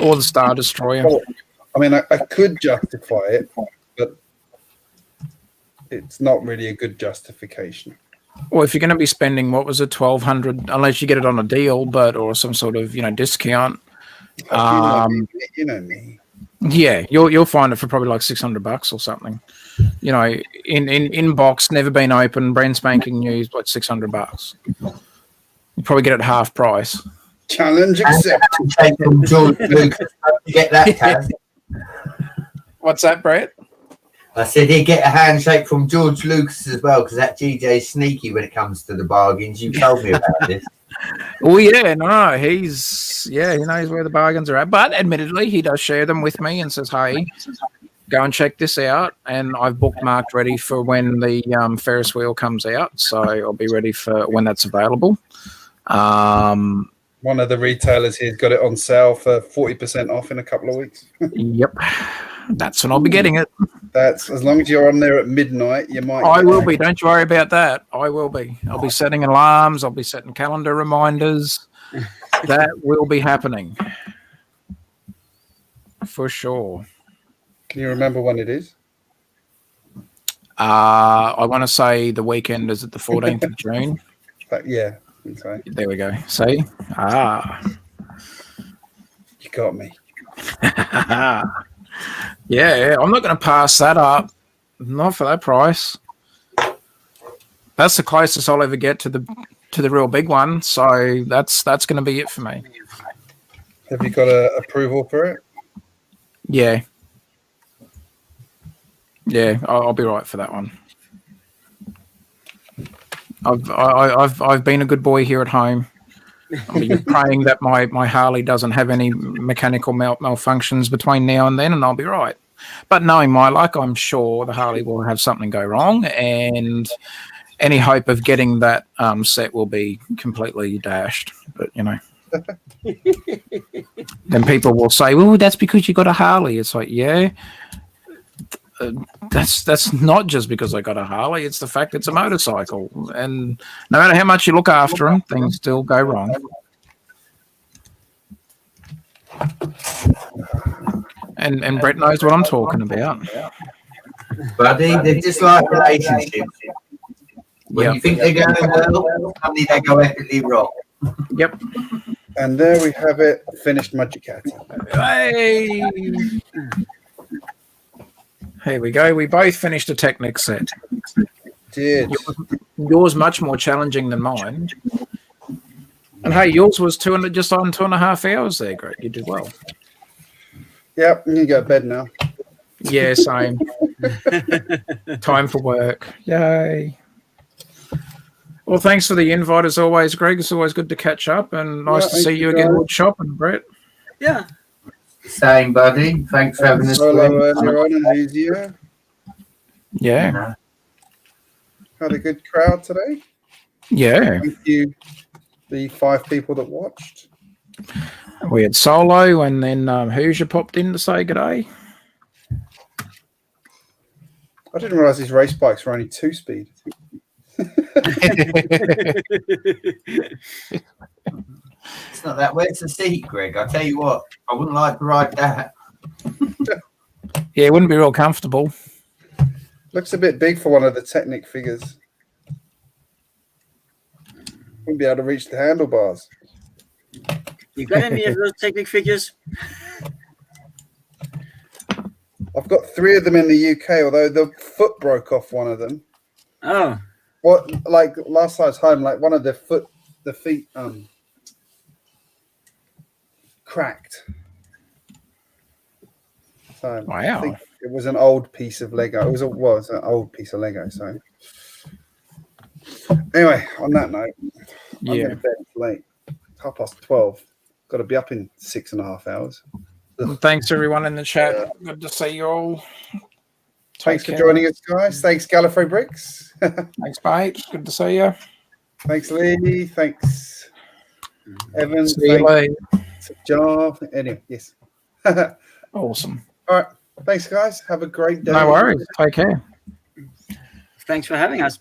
Or the Star Destroyer. Well, I mean, I could justify it, but it's not really a good justification. Well, if you're going to be spending, what was it, 1,200, unless you get it on a deal, but or some sort of discount. You know me. Yeah, you'll find it for probably like $600 or something. In box, never been open, brand spanking new, like $600. You probably get it at half price. Challenge accepted. From George Lucas. Get that, Taz. What's that, Brett? I said he'd get a handshake from George Lucas as well, because that GJ's sneaky when it comes to the bargains. You told me about this. Oh yeah, no, he knows where the bargains are at. But admittedly, he does share them with me and says, "Hey, go and check this out." And I've bookmarked ready for when the Ferris wheel comes out, so I'll be ready for when that's available. One of the retailers here's got it on sale for 40% off in a couple of weeks. Yep, that's when I'll be getting it. That's as long as you're on there at midnight, you might. I will be. Don't you worry about that. I will be. I'll be setting alarms. I'll be setting calendar reminders. That will be happening for sure. Can you remember when it is? I want to say the weekend is at the 14th of June. Yeah. Okay. There we go. See? You got me. Yeah, I'm not going to pass that up. Not for that price. That's the closest I'll ever get to the real big one. So that's going to be it for me. Have you got a approval for it? Yeah. Yeah, I'll be right for that one. I've been a good boy here at home. I'll be praying that my Harley doesn't have any mechanical malfunctions between now and then, and I'll be right. But knowing my luck, I'm sure the Harley will have something go wrong, and any hope of getting that set will be completely dashed. But then people will say, "Well, that's because you got a Harley." It's like, yeah. That's not just because I got a Harley. It's the fact it's a motorcycle, and no matter how much you look after them, things still go wrong. And Brett knows what I'm talking about. Buddy, they're just like relationships. When you think they're going well, suddenly they go epically wrong. Yep. And there we have it. Finished Magicata. Hey. Here we go. We both finished a Technic set. Did. Yours much more challenging than mine. And hey, yours was just on 2.5 hours there, Greg. You did well. Yep, you go to bed now. Yeah, same. Time for work. Yay. Well, thanks for the invite as always, Greg. It's always good to catch up, and nice to see you again, wood shop, and Brett. Yeah. Same, buddy. Thanks for having us. Solo earlier on and easier. Yeah. Had a good crowd today. Yeah. Thank you, the 5 people that watched. We had Solo, and then Hoosier popped in to say good day. I didn't realise these race bikes were only 2-speed. It's not that. Where's the seat, Greg? I tell you what, I wouldn't like to ride that. Yeah, it wouldn't be real comfortable. Looks a bit big for one of the Technic figures. Wouldn't be able to reach the handlebars. You got any of those Technic figures? I've got 3 of them in the UK, although the foot broke off one of them. Oh. What, like last I was home, like one of the feet cracked. So Wow. I think it was an old piece of Lego. It was an old piece of Lego. So anyway, on that note, I'm going to bed late. 12:30. Got to be up in 6.5 hours. Thanks everyone in the chat. Good to see you all. Thanks for joining us, guys. Thanks, Gallifrey Bricks. Thanks, mate. Good to see you. Thanks, Lee. Thanks, Evan. See you, Lee. Jar. Anyway, yes. Awesome. All right. Thanks, guys. Have a great day. No worries. Take care. Thanks for having us.